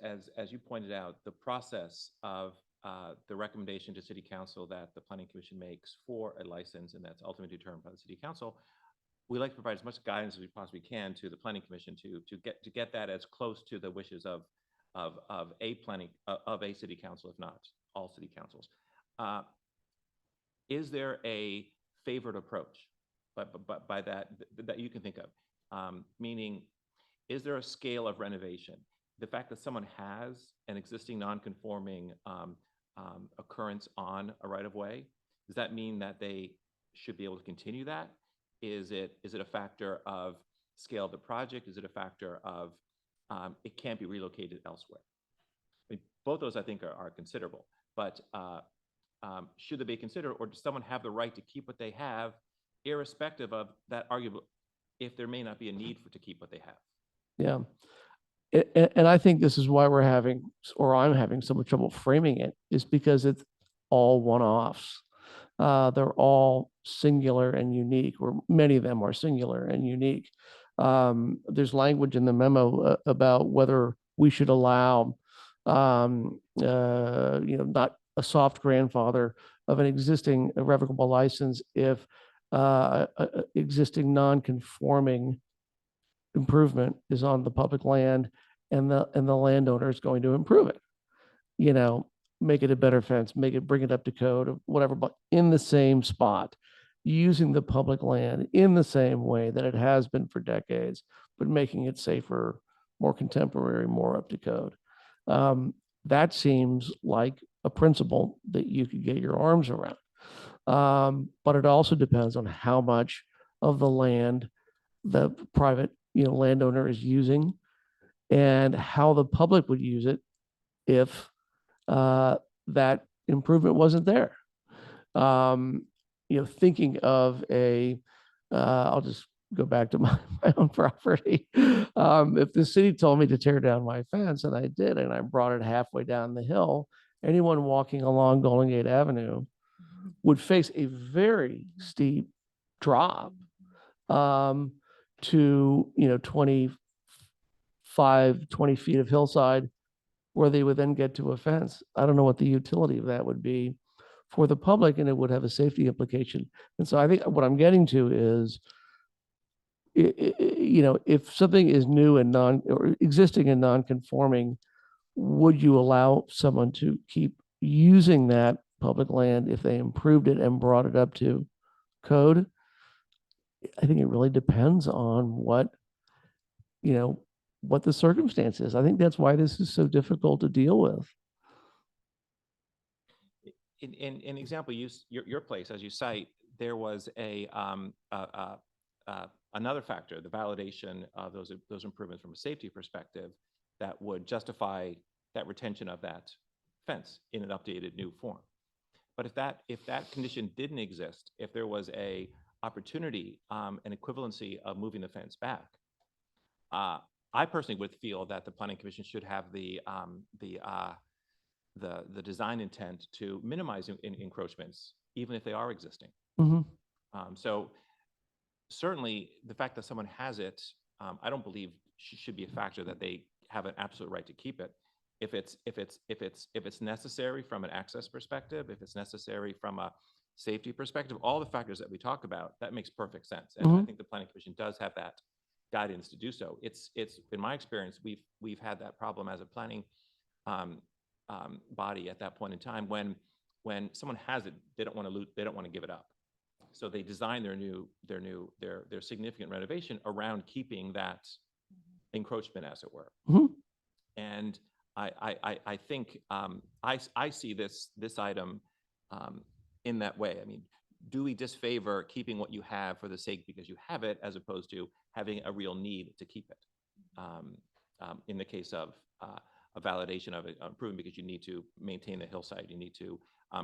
you pointed out, the process of the recommendation to City Council that the Planning Commission makes for a license, and that's ultimately determined by the City Council, we like to provide as much guidance as we possibly can to the Planning Commission to get that as close to the wishes of a City Council, if not all City Councils. Is there a favored approach by that you can think of? Meaning, is there a scale of renovation? The fact that someone has an existing non-conforming occurrence on a right-of-way, does that mean that they should be able to continue that? Is it a factor of scale of the project? Is it a factor of it can't be relocated elsewhere? I mean, both those I think are considerable, but should they be considered, or does someone have the right to keep what they have, irrespective of that argument, if there may not be a need to keep what they have? Yeah. And I think this is why I'm having so much trouble framing it, is because it's all one-offs. They're all singular and unique, or many of them are singular and unique. There's language in the memo about whether we should allow, not a soft grandfather of an existing irrevocable license if existing non-conforming improvement is on the public land and the landowner is going to improve it. Make it a better fence, bring it up to code or whatever, but in the same spot, using the public land in the same way that it has been for decades, but making it safer, more contemporary, more up to code. That seems like a principle that you could get your arms around. But it also depends on how much of the land the private landowner is using and how the public would use it if that improvement wasn't there. Thinking of I'll just go back to my own property. If the city told me to tear down my fence, and I did, and I brought it halfway down the hill, anyone walking along Golden Gate Avenue would face a very steep drop to 20 feet of hillside, where they would then get to a fence. I don't know what the utility of that would be for the public, and it would have a safety implication. And so I think what I'm getting to is, if something is new and or existing and non-conforming, would you allow someone to keep using that public land if they improved it and brought it up to code? I think it really depends on what the circumstance is. I think that's why this is so difficult to deal with. In example, your place, as you cite, there was another factor, the validation of those improvements from a safety perspective, that would justify that retention of that fence in an updated new form. But if that condition didn't exist, if there was a opportunity, an equivalency of moving the fence back, I personally would feel that the Planning Commission should have the design intent to minimize encroachments, even if they are existing. So certainly the fact that someone has it, I don't believe should be a factor that they have an absolute right to keep it. if it's necessary from an access perspective, if it's necessary from a safety perspective, all the factors that we talk about, that makes perfect sense. And I think the Planning Commission does have that guidance to do so. It's in my experience, we've had that problem as a planning body at that point in time when someone has it, they don't want to give it up. So they design their significant renovation around keeping that encroachment, as it were. And I think I see this item in that way. I mean, do we disfavor keeping what you have for the sake because you have it, as opposed to having a real need to keep it? In the case of a validation of it, improving because you need to maintain the hillside, you need to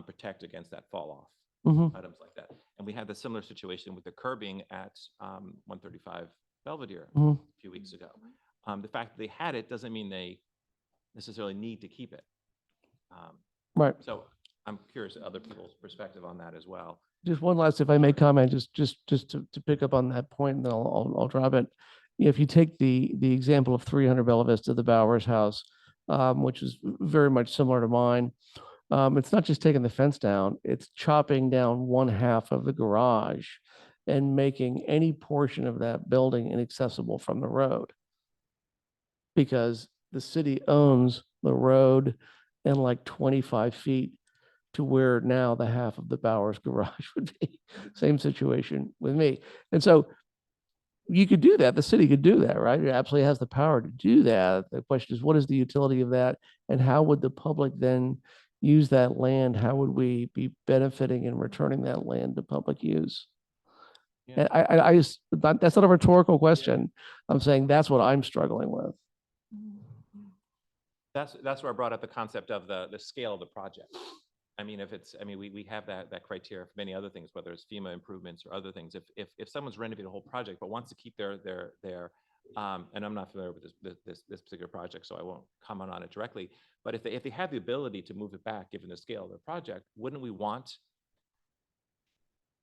protect against that fall off, items like that. And we had the similar situation with the curbing at 135 Belvedere a few weeks ago. The fact that they had it doesn't mean they necessarily need to keep it. Right. So I'm curious other people's perspective on that as well. Just one last, if I may comment, just to pick up on that point, and then I'll drop it. If you take the example of 300 Bella Vista, the Bowers house, which is very much similar to mine. It's not just taking the fence down, it's chopping down one half of the garage and making any portion of that building inaccessible from the road. Because the city owns the road and like 25 feet to where now the half of the Bowers garage would be. Same situation with me. And so you could do that. The city could do that, right? It absolutely has the power to do that. The question is, what is the utility of that? And how would the public then use that land? How would we be benefiting and returning that land to public use? And I just, that's not a rhetorical question. I'm saying that's what I'm struggling with. That's where I brought up the concept of the scale of the project. I mean, we have that criteria for many other things, whether it's FEMA improvements or other things. If someone's renovated a whole project but wants to keep their and I'm not familiar with this particular project, so I won't comment on it directly. But if they have the ability to move it back, given the scale of their project, wouldn't we want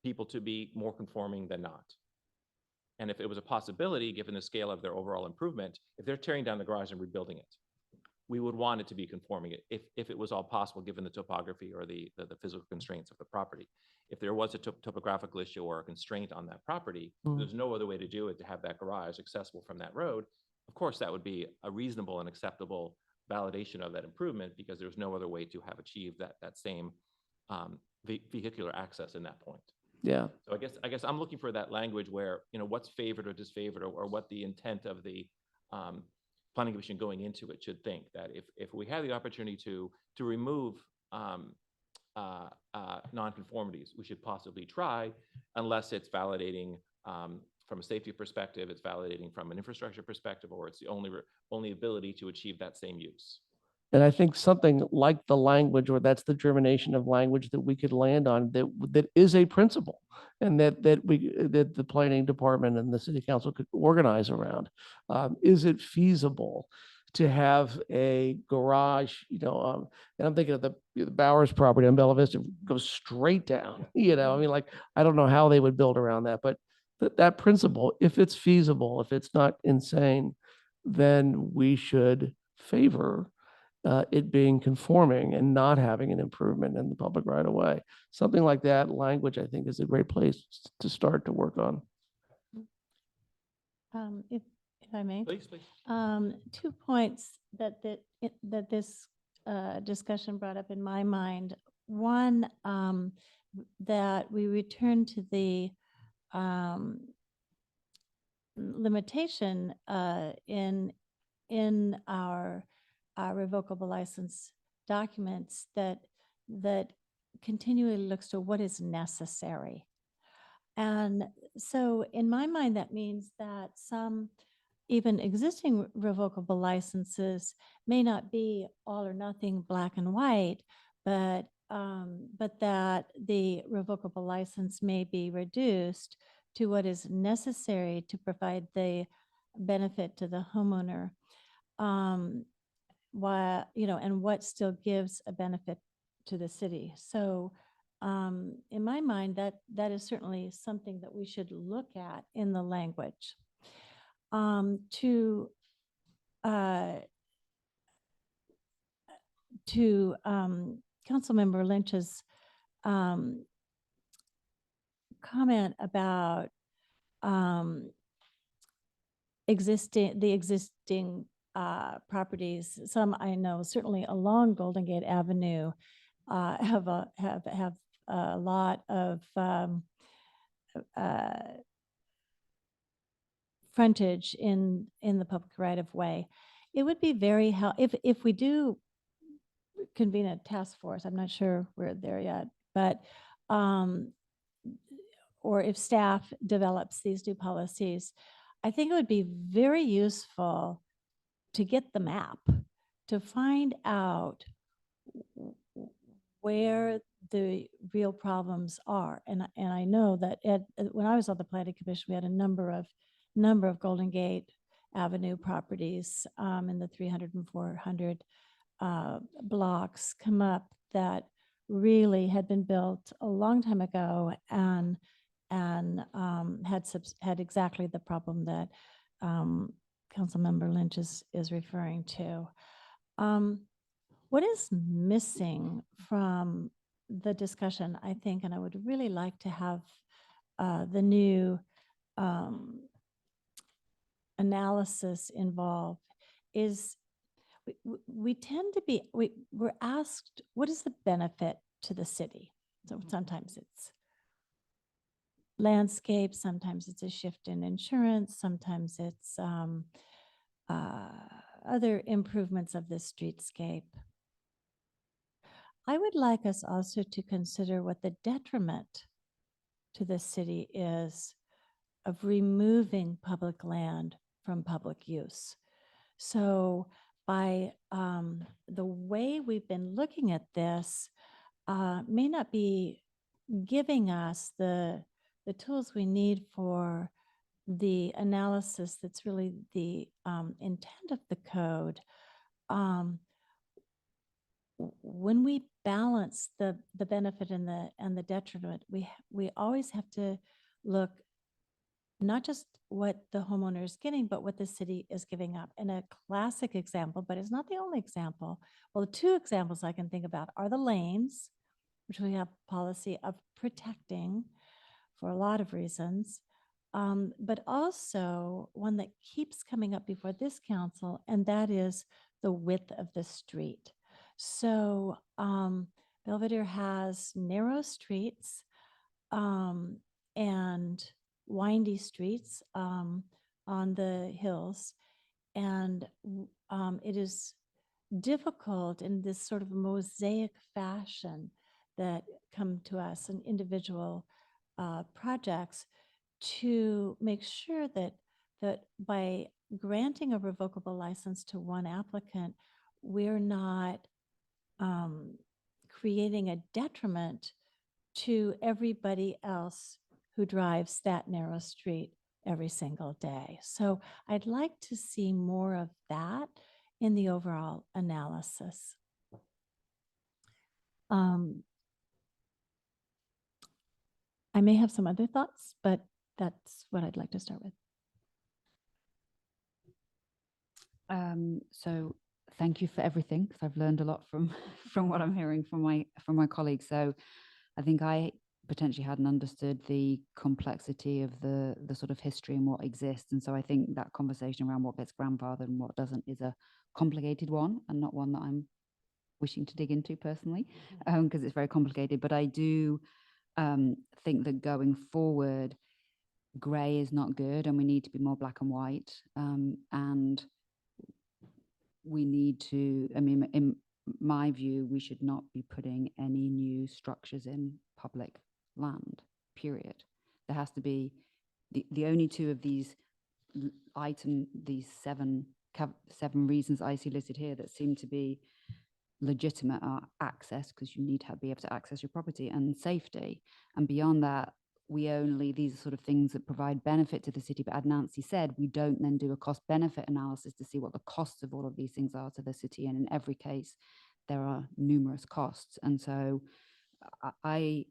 people to be more conforming than not? And if it was a possibility, given the scale of their overall improvement, if they're tearing down the garage and rebuilding it, we would want it to be conforming if it was all possible, given the topography or the physical constraints of the property. If there was a topographical issue or a constraint on that property, there's no other way to do it to have that garage accessible from that road. Of course, that would be a reasonable and acceptable validation of that improvement, because there's no other way to have achieved that same vehicular access in that point. Yeah. So I guess I'm looking for that language where, what's favored or disfavored, or what the intent of the Planning Commission going into it should think. That if we have the opportunity to remove nonconformities, we should possibly try, unless it's validating from a safety perspective, it's validating from an infrastructure perspective, or it's the only ability to achieve that same use. And I think something like the language, or that's the germination of language that we could land on, that is a principle, and that the planning department and the city council could organize around. Is it feasible to have a garage, and I'm thinking of the Bowers property on Bella Vista goes straight down, I mean, like, I don't know how they would build around that, but that principle, if it's feasible, if it's not insane, then we should favor it being conforming and not having an improvement in the public right of way. Something like that language, I think, is a great place to start to work on. If I may. Please. 2 points that this discussion brought up in my mind. One, that we return to the limitation in our revocable license documents that continually looks to what is necessary. And so in my mind, that means that some even existing revocable licenses may not be all or nothing, black and white, but that the revocable license may be reduced to what is necessary to provide the benefit to the homeowner. And what still gives a benefit to the city. So in my mind, that is certainly something that we should look at in the language. to Councilmember Lynch's comment about the existing properties. Some I know certainly along Golden Gate Avenue have a lot of frontage in the public right of way. It would be very if we do convene a task force. I'm not sure we're there yet, but or if staff develops these new policies, I think it would be very useful to get the map, to find out where the real problems are. And I know that when I was on the planning commission, we had a number of Golden Gate Avenue properties in the 300 and 400 blocks come up that really had been built a long time ago and had exactly the problem that Councilmember Lynch is referring to. What is missing from the discussion, I think, and I would really like to have the new analysis involved, is we tend to be, we're asked, what is the benefit to the city? So sometimes it's landscape, sometimes it's a shift in insurance, sometimes it's other improvements of the streetscape. I would like us also to consider what the detriment to the city is of removing public land from public use. So by the way we've been looking at this may not be giving us the tools we need for the analysis that's really the intent of the code. When we balance the benefit and the detriment, we always have to look not just what the homeowner is getting, but what the city is giving up. And a classic example, but it's not the only example. Well, the two examples I can think about are the lanes, which we have policy of protecting for a lot of reasons, but also one that keeps coming up before this council, and that is the width of the street. So Belvedere has narrow streets and windy streets on the hills, and it is difficult in this sort of mosaic fashion that come to us in individual projects to make sure that by granting a revocable license to one applicant, we're not creating a detriment to everybody else who drives that narrow street every single day. So I'd like to see more of that in the overall analysis. I may have some other thoughts, but that's what I'd like to start with. So thank you for everything, because I've learned a lot from what I'm hearing from my colleagues. So I think I potentially hadn't understood the complexity of the sort of history and what exists. And so I think that conversation around what gets grandfathered and what doesn't is a complicated one, and not one that I'm wishing to dig into personally, because it's very complicated. But I do think that going forward, gray is not good, and we need to be more black and white. And we need to, I mean, in my view, we should not be putting any new structures in public land, period. There has to be the only two of these these seven reasons I see listed here that seem to be legitimate are access, because you need to be able to access your property, and safety. And beyond that, these are sort of things that provide benefit to the city. But as Nancy said, we don't then do a cost benefit analysis to see what the costs of all of these things are to the city. And in every case, there are numerous costs. And so I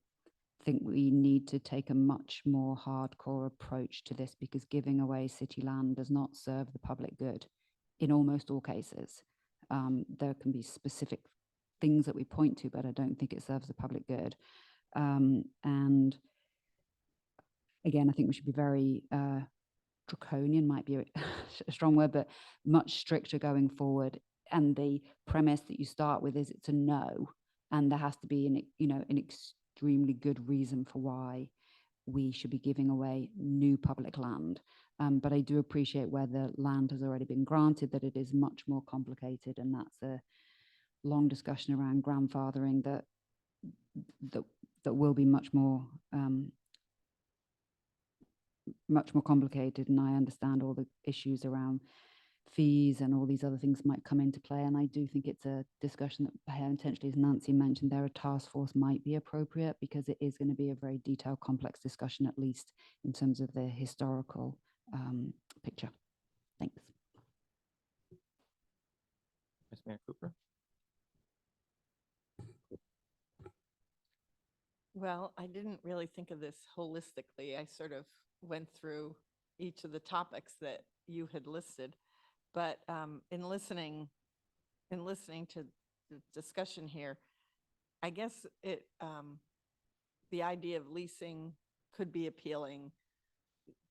think we need to take a much more hardcore approach to this, because giving away city land does not serve the public good in almost all cases. There can be specific things that we point to, but I don't think it serves the public good. And again, I think we should be very draconian, might be a strong word, but much stricter going forward. And the premise that you start with is it's a no, and there has to be an extremely good reason for why we should be giving away new public land. But I do appreciate where the land has already been granted, that it is much more complicated, and that's a long discussion around grandfathering that will be much more complicated. And I understand all the issues around fees and all these other things might come into play. And I do think it's a discussion that potentially, as Nancy mentioned, there a task force might be appropriate, because it is going to be a very detailed, complex discussion, at least in terms of the historical picture. Thanks. Ms. Mayor Cooper. Well, I didn't really think of this holistically. I sort of went through each of the topics that you had listed, but in listening to the discussion here, I guess the idea of leasing could be appealing.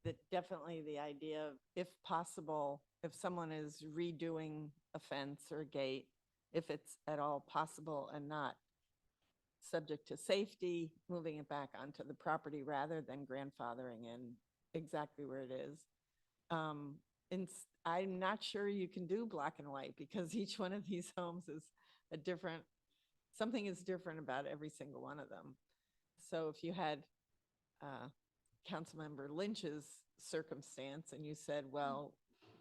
That definitely the idea of, if possible, if someone is redoing a fence or a gate, if it's at all possible and not subject to safety, moving it back onto the property rather than grandfathering in exactly where it is. And I'm not sure you can do black and white, because each one of these homes is something is different about every single one of them. So if you had Councilmember Lynch's circumstance and you said, well,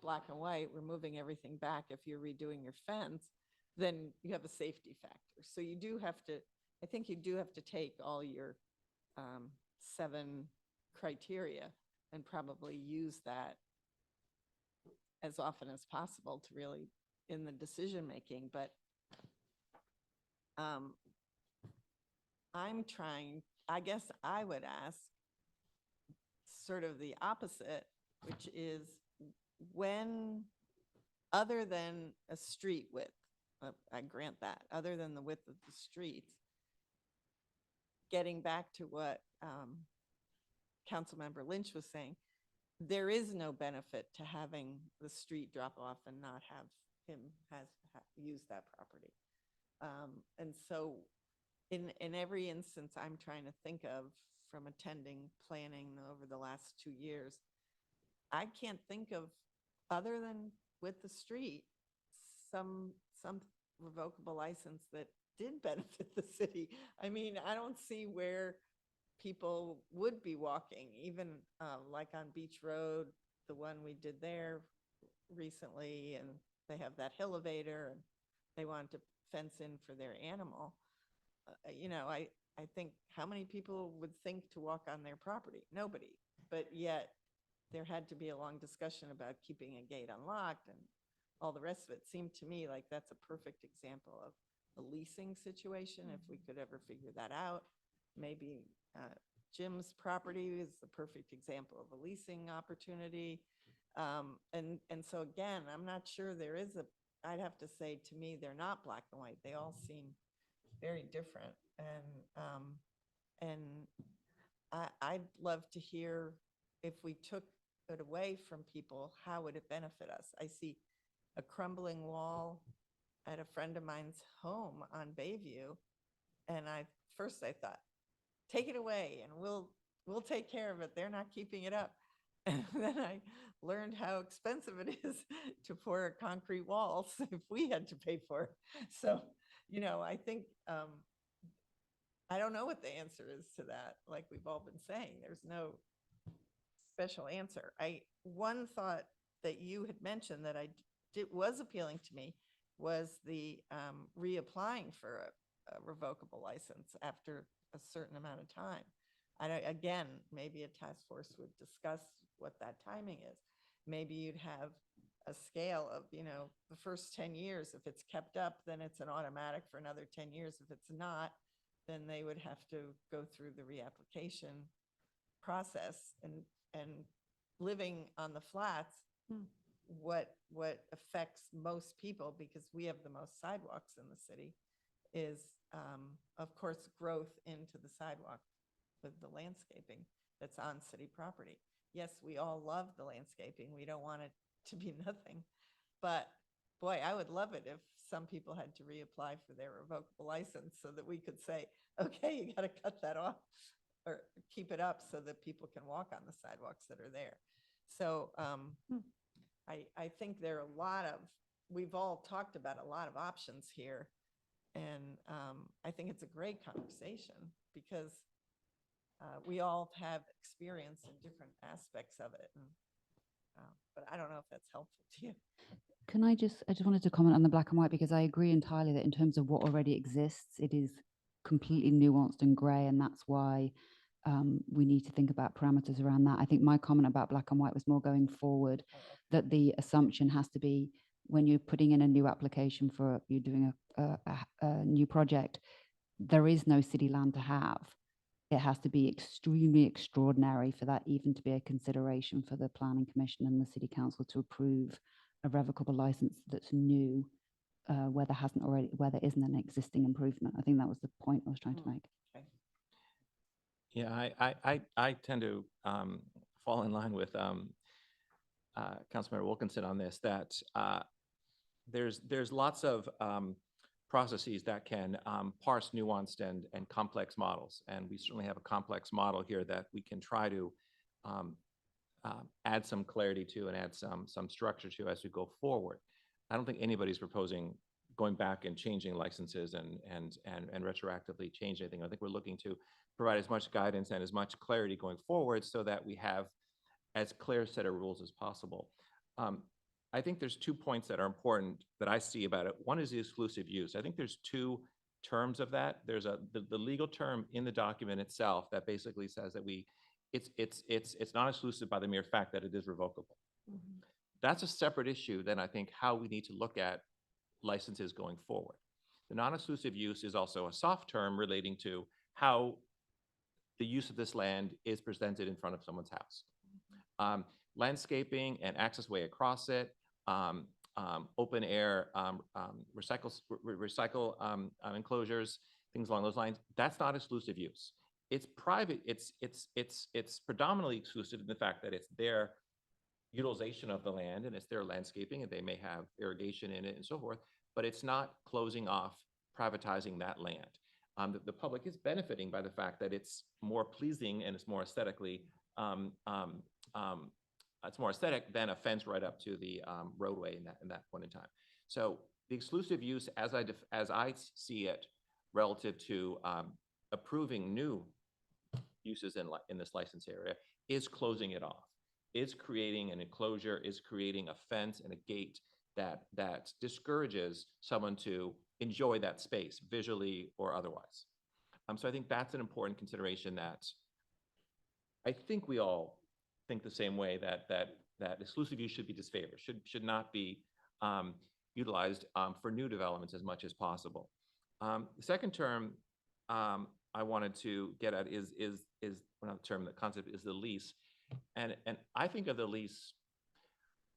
black and white, we're moving everything back if you're redoing your fence, then you have a safety factor. So you do have to, I think you do have to take all your 7 criteria and probably use that as often as possible to really in the decision making. But I guess I would ask sort of the opposite, which is, when, other than a street width, I grant that, other than the width of the streets, getting back to what Councilmember Lynch was saying, there is no benefit to having the street drop off and not have him use that property. And so in every instance I'm trying to think of, from attending planning over the last 2 years, I can't think of, other than with the street, some revocable license that did benefit the city. I mean, I don't see where people would be walking, even like on Beach Road, the one we did there recently, and they have that elevator and they want to fence in for their animal. I think, how many people would think to walk on their property? Nobody. But yet there had to be a long discussion about keeping a gate unlocked and all the rest of it. Seemed to me like that's a perfect example of a leasing situation. If we could ever figure that out, maybe Jim's property is the perfect example of a leasing opportunity. And so again, I'm not sure there is I'd have to say, to me, they're not black and white. They all seem very different. And I'd love to hear, if we took it away from people, how would it benefit us? I see a crumbling wall at a friend of mine's home on Bayview, and first I thought, take it away and we'll take care of it. They're not keeping it up. And then I learned how expensive it is to pour a concrete wall if we had to pay for it. So, I think I don't know what the answer is to that. Like we've all been saying, there's no special answer. One thought that you had mentioned that was appealing to me was the reapplying for a revocable license after a certain amount of time. Again, maybe a task force would discuss what that timing is. Maybe you'd have a scale of, the first 10 years. If it's kept up, then it's an automatic for another 10 years. If it's not, then they would have to go through the reapplication process. And living on the flats, what affects most people, because we have the most sidewalks in the city, is, of course, growth into the sidewalk with the landscaping that's on city property. Yes, we all love the landscaping. We don't want it to be nothing. But boy, I would love it if some people had to reapply for their revocable license so that we could say, okay, you got to cut that off or keep it up so that people can walk on the sidewalks that are there. So I think there are a lot of, we've all talked about a lot of options here. And I think it's a great conversation because we all have experience in different aspects of it. And, but I don't know if that's helpful to you. Can I just wanted to comment on the black and white, because I agree entirely that in terms of what already exists, it is completely nuanced and grey, and that's why we need to think about parameters around that. I think my comment about black and white was more going forward, that the assumption has to be when you're putting in a new application for, you're doing a new project, there is no city land to have. It has to be extremely extraordinary for that even to be a consideration for the Planning Commission and the City Council to approve a revocable license that's new, where there isn't an existing improvement. I think that was the point I was trying to make. Yeah, I tend to fall in line with Councilmember Wilkinson on this, that there's lots of processes that can parse nuanced and complex models. And we certainly have a complex model here that we can try to add some clarity to and add some structure to as we go forward. I don't think anybody's proposing going back and changing licenses and retroactively change anything. I think we're looking to provide as much guidance and as much clarity going forward so that we have as clear a set of rules as possible. I think there's 2 points that are important that I see about it. One is the exclusive use. I think there's 2 terms of that. There's the legal term in the document itself that basically says that it's not exclusive by the mere fact that it is revocable. Mm-hmm. That's a separate issue than I think how we need to look at licenses going forward. The non-exclusive use is also a soft term relating to how the use of this land is presented in front of someone's house. Landscaping and access way across it, open air, recycle enclosures, things along those lines. That's not exclusive use. It's private. It's predominantly exclusive in the fact that it's their utilization of the land and it's their landscaping, and they may have irrigation in it and so forth. But it's not closing off, privatizing that land. The public is benefiting by the fact that it's more pleasing and it's more aesthetically it's more aesthetic than a fence right up to the roadway in that point in time. So the exclusive use, as I see it, relative to approving new uses in this license area, is closing it off, is creating an enclosure, is creating a fence and a gate that discourages someone to enjoy that space visually or otherwise. So I think that's an important consideration that I think we all think the same way, that exclusive use should be disfavored, should not be utilized for new developments as much as possible. The second term I wanted to get at is another term, the concept is the lease. And I think of the lease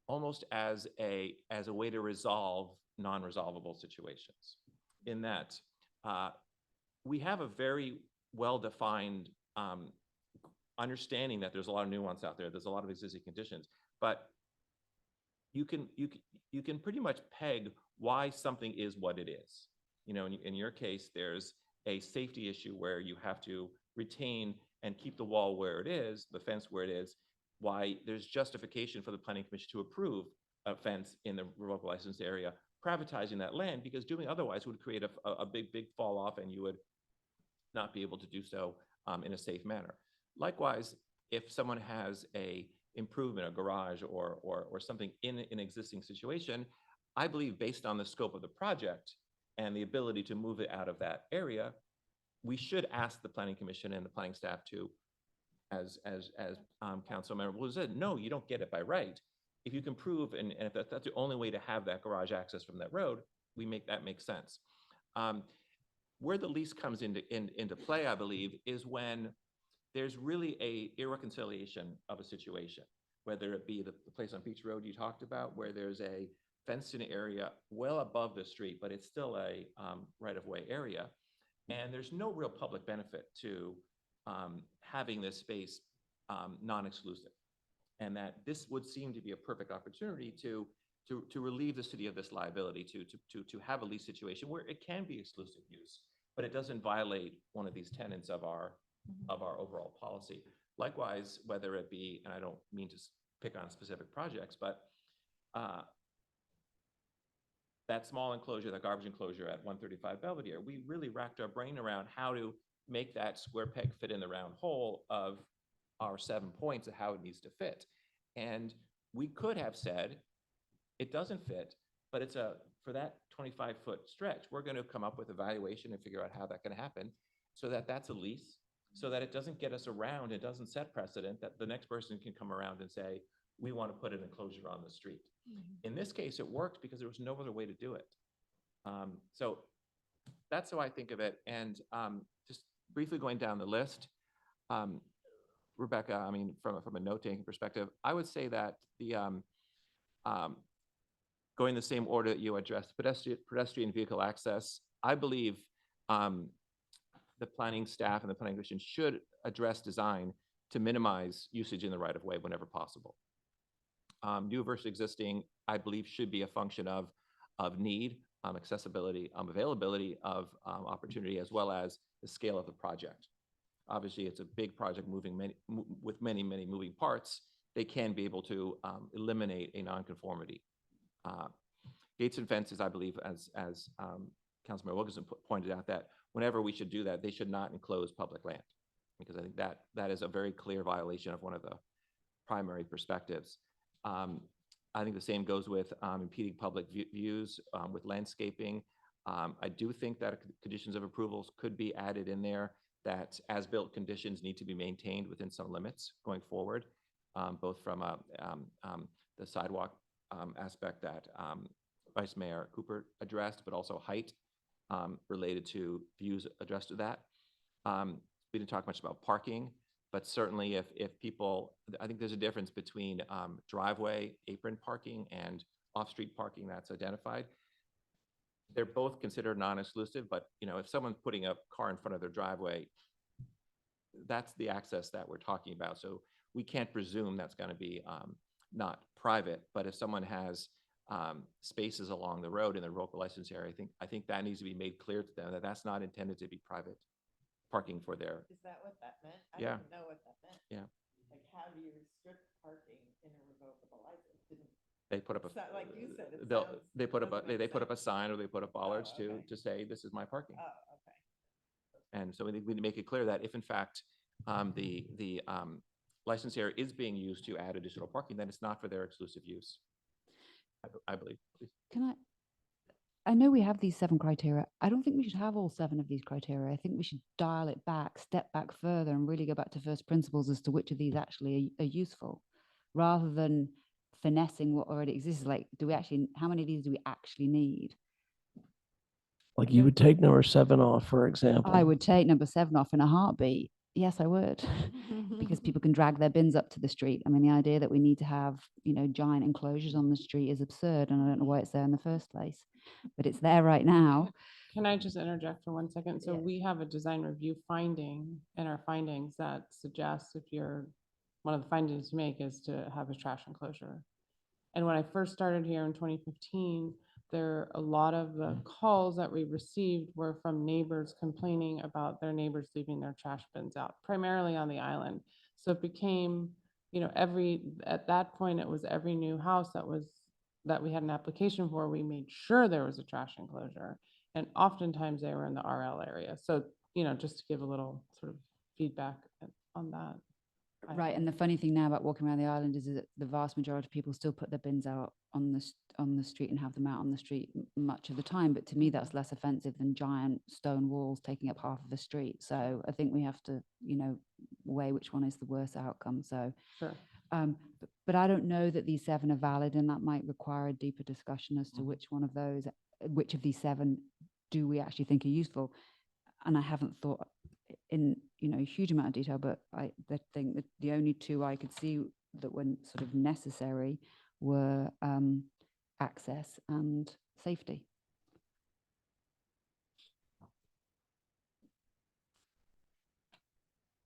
almost as a way to resolve non-resolvable situations, in that we have a very well-defined understanding that there's a lot of nuance out there. There's a lot of existing conditions, but you can pretty much peg why something is what it is. You know, in your case, there's a safety issue where you have to retain and keep the wall where it is, the fence where it is. Why there's justification for the Planning Commission to approve a fence in the revocable license area, privatizing that land, because doing otherwise would create a big fall off, and you would not be able to do so in a safe manner. Likewise, if someone has a improvement, a garage or something in an existing situation, I believe based on the scope of the project and the ability to move it out of that area, we should ask the Planning Commission and the planning staff to, as Councilmember Blue said, no, you don't get it by right. If you can prove, and if that's the only way to have that garage access from that road, we make that make sense. Where the lease comes into play, I believe, is when there's really a irreconciliation of a situation, whether it be the place on Beach Road you talked about, where there's a fenced-in area well above the street, but it's still a right-of-way area. And there's no real public benefit to having this space non-exclusive. And that this would seem to be a perfect opportunity to relieve the city of this liability, to have a lease situation where it can be exclusive use, but it doesn't violate one of these tenets of our overall policy. Likewise, whether it be, and I don't mean to pick on specific projects, but that small enclosure, that garbage enclosure at 135 Belvedere, we really racked our brain around how to make that square peg fit in the round hole of our 7 points of how it needs to fit. And we could have said, it doesn't fit, but it's for that 25-foot stretch, we're going to come up with a valuation and figure out how that can happen so that that's a lease, so that it doesn't get us around, it doesn't set precedent that the next person can come around and say, we want to put an enclosure on the street. In this case, it worked because there was no other way to do it. So that's how I think of it. And just briefly going down the list, Rebecca, I mean, from a note-taking perspective, I would say that the going the same order that you addressed, pedestrian vehicle access, I believe the planning staff and the planning commission should address design to minimize usage in the right-of-way whenever possible. New versus existing, I believe, should be a function of need, accessibility, availability of opportunity, as well as the scale of the project. Obviously, it's a big project with many moving parts. They can be able to eliminate a nonconformity. Gates and fences, I believe, as Councilmember Wilkinson pointed out, that whenever we should do that, they should not enclose public land, because I think that is a very clear violation of one of the primary perspectives. I think the same goes with impeding public views with landscaping. I do think that conditions of approvals could be added in there, that as-built conditions need to be maintained within some limits going forward, both from the sidewalk aspect that Vice Mayor Cooper addressed, but also height related to views addressed to that. We didn't talk much about parking, but certainly if people, I think there's a difference between driveway apron parking and off-street parking that's identified. They're both considered non-exclusive, but if someone's putting a car in front of their driveway, that's the access that we're talking about. So we can't presume that's going to be not private, but if someone has spaces along the road in their local license area, I think that needs to be made clear to them that that's not intended to be private parking for their. Is that what that meant? I Yeah. didn't know what that meant. Yeah. Like, how do you restrict parking in a revocable license? They put up a. Like you said, it They put up a. doesn't make They put up a sense. sign, or they put up bollards okay. to say this is my parking. Oh, okay. And so we need to make it clear that if in fact the license area is being used to add additional parking, then it's not for their exclusive use. I believe. Can I know we have these 7 criteria. I don't think we should have all 7 of these criteria. I think we should dial it back, step back further, and really go back to first principles as to which of these actually are useful, rather than finessing what already exists. Like, how many of these do we actually need? Like you would take number 7 off, for example. I would take number 7 off in a heartbeat. Yes, I would, because people can drag their bins up to the street. I mean, the idea that we need to have, giant enclosures on the street is absurd, and I don't know why it's there in the first place, but it's there right now. Can I just interject for 1 second? So we have a design review finding in our findings that suggests one of the findings to make is to have a trash enclosure. And when I first started here in 2015, a lot of the calls that we received were from neighbors complaining about their neighbors leaving their trash bins out, primarily on the island. So it became, at that point, it was every new house that we had an application for, we made sure there was a trash enclosure. And oftentimes they were in the RL area. So, just to give a little sort of feedback on that. Right, and the funny thing now about walking around the island is that the vast majority of people still put their bins out on the street and have them out on the street much of the time. But to me, that's less offensive than giant stone walls taking up half of the street. So I think we have to, weigh which one is the worst outcome. So, sure. But I don't know that these 7 are valid, and that might require a deeper discussion as to which of these 7 do we actually think are useful. And I haven't thought in a huge amount of detail, but I think that the only 2 I could see that were sort of necessary were access and safety.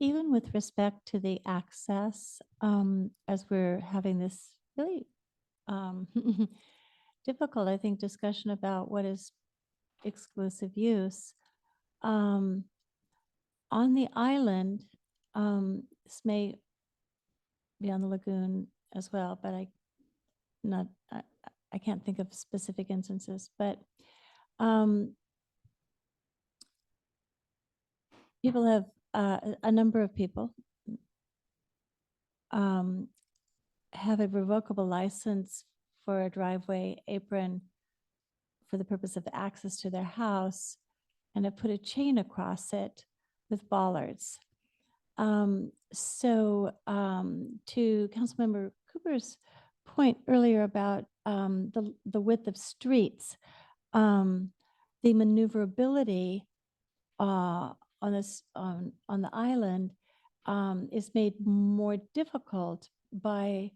Even with respect to the access, as we're having this really difficult, I think, discussion about what is exclusive use. On the island, this may be on the lagoon as well, but I can't think of specific instances, but people have, a number of people have a revocable license for a driveway apron for the purpose of access to their house, and have put a chain across it with bollards. To Councilmember Cooper's point earlier about the width of streets, the maneuverability on the island is made more difficult by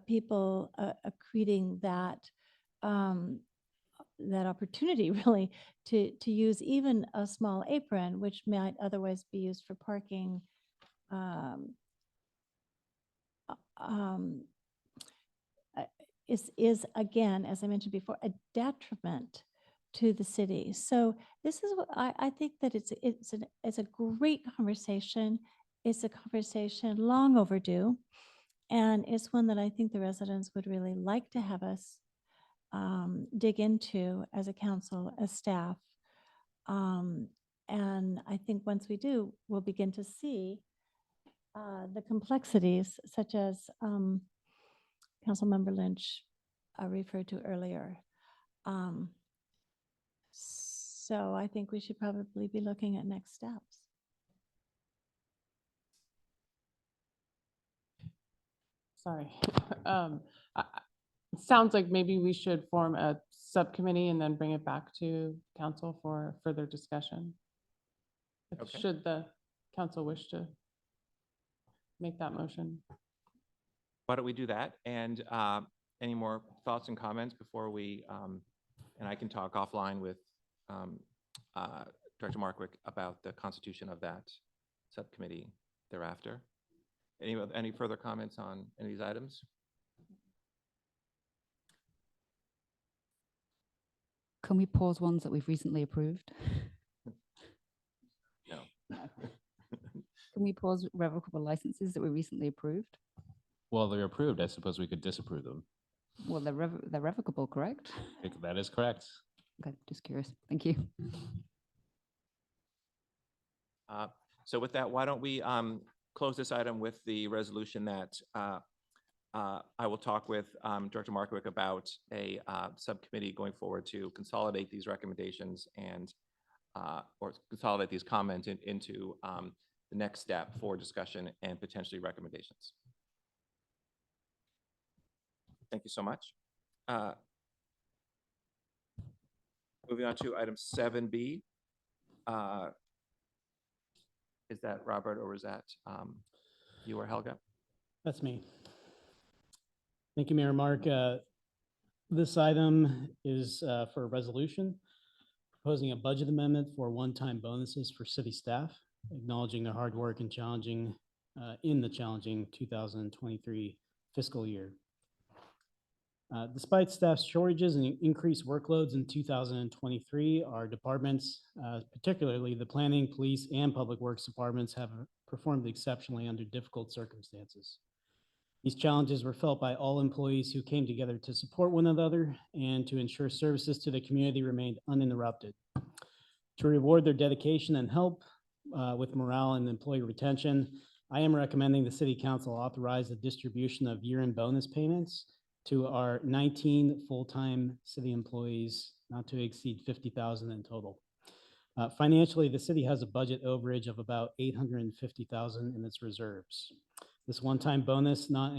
people accreting that that opportunity really to use even a small apron, which might otherwise be used for parking. Is again, as I mentioned before, a detriment to the city. So this is what I think that it's a great conversation. It's a conversation long overdue, and it's one that I think the residents would really like to have us dig into as a council, as staff. And I think once we do, we'll begin to see the complexities, such as Councilmember Lynch referred to earlier. So I think we should probably be looking at next steps. Sorry. It sounds like maybe we should form a subcommittee and then bring it back to council for further discussion. Okay. Should the council wish to make that motion? Why don't we do that? And any more thoughts and comments before we, and I can talk offline with Director Markwick about the constitution of that subcommittee thereafter. Any further comments on any of these items? Can we pause ones that we've recently approved? No. Can we pause revocable licenses that were recently approved? Well, they're approved. I suppose we could disapprove them. Well, they're revocable, correct? That is correct. Okay, just curious. Thank you. So with that, why don't we close this item with the resolution that I will talk with Director Markwick about a subcommittee going forward to consolidate these recommendations and or consolidate these comments into the next step for discussion and potentially recommendations. Thank you so much. Moving on to item 7B. Is that Robert or is that you or Helga? That's me. Thank you, Mayor Mark. This item is for a resolution proposing a budget amendment for one-time bonuses for city staff, acknowledging their hard work and in the challenging 2023 fiscal year. Despite staff shortages and increased workloads in 2023, our departments, particularly the planning, police, and public works departments, have performed exceptionally under difficult circumstances. These challenges were felt by all employees who came together to support one another and to ensure services to the community remained uninterrupted. To reward their dedication and help with morale and employee retention, I am recommending the City Council authorize the distribution of year-end bonus payments to our 19 full-time city employees, not to exceed $50,000 in total. Financially, the city has a budget overage of about $850,000 in its reserves. This one-time bonus was not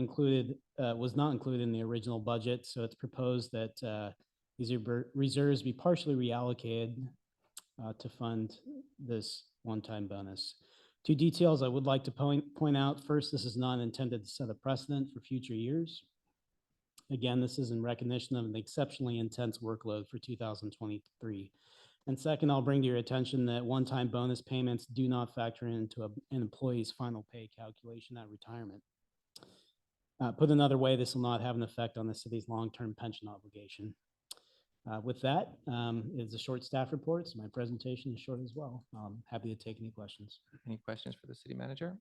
included in the original budget, so it's proposed that these reserves be partially reallocated to fund this one-time bonus. Two details I would like to point out. First, this is not intended to set a precedent for future years. Again, this is in recognition of the exceptionally intense workload for 2023. And second, I'll bring to your attention that one-time bonus payments do not factor into an employee's final pay calculation at retirement. Put another way, this will not have an effect on the city's long-term pension obligation. With that, it's a short staff report, so my presentation is short as well. Happy to take any questions. Any questions for the city manager?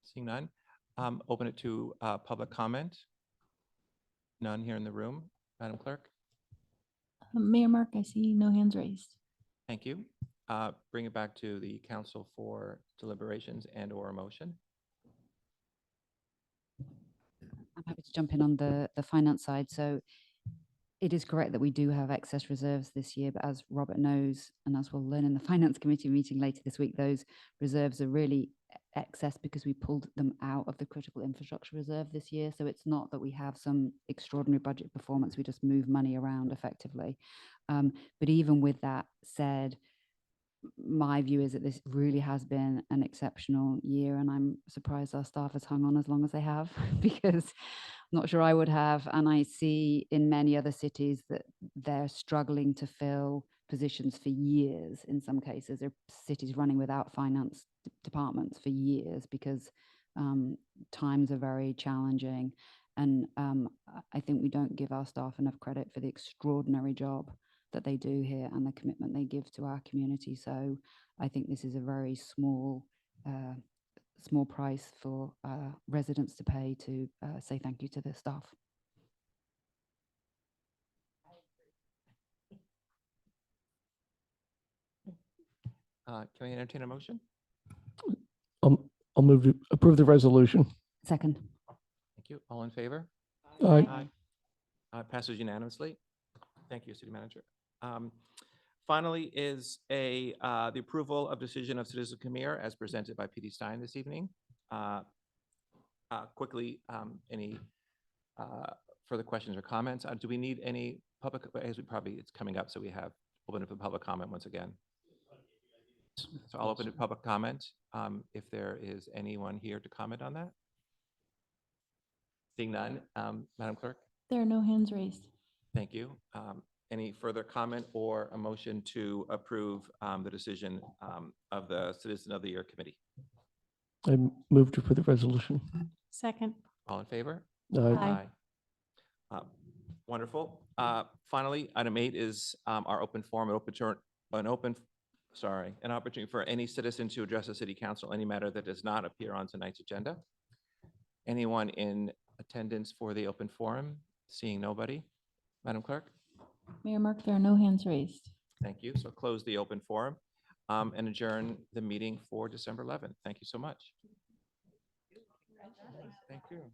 Seeing none, open it to public comment. None here in the room. Madam Clerk, Mayor Mark, I see no hands raised. thank you. Bring it back to the council for deliberations and or a motion. I'm happy to jump in on the finance side. So it is correct that we do have excess reserves this year, but as Robert knows, and as we'll learn in the finance committee meeting later this week, those reserves are really excess because we pulled them out of the critical infrastructure reserve this year. So it's not that we have some extraordinary budget performance, we just move money around effectively. But even with that said, my view is that this really has been an exceptional year, and I'm surprised our staff has hung on as long as they have because I'm not sure I would have. And I see in many other cities that they're struggling to fill positions for years. In some cases, there are cities running without finance departments for years because times are very challenging. And I think we don't give our staff enough credit for the extraordinary job that they do here and the commitment they give to our community. So I think this is a very small price for residents to pay to say thank you to their staff. Can I entertain a motion? I'll move to approve the resolution. Second. Thank you. All in favor? Aye. Passes unanimously. Thank you, City Manager. Finally is the approval of decision of Citizen Camille as presented by PD Stein this evening. Quickly, any further questions or comments? Do we need any public, as it's coming up, so we have open up for public comment once again. So I'll open to public comment if there is anyone here to comment on that. Seeing none, Madam Clerk? There are no hands raised. Thank you. Any further comment or a motion to approve the decision of the Citizen of the Year Committee? I move to approve the resolution. Second. All in favor? Aye. Wonderful. Finally, item 8 is our open forum, an opportunity for any citizen to address the City Council, any matter that does not appear on tonight's agenda. Anyone in attendance for the open forum? Seeing nobody. Madam Clerk? Mayor Mark, there are no hands raised. Thank you. So close the open forum and adjourn the meeting for December 11th. Thank you so much. Thank you.